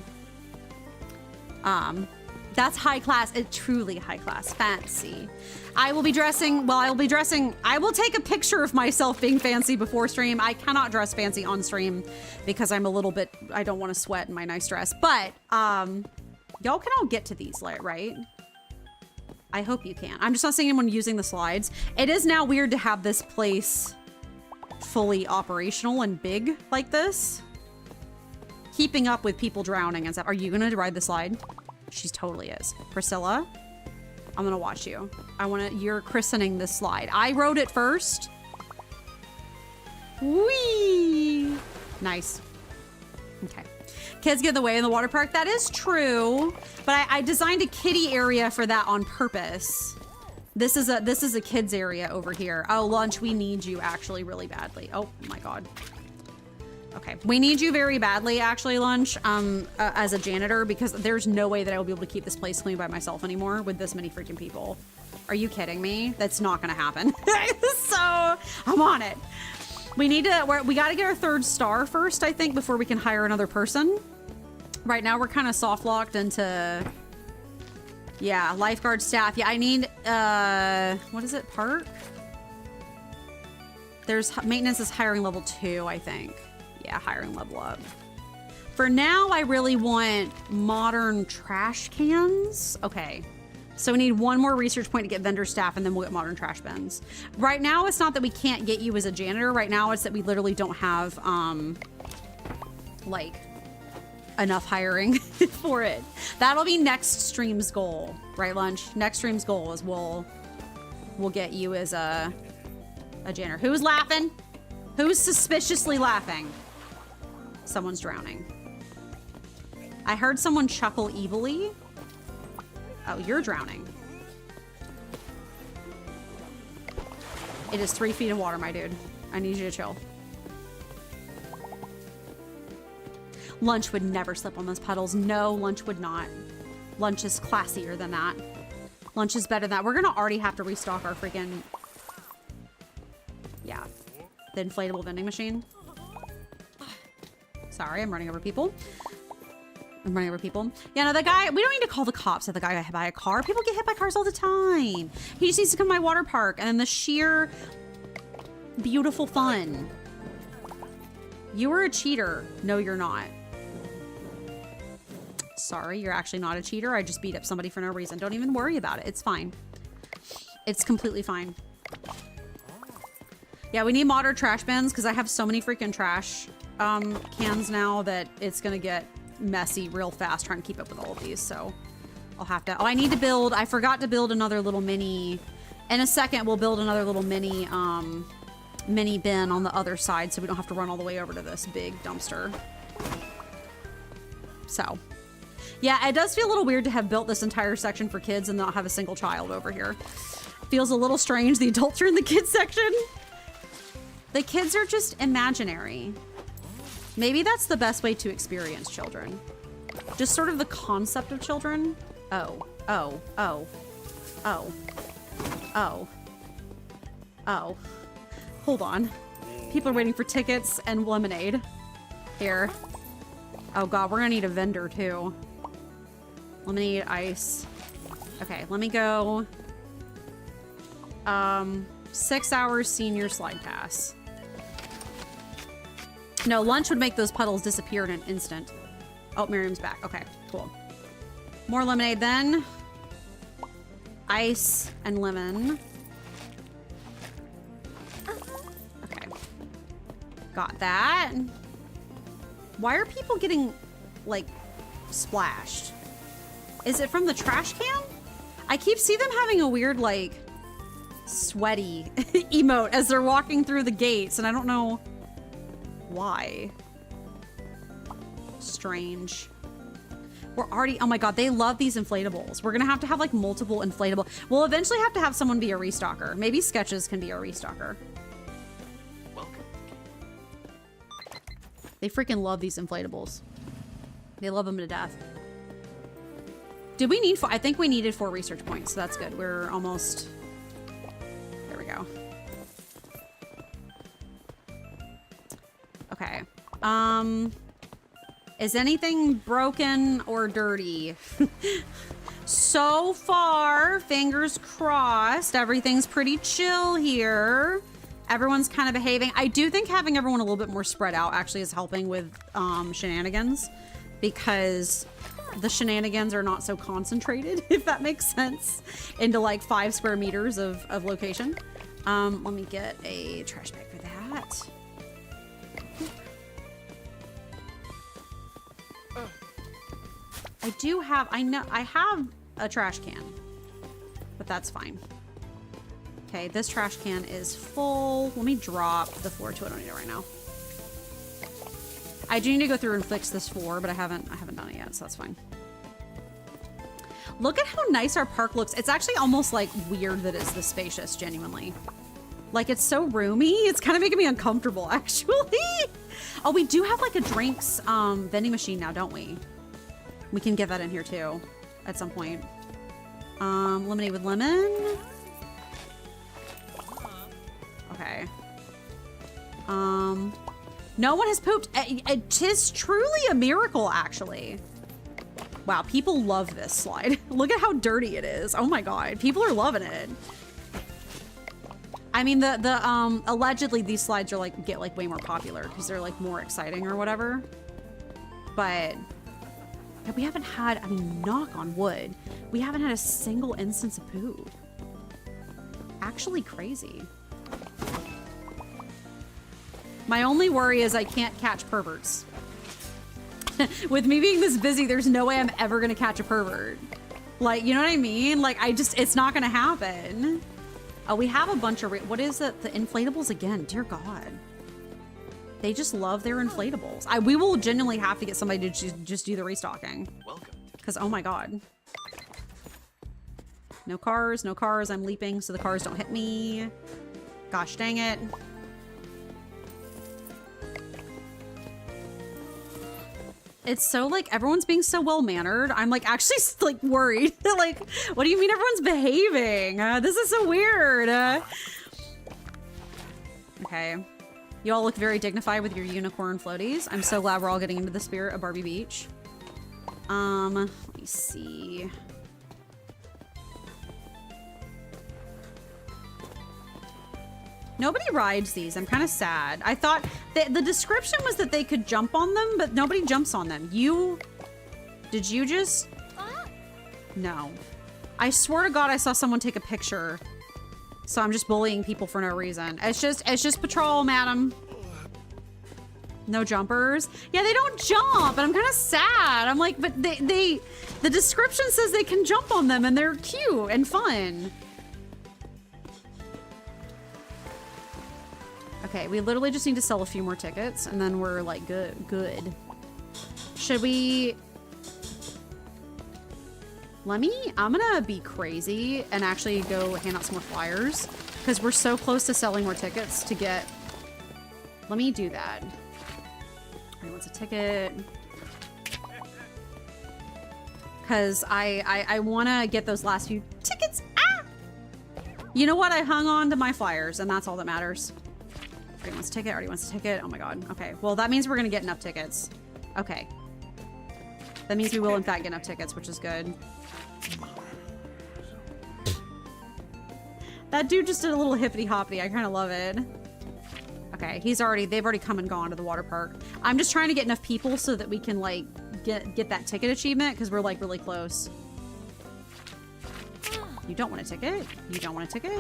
S2: that's high class. It's truly high class. Fancy. I will be dressing, well, I will take a picture of myself being fancy before stream. I cannot dress fancy on stream because I'm a little bit, I don't want to sweat in my nice dress. But, y'all can all get to these, right? I hope you can. I'm just not seeing anyone using the slides. It is now weird to have this place fully operational and big like this. Keeping up with people drowning and stuff. Are you gonna ride the slide? She totally is. Priscilla, I'm gonna watch you. You're christening this slide. I rode it first. Whee! Nice. Okay. Kids get the way in the water park. That is true, but I designed a kiddie area for that on purpose. This is a kids area over here. Oh, lunch, we need you actually really badly. Oh my God. Okay, we need you very badly actually, lunch, as a janitor because there's no way that I will be able to keep this place clean by myself anymore with this many freaking people. Are you kidding me? That's not gonna happen. So I'm on it. We gotta get our 3rd star first, I think, before we can hire another person. Right now, we're kind of soft locked into, yeah, lifeguard staff. Yeah, I need, what is it, park? There's maintenance is hiring level 2, I think. Yeah, hiring level up. For now, I really want modern trash cans. Okay. So we need one more research point to get vendor staff and then we'll get modern trash bins. Right now, it's not that we can't get you as a janitor. Right now, it's that we literally don't have, like, enough hiring for it. That'll be next stream's goal, right, lunch? Next stream's goal is we'll we'll get you as a janitor. Who's laughing? Who's suspiciously laughing? Someone's drowning. I heard someone chuckle evilly. Oh, you're drowning. It is 3 feet of water, my dude. I need you to chill. Lunch would never slip on those puddles. No, Lunch would not. Lunch is classier than that. Lunch is better than that. We're gonna already have to restock our freaking... Yeah. The inflatable vending machine. Sorry, I'm running over people. Yeah, no, the guy... We don't need to call the cops if the guy got hit by a car. People get hit by cars all the time. He just needs to come to my water park. And then the sheer... beautiful fun. You were a cheater. No, you're not. Sorry, you're actually not a cheater. I just beat up somebody for no reason. Don't even worry about it. It's fine. It's completely fine. Yeah, we need modern trash bins because I have so many freaking trash cans now that it's gonna get messy real fast trying to keep up with all of these. So I'll have to... Oh, I need to build... I forgot to build another little mini... In a second, we'll build another little mini bin on the other side so we don't have to run all the way over to this big dumpster. So... Yeah, it does feel a little weird to have built this entire section for kids and not have a single child over here. Feels a little strange. The adults are in the kids section. The kids are just imaginary. Maybe that's the best way to experience children. Just sort of the concept of children. Oh, oh, oh, oh, oh, oh. Hold on. People are waiting for tickets and lemonade. Here. Oh God, we're gonna need a vendor too. Lemonade, ice. Okay, let me go. 6 hours senior slide pass. No, Lunch would make those puddles disappear in an instant. Oh, Miriam's back. Okay, cool. More lemonade then. Ice and lemon. Okay. Got that. Why are people getting, like, splashed? Is it from the trash can? I keep seeing them having a weird, like, sweaty emote as they're walking through the gates, and I don't know why. Strange. We're already... Oh my God, they love these inflatables. We're gonna have to have, like, multiple inflatable... We'll eventually have to have someone be a restocker. Maybe Sketches can be a restocker. They freaking love these inflatables. They love them to death. Did we need 4? I think we needed 4 research points, so that's good. We're almost... There we go. Okay. Is anything broken or dirty? So far, fingers crossed, everything's pretty chill here. Everyone's kind of behaving. I do think having everyone a little bit more spread out actually is helping with shenanigans, because the shenanigans are not so concentrated, if that makes sense, into like 5 square meters of location. Let me get a trash bag for that. I do have, I have a trash can, but that's fine. Okay, this trash can is full. Let me drop the floor to it. I don't need it right now. I do need to go through and fix this floor, but I haven't done it yet, so that's fine. Look at how nice our park looks. It's actually almost like weird that it's this spacious, genuinely. Like, it's so roomy. It's kind of making me uncomfortable, actually. Oh, we do have like a drinks vending machine now, don't we? We can get that in here too at some point. Lemonade with lemon. Okay. No one has pooped. Tis truly a miracle, actually. Wow, people love this slide. Look at how dirty it is. Oh my God, people are loving it. I mean, allegedly these slides are like, get like way more popular because they're like more exciting or whatever. But we haven't had, I mean, knock on wood, we haven't had a single instance of poop. Actually crazy. My only worry is I can't catch perverts. With me being this busy, there's no way I'm ever gonna catch a pervert. Like, you know what I mean? Like, it's not gonna happen. Oh, we have a bunch of, what is it? The inflatables again, dear God. They just love their inflatables. We will genuinely have to get somebody to just do the restocking.
S8: Welcome.
S2: Because, oh my God. No cars, no cars. I'm leaping so the cars don't hit me. Gosh dang it. It's so like everyone's being so well mannered. I'm like actually like worried. Like, what do you mean everyone's behaving? This is so weird. Okay. You all look very dignified with your unicorn floaties. I'm so glad we're all getting into the spirit of Barbie Beach. Let me see. Nobody rides these. I'm kind of sad. I thought the description was that they could jump on them, but nobody jumps on them. Did you just? No. I swear to God, I saw someone take a picture. So I'm just bullying people for no reason. It's just patrol, madam. No jumpers. Yeah, they don't jump, and I'm kind of sad. I'm like, but the description says they can jump on them, and they're cute and fun. Okay, we literally just need to sell a few more tickets, and then we're like good. Should we? I'm gonna be crazy and actually go hand out some more flyers because we're so close to selling more tickets to get. Let me do that. Who wants a ticket? Because I want to get those last few tickets. Ah! You know what? I hung on to my flyers, and that's all that matters. Already wants a ticket. Already wants a ticket. Oh my God. Okay. Well, that means we're gonna get enough tickets. Okay. That means we will in fact get enough tickets, which is good. That dude just did a little hippity hoppity. I kind of love it. Okay, they've already come and gone to the water park. I'm just trying to get enough people so that we can like get that ticket achievement because we're like really close. You don't want a ticket? You don't want a ticket?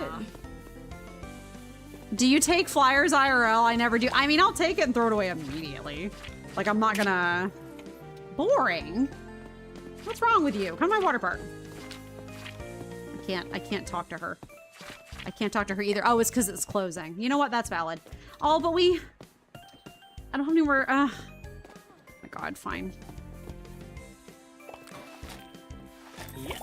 S2: Do you take flyers IRL? I never do. I mean, I'll take it and throw it away immediately. Like, I'm not gonna... Boring. What's wrong with you? Come to my water park. I can't talk to her. I can't talk to her either. Oh, it's because it's closing. You know what? That's valid. Oh, but I don't have anywhere. Oh my God, fine.
S4: Yeah.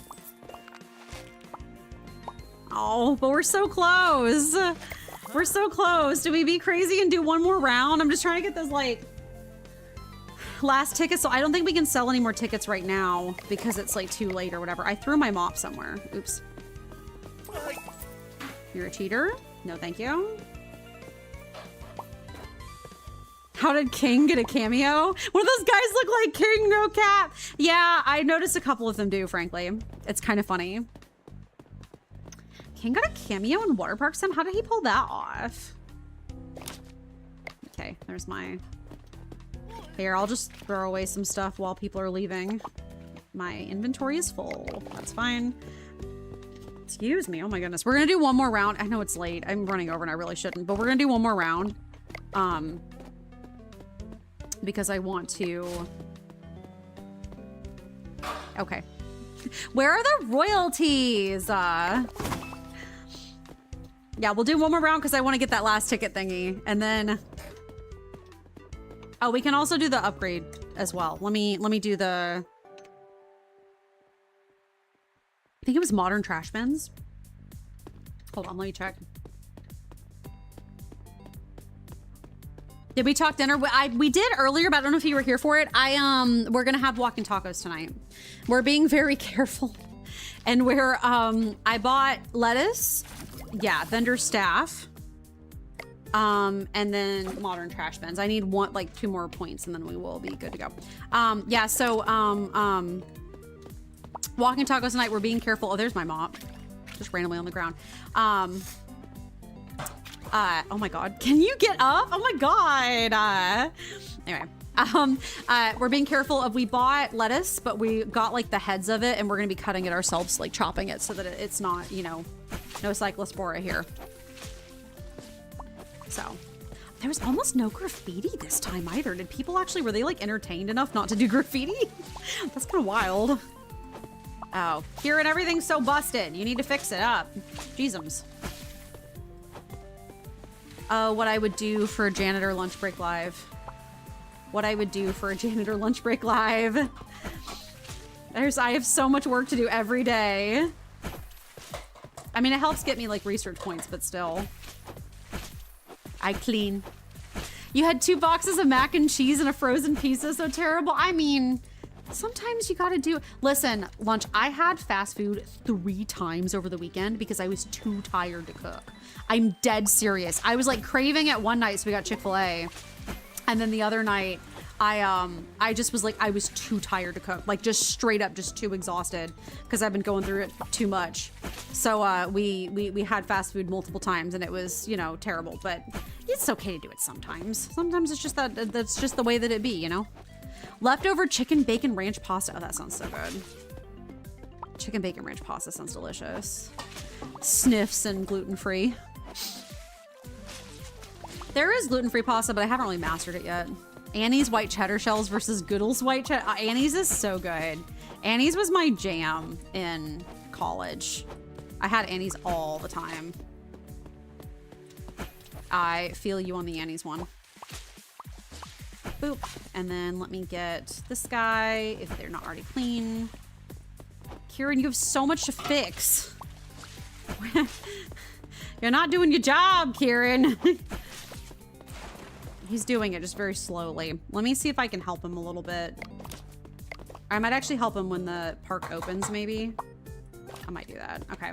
S2: Oh, but we're so close. We're so close. Do we be crazy and do one more round? I'm just trying to get those like last tickets. So I don't think we can sell any more tickets right now because it's like too late or whatever. I threw my mop somewhere. Oops. You're a cheater? No, thank you. How did King get a cameo? One of those guys look like King, no cap. Yeah, I noticed a couple of them do, frankly. It's kind of funny. King got a cameo in Water Park Sim? How did he pull that off? Okay, there's my... Here, I'll just throw away some stuff while people are leaving. My inventory is full. That's fine. Excuse me. Oh my goodness. We're gonna do one more round. I know it's late. I'm running over and I really shouldn't, but we're gonna do one more round. Because I want to... Okay. Where are the royalties? Yeah, we'll do one more round because I want to get that last ticket thingy. And then... Oh, we can also do the upgrade as well. Let me do the... I think it was modern trash bins. Hold on, let me check. Did we talk dinner? We did earlier, but I don't know if you were here for it. We're gonna have walking tacos tonight. We're being very careful. And we're, I bought lettuce. Yeah, vendor staff. And then modern trash bins. I need like 2 more points and then we will be good to go. Yeah, so, walking tacos tonight, we're being careful. Oh, there's my mop. Just randomly on the ground. Oh my God, can you get up? Oh my God. Anyway, we're being careful of, we bought lettuce, but we got like the heads of it and we're gonna be cutting it ourselves, like chopping it so that it's not, you know, no cyclospora here. So, there was almost no graffiti this time either. Did people actually, were they like entertained enough not to do graffiti? That's kind of wild. Oh, Kieran, everything's so busted. You need to fix it up. Jeezums. What I would do for a janitor lunch break live. What I would do for a janitor lunch break live. I have so much work to do every day. I mean, it helps get me like research points, but still. I clean. You had 2 boxes of mac and cheese and a frozen pizza, so terrible. I mean, sometimes you gotta do. Listen, lunch, I had fast food 3 times over the weekend because I was too tired to cook. I'm dead serious. I was like craving it one night, so we got Chick-fil-A. And then the other night, I just was like, I was too tired to cook. Like just straight up, just too exhausted because I've been going through it too much. So we had fast food multiple times and it was, you know, terrible, but it's okay to do it sometimes. Sometimes it's just that's just the way that it be, you know? Leftover chicken bacon ranch pasta. Oh, that sounds so good. Chicken bacon ranch pasta sounds delicious. Sniffs and gluten-free. There is gluten-free pasta, but I haven't really mastered it yet. Annie's white cheddar shells versus Goodle's white cheddar. Annie's is so good. Annie's was my jam in college. I had Annie's all the time. I feel you on the Annie's one. Boop. And then let me get this guy if they're not already clean. Kieran, you have so much to fix. You're not doing your job, Kieran. He's doing it just very slowly. Let me see if I can help him a little bit. I might actually help him when the park opens, maybe. I might do that. Okay.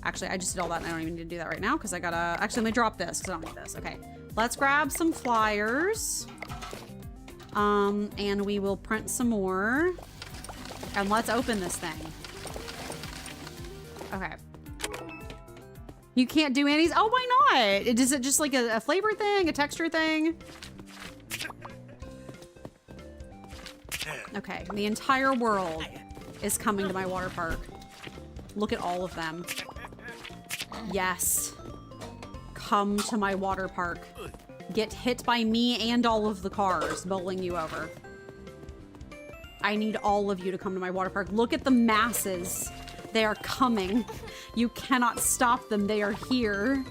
S2: Actually, I just did all that and I don't even need to do that right now because I gotta... Actually, let me drop this because I don't need this. Okay. Let's grab some flyers. And we will print some more. And let's open this thing. Okay. You can't do Annie's? Oh, why not? Is it just like a flavor thing, a texture thing? Okay, the entire world is coming to my water park. Look at all of them. Yes. Come to my water park. Get hit by me and all of the cars bowling you over. I need all of you to come to my water park. Look at the masses. They are coming. You cannot stop them. They are here.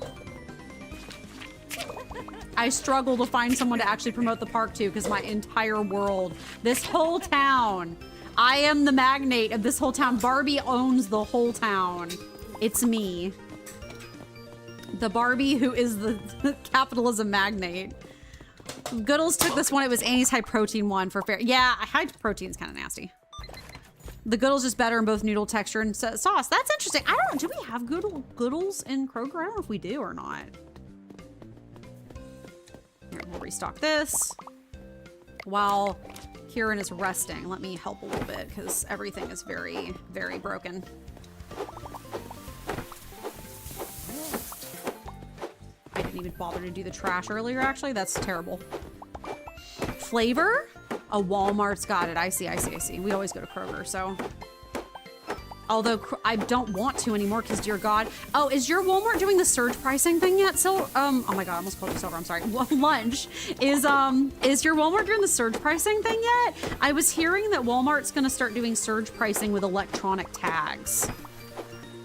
S2: I struggle to find someone to actually promote the park to because my entire world, this whole town, I am the magnate of this whole town. Barbie owns the whole town. It's me. The Barbie who is the capitalism magnate. Goodles took this one. It was Annie's high protein one for fair. Yeah, high protein is kind of nasty. The Goodles is better in both noodle texture and sauce. That's interesting. I don't know. Do we have Goodles in Kroger? I don't know if we do or not. Here, we'll restock this. While Kieran is resting, let me help a little bit because everything is very, very broken. I didn't even bother to do the trash earlier, actually. That's terrible. Flavor? Oh, Walmart's got it. I see. We always go to Kroger, so. Although I don't want to anymore because, dear God. Oh, is your Walmart doing the surge pricing thing yet? So, oh my God, I almost called you Silver. I'm sorry. Lunch. Is your Walmart doing the surge pricing thing yet? I was hearing that Walmart's going to start doing surge pricing with electronic tags.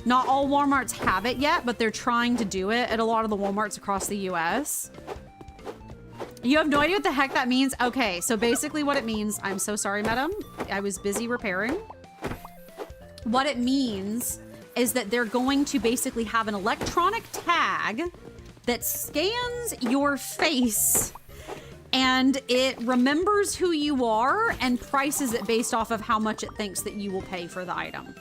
S2: Not all Walmarts have it yet, but they're trying to do it at a lot of the Walmarts across the US. You have no idea what the heck that means? Okay, so basically what it means, I'm so sorry, madam. I was busy repairing. What it means is that they're going to basically have an electronic tag that scans your face and it remembers who you are and prices it based off of how much it thinks that you will pay for the item.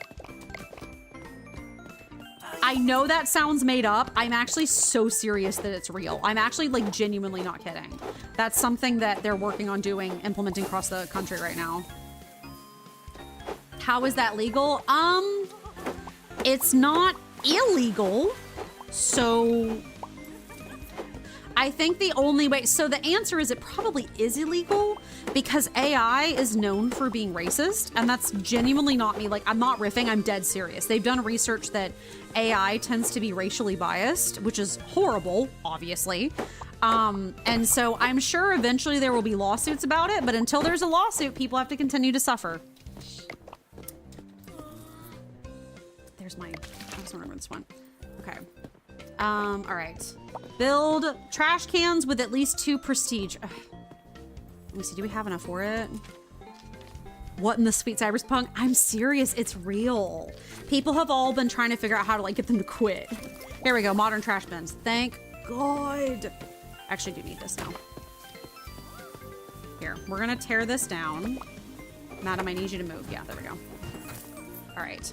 S2: I know that sounds made up. I'm actually so serious that it's real. I'm actually like genuinely not kidding. That's something that they're working on doing, implementing across the country right now. How is that legal? It's not illegal. So I think the only way, so the answer is it probably is illegal because AI is known for being racist, and that's genuinely not me. Like, I'm not riffing, I'm dead serious. They've done research that AI tends to be racially biased, which is horrible, obviously. And so I'm sure eventually there will be lawsuits about it, but until there's a lawsuit, people have to continue to suffer. There's my, I just remember this one. Okay. All right. Build trash cans with at least 2 prestige. Ugh. Let me see, do we have enough for it? What in the sweet cyberpunk? I'm serious, it's real. People have all been trying to figure out how to like get them to quit. Here we go, modern trash bins. Thank God. Actually do need this now. Here, we're gonna tear this down. Madam, I need you to move. Yeah, there we go. All right.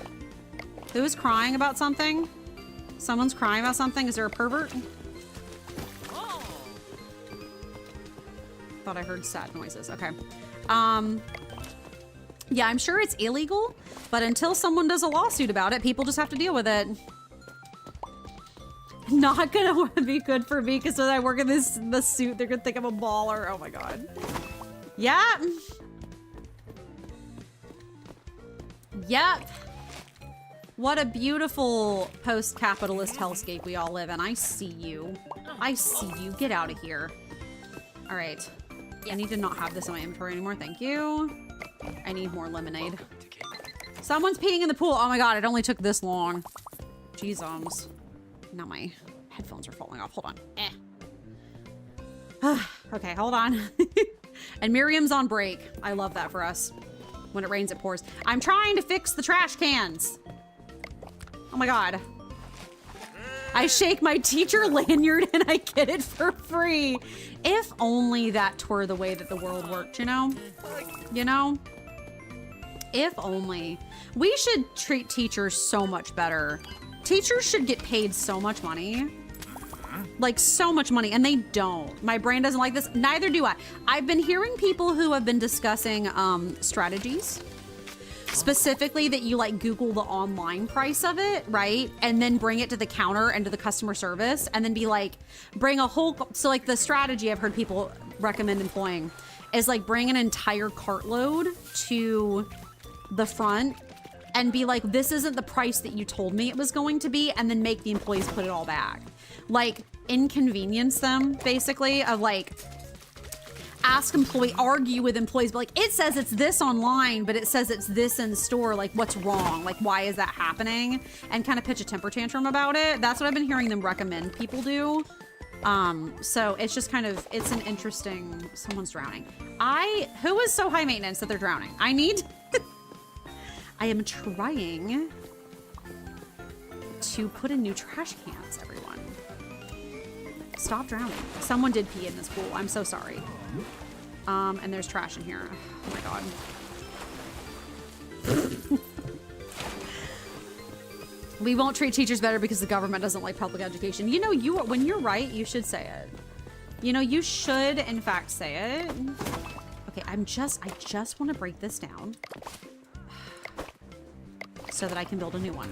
S2: Who's crying about something? Someone's crying about something? Is there a pervert? Thought I heard sad noises. Okay. Yeah, I'm sure it's illegal, but until someone does a lawsuit about it, people just have to deal with it. Not gonna be good for me because when I work in this suit, they're gonna think I'm a baller. Oh my God. Yeah. Yep. What a beautiful post-capitalist hellscape we all live in. I see you. I see you. Get out of here. All right. I need to not have this in my inventory anymore. Thank you. I need more lemonade. Someone's peeing in the pool. Oh my God, it only took this long. Jeez, now my headphones are falling off. Hold on. Okay, hold on. And Miriam's on break. I love that for us. When it rains, it pours. I'm trying to fix the trash cans. Oh my God. I shake my teacher lanyard and I get it for free. If only that were the way that the world worked, you know? You know? If only. We should treat teachers so much better. Teachers should get paid so much money. Like so much money, and they don't. My brain doesn't like this. Neither do I. I've been hearing people who have been discussing strategies. Specifically that you like Google the online price of it, right? And then bring it to the counter and to the customer service and then be like, bring a whole, so like the strategy I've heard people recommend employing is like bring an entire cartload to the front and be like, this isn't the price that you told me it was going to be, and then make the employees put it all back. Like inconvenience them basically of like, argue with employees, but like, it says it's this online, but it says it's this in store. Like, what's wrong? Like, why is that happening? And kind of pitch a temper tantrum about it. That's what I've been hearing them recommend people do. So it's just kind of, it's an interesting, someone's drowning. Who is so high maintenance that they're drowning? I am trying to put in new trash cans, everyone. Stop drowning. Someone did pee in this pool. I'm so sorry. And there's trash in here. Oh my God. We won't treat teachers better because the government doesn't like public education. You know, when you're right, you should say it. You know, you should in fact say it. Okay, I just want to break this down so that I can build a new one.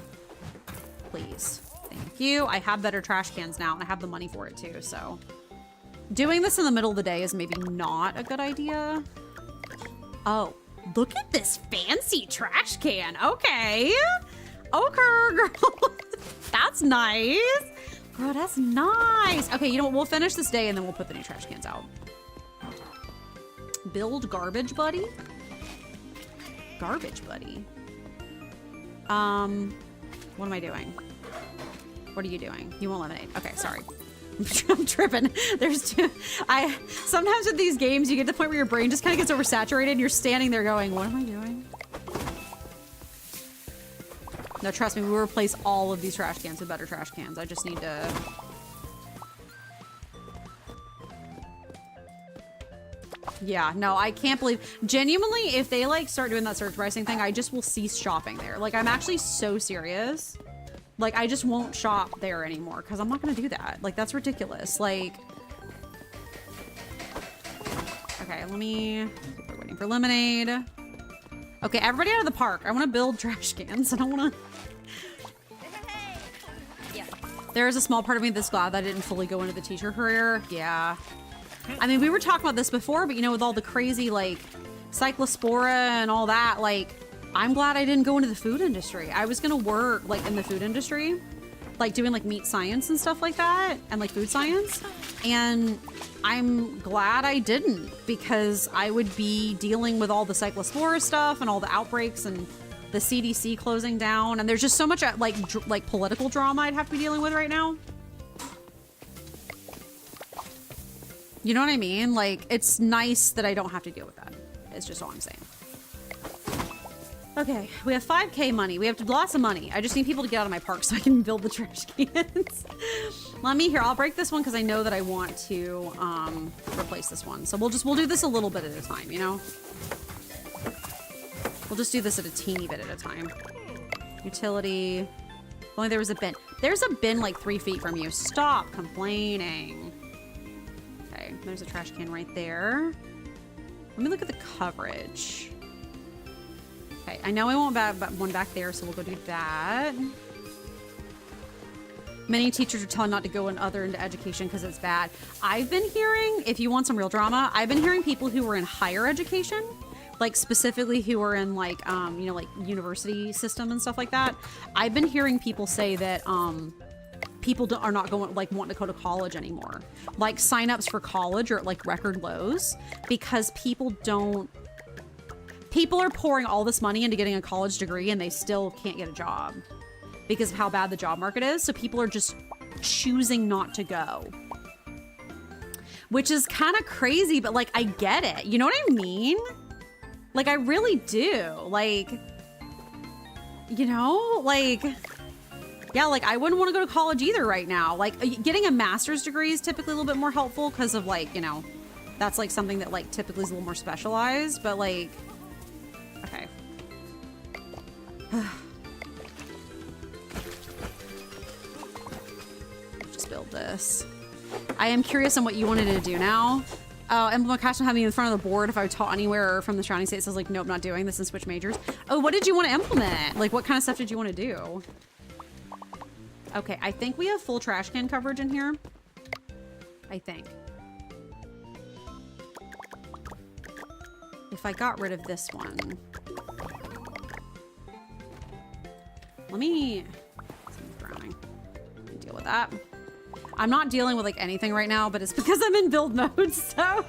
S2: Please. Thank you. I have better trash cans now and I have the money for it too, so. Doing this in the middle of the day is maybe not a good idea. Oh, look at this fancy trash can. Okay. Okay, girl. That's nice. Girl, that's nice. Okay, you know what? We'll finish this day and then we'll put the new trash cans out. Build garbage buddy. Garbage buddy. What am I doing? What are you doing? You won't lemonade. Okay, sorry. I'm tripping. There's two. Sometimes with these games, you get to the point where your brain just kind of gets oversaturated and you're standing there going, what am I doing? No, trust me, we will replace all of these trash cans with better trash cans. I just need to... Yeah, no, I can't believe... Genuinely, if they like start doing that surge pricing thing, I just will cease shopping there. Like, I'm actually so serious. Like, I just won't shop there anymore because I'm not going to do that. Like, that's ridiculous. Like... Okay, we're waiting for lemonade. Okay, everybody out of the park. I want to build trash cans. I don't want to... Yeah. There is a small part of me that's glad that I didn't fully go into the teacher career. Yeah. I mean, we were talking about this before, but you know, with all the crazy, like, cyclospora and all that, like, I'm glad I didn't go into the food industry. I was gonna work, like, in the food industry, like, doing, like, meat science and stuff like that, and, like, food science, and I'm glad I didn't, because I would be dealing with all the cyclospora stuff and all the outbreaks and the CDC closing down, and there's just so much, like political drama I'd have to be dealing with right now. You know what I mean? Like, it's nice that I don't have to deal with that. It's just all I'm saying. Okay, we have 5K money. We have lots of money. I just need people to get out of my park so I can build the trash cans. Let me, here, I'll break this one because I know that I want to replace this one. So we'll do this a little bit at a time, you know? We'll just do this at a teeny bit at a time. Utility. If only there was a bin. There's a bin like 3 feet from you. Stop complaining. Okay, there's a trash can right there. Let me look at the coverage. Okay, I know I want one back there, so we'll go do that. Many teachers are telling not to go into education because it's bad. I've been hearing, if you want some real drama, I've been hearing people who were in higher education, like specifically who are in like, you know, like university system and stuff like that. I've been hearing people say that people are not going, like, wanting to go to college anymore. Like signups for college are at like record lows because people are pouring all this money into getting a college degree and they still can't get a job because of how bad the job market is. So people are just choosing not to go, which is kind of crazy, but like, I get it. You know what I mean? Like, I really do. Like, you know, like, yeah, like I wouldn't want to go to college either right now. Like getting a master's degree is typically a little bit more helpful because of like, you know, that's like something that like typically is a little more specialized, but like, okay. Just build this. I am curious on what you wanted to do now. Implement custom having in front of the board if I taught anywhere from the surrounding states. I was like, nope, not doing this and switch majors. Oh, what did you want to implement? Like, what kind of stuff did you want to do? Okay, I think we have full trash can coverage in here. I think. If I got rid of this one. Let me drowning. Let me deal with that. I'm not dealing with like anything right now, but it's because I'm in build mode, so.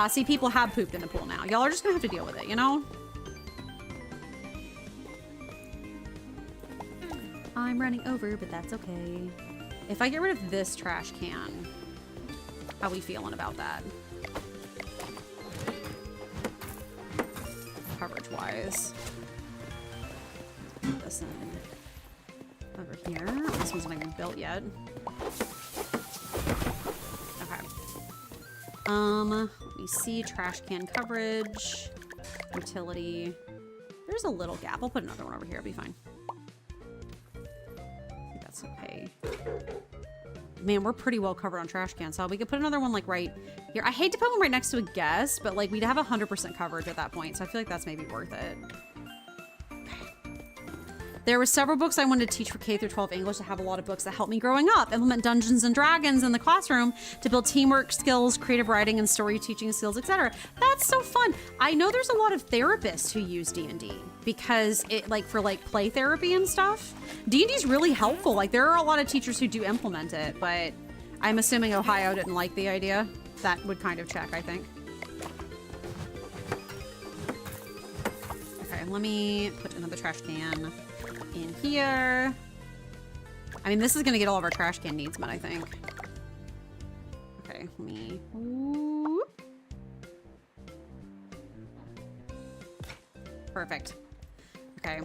S2: See, people have pooped in the pool now. Y'all are just gonna have to deal with it, you know? I'm running over, but that's okay. If I get rid of this trash can, how we feeling about that? Coverage-wise. This in over here. This one's not even built yet. Okay. Let me see. Trash can coverage. Utility. There's a little gap. I'll put another one over here. It'll be fine. I think that's okay. Man, we're pretty well covered on trash cans, so we could put another one like right here. I hate to put one right next to a guest, but like we'd have 100% coverage at that point, so I feel like that's maybe worth it. There were several books I wanted to teach for K through 12 English. I have a lot of books that helped me growing up. Implement Dungeons and Dragons in the classroom to build teamwork skills, creative writing, and story teaching skills, etc. That's so fun. I know there's a lot of therapists who use D&D because it like for like play therapy and stuff. D&D is really helpful. Like there are a lot of teachers who do implement it, but I'm assuming Ohio didn't like the idea. That would kind of check, I think. Okay, let me put another trash can in here. I mean, this is gonna get all of our trash can needs met, I think. Okay, let me. Ooh. Perfect. Okay.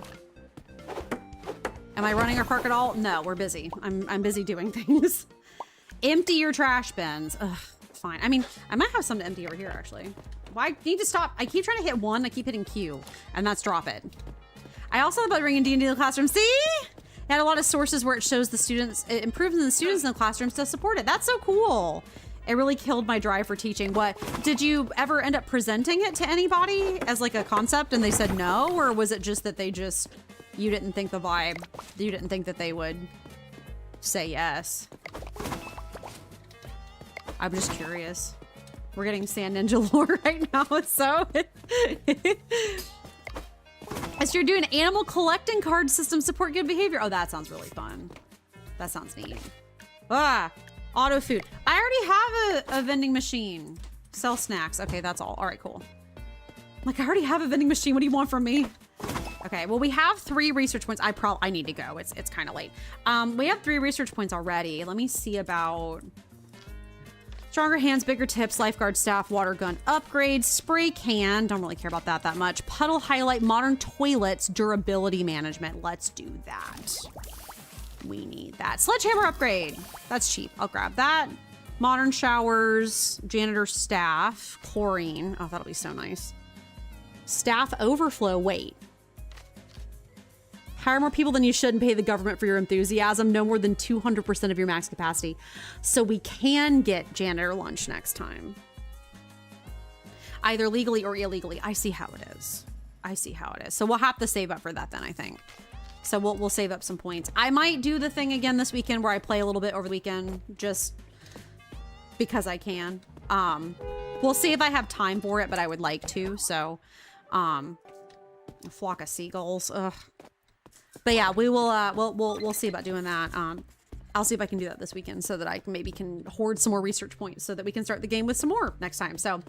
S2: Am I running our park at all? No, we're busy. I'm busy doing things. Empty your trash bins. Ugh, fine. I mean, I might have some to empty over here actually. Well, I need to stop. I keep trying to hit one. I keep hitting Q, and that's drop it. I also thought about bringing D&D to the classroom. See? It had a lot of sources where it shows the students, it improves the students in the classrooms to support it. That's so cool. It really killed my drive for teaching. What, did you ever end up presenting it to anybody as like a concept and they said no? Or was it just that they just, you didn't think the vibe, you didn't think that they would say yes? I'm just curious. We're getting Sand Ninja lore right now, so. As you're doing animal collecting card system support good behavior. Oh, that sounds really fun. That sounds neat. Ah, auto food. I already have a vending machine. Sell snacks. Okay, that's all. All right, cool. Like, I already have a vending machine. What do you want from me? Okay, well, we have 3 research points. I need to go. It's kind of late. We have 3 research points already. Let me see about Stronger hands, bigger tips, lifeguard staff, water gun upgrade, spray can. Don't really care about that much. Puddle highlight, modern toilets, durability management. Let's do that. We need that. Sledgehammer upgrade. That's cheap. I'll grab that. Modern showers, janitor staff, chlorine. Oh, that'll be so nice. Staff overflow. Wait. Hire more people than you should and pay the government for your enthusiasm. No more than 200% of your max capacity. So we can get janitor lunch next time. Either legally or illegally. I see how it is. I see how it is. So we'll have to save up for that then, I think. So we'll save up some points. I might do the thing again this weekend where I play a little bit over the weekend just because I can. We'll see if I have time for it, but I would like to. So, a flock of seagulls. Ugh. But yeah, we will. We'll see about doing that. I'll see if I can do that this weekend so that I can hoard some more research points so that we can start the game with some more next time. So,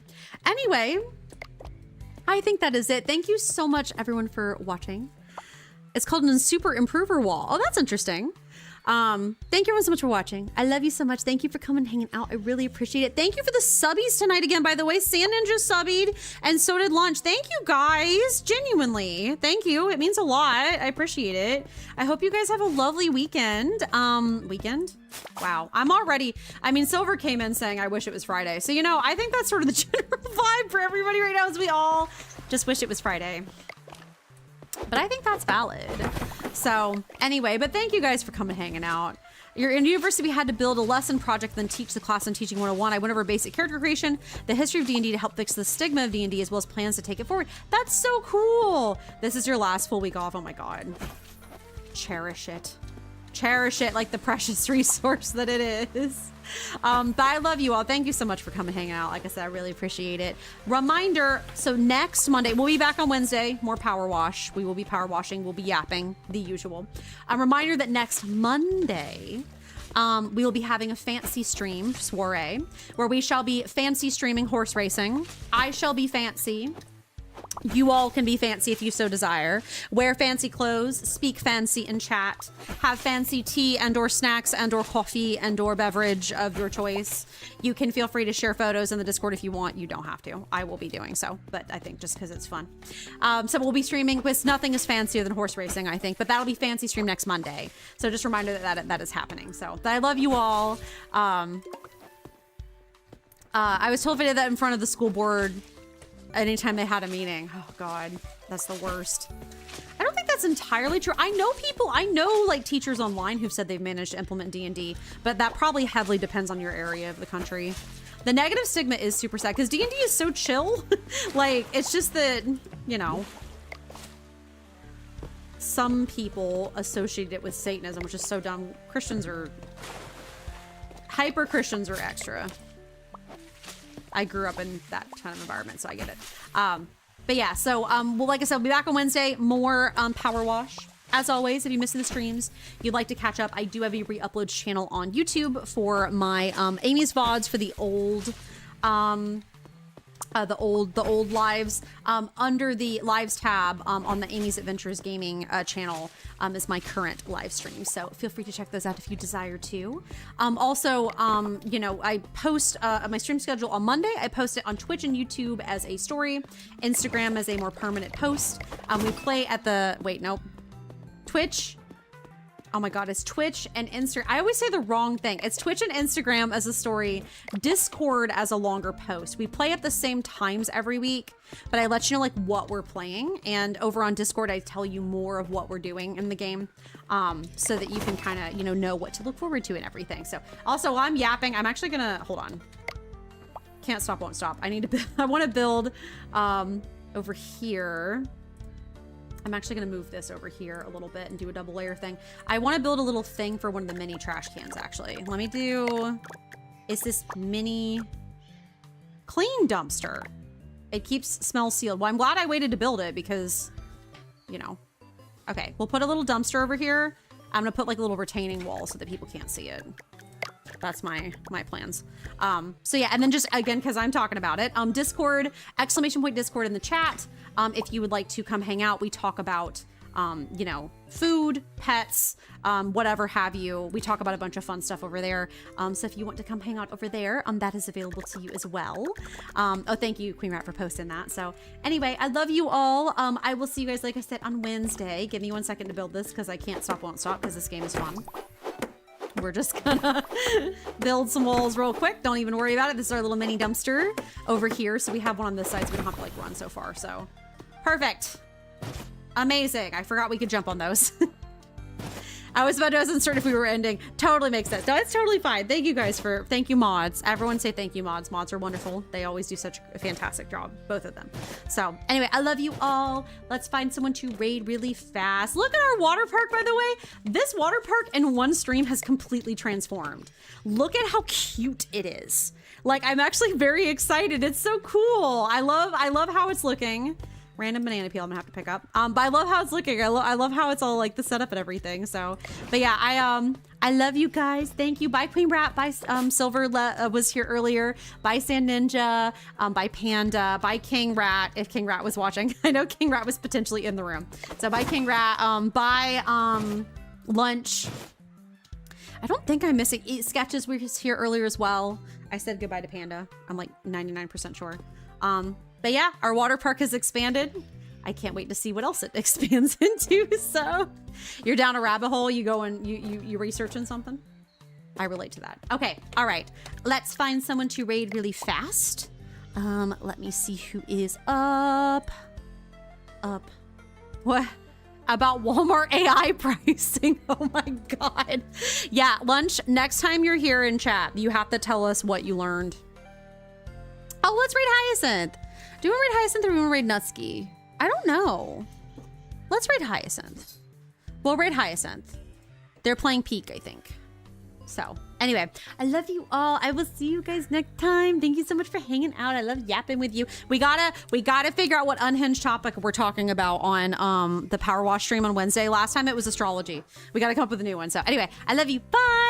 S2: anyway, I think that is it. Thank you so much, everyone, for watching. It's called a super improver wall. Oh, that's interesting. Thank you everyone so much for watching. I love you so much. Thank you for coming and hanging out. I really appreciate it. Thank you for the subbies tonight again, by the way. Sand Ninja subbied and so did Lunch. Thank you guys. Genuinely. Thank you. It means a lot. I appreciate it. I hope you guys have a lovely weekend. Weekend? Wow. I'm already, I mean, Silver came in saying, I wish it was Friday. So, you know, I think that's sort of the general vibe for everybody right now is we all just wish it was Friday. But I think that's valid. So anyway, but thank you guys for coming hanging out. You're in university, we had to build a lesson project, then teach the class on Teaching 101. I went over basic character creation, the history of D&D to help fix the stigma of D&D, as well as plans to take it forward. That's so cool. This is your last full week off. Oh my God. Cherish it. Cherish it like the precious resource that it is. But I love you all. Thank you so much for coming hanging out. Like I said, I really appreciate it. Reminder, so next Monday, we'll be back on Wednesday, more power wash. We will be power washing. We'll be yapping, the usual. A reminder that next Monday, we will be having a fancy stream soiree where we shall be fancy streaming horse racing. I shall be fancy. You all can be fancy if you so desire. Wear fancy clothes, speak fancy in chat, have fancy tea and or snacks and or coffee and or beverage of your choice. You can feel free to share photos in the Discord if you want. You don't have to. I will be doing so, but I think just because it's fun. So we'll be streaming with nothing is fancier than horse racing, I think, but that'll be fancy stream next Monday. So just a reminder that is happening. So I love you all. I was told if I did that in front of the school board anytime they had a meeting. Oh God, that's the worst. I don't think that's entirely true. I know like teachers online who've said they've managed to implement D&D, but that probably heavily depends on your area of the country. The negative stigma is super sad because D&D is so chill. Like, it's just that, you know, some people associate it with Satanism, which is so dumb. Christians are, hyper Christians are extra. I grew up in that kind of environment, so I get it. But yeah, so, well, like I said, we'll be back on Wednesday. More Power Wash. As always, if you missed the streams, you'd like to catch up, I do have a re-upload channel on YouTube for my Amy's VODs for the old lives. Under the lives tab on the Amy's Adventures Gaming channel is my current live stream. So feel free to check those out if you desire to. Also, you know, I post my stream schedule on Monday. I post it on Twitch and YouTube as a story, Instagram as a more permanent post. We play at the, wait, nope. Twitch. Oh my God, it's Twitch and Instagram. I always say the wrong thing. It's Twitch and Instagram as a story, Discord as a longer post. We play at the same times every week, but I let you know like what we're playing. And over on Discord, I tell you more of what we're doing in the game so that you can kind of, you know what to look forward to and everything. So also I'm yapping. I'm actually gonna, hold on. Can't stop, won't stop. I need to, I want to build over here. I'm actually going to move this over here a little bit and do a double layer thing. I want to build a little thing for one of the mini trash cans, actually. Let me do... Is this mini clean dumpster? It keeps smells sealed. Well, I'm glad I waited to build it because, you know. Okay, we'll put a little dumpster over here. I'm going to put like a little retaining wall so that people can't see it. That's my plans. So yeah, and then just again, because I'm talking about it, Discord, !Discord in the chat. If you would like to come hang out, we talk about you know, food, pets, whatever have you. We talk about a bunch of fun stuff over there. So if you want to come hang out over there, that is available to you as well. Oh, thank you, Queen Rat, for posting that. So anyway, I love you all. I will see you guys, like I said, on Wednesday. Give me 1 second to build this because I can't stop, won't stop, because this game is fun. We're just gonna build some walls real quick. Don't even worry about it. This is our little mini dumpster over here. So we have one on this side, so we don't have to like run so far. So perfect. Amazing. I forgot we could jump on those. I was about to ask uncertain if we were ending. Totally makes sense. No, it's totally fine. Thank you guys for, thank you mods. Everyone say thank you mods. Mods are wonderful. They always do such a fantastic job, both of them. So anyway, I love you all. Let's find someone to raid really fast. Look at our water park, by the way. This water park in one stream has completely transformed. Look at how cute it is. Like, I'm actually very excited. It's so cool. I love how it's looking. Random banana peel I'm gonna have to pick up. But I love how it's looking. I love how it's all like the setup and everything. So, but yeah, I love you guys. Thank you. Bye Queen Rat. Bye Silver was here earlier. Bye Sand Ninja. Bye Panda. Bye King Rat. If King Rat was watching, I know King Rat was potentially in the room. So bye King Rat. Bye Lunch. I don't think I'm missing. Eat Sketches was here earlier as well. I said goodbye to Panda. I'm like 99% sure. But yeah, our water park has expanded. I can't wait to see what else it expands into. So you're down a rabbit hole. You go and you researching something. I relate to that. Okay. All right. Let's find someone to raid really fast. Let me see who is up. What about Walmart AI pricing? Oh my God. Yeah. Lunch. Next time you're here in chat, you have to tell us what you learned. Oh, let's raid Hyacinth. Do we want to raid Hyacinth or do we want to raid Nutski? I don't know. Let's raid Hyacinth. We'll raid Hyacinth. They're playing Peak, I think. So anyway, I love you all. I will see you guys next time. Thank you so much for hanging out. I love yapping with you. We gotta figure out what unhinged topic we're talking about on the Power Wash stream on Wednesday. Last time it was astrology. We gotta come up with a new one. So anyway, I love you. Bye.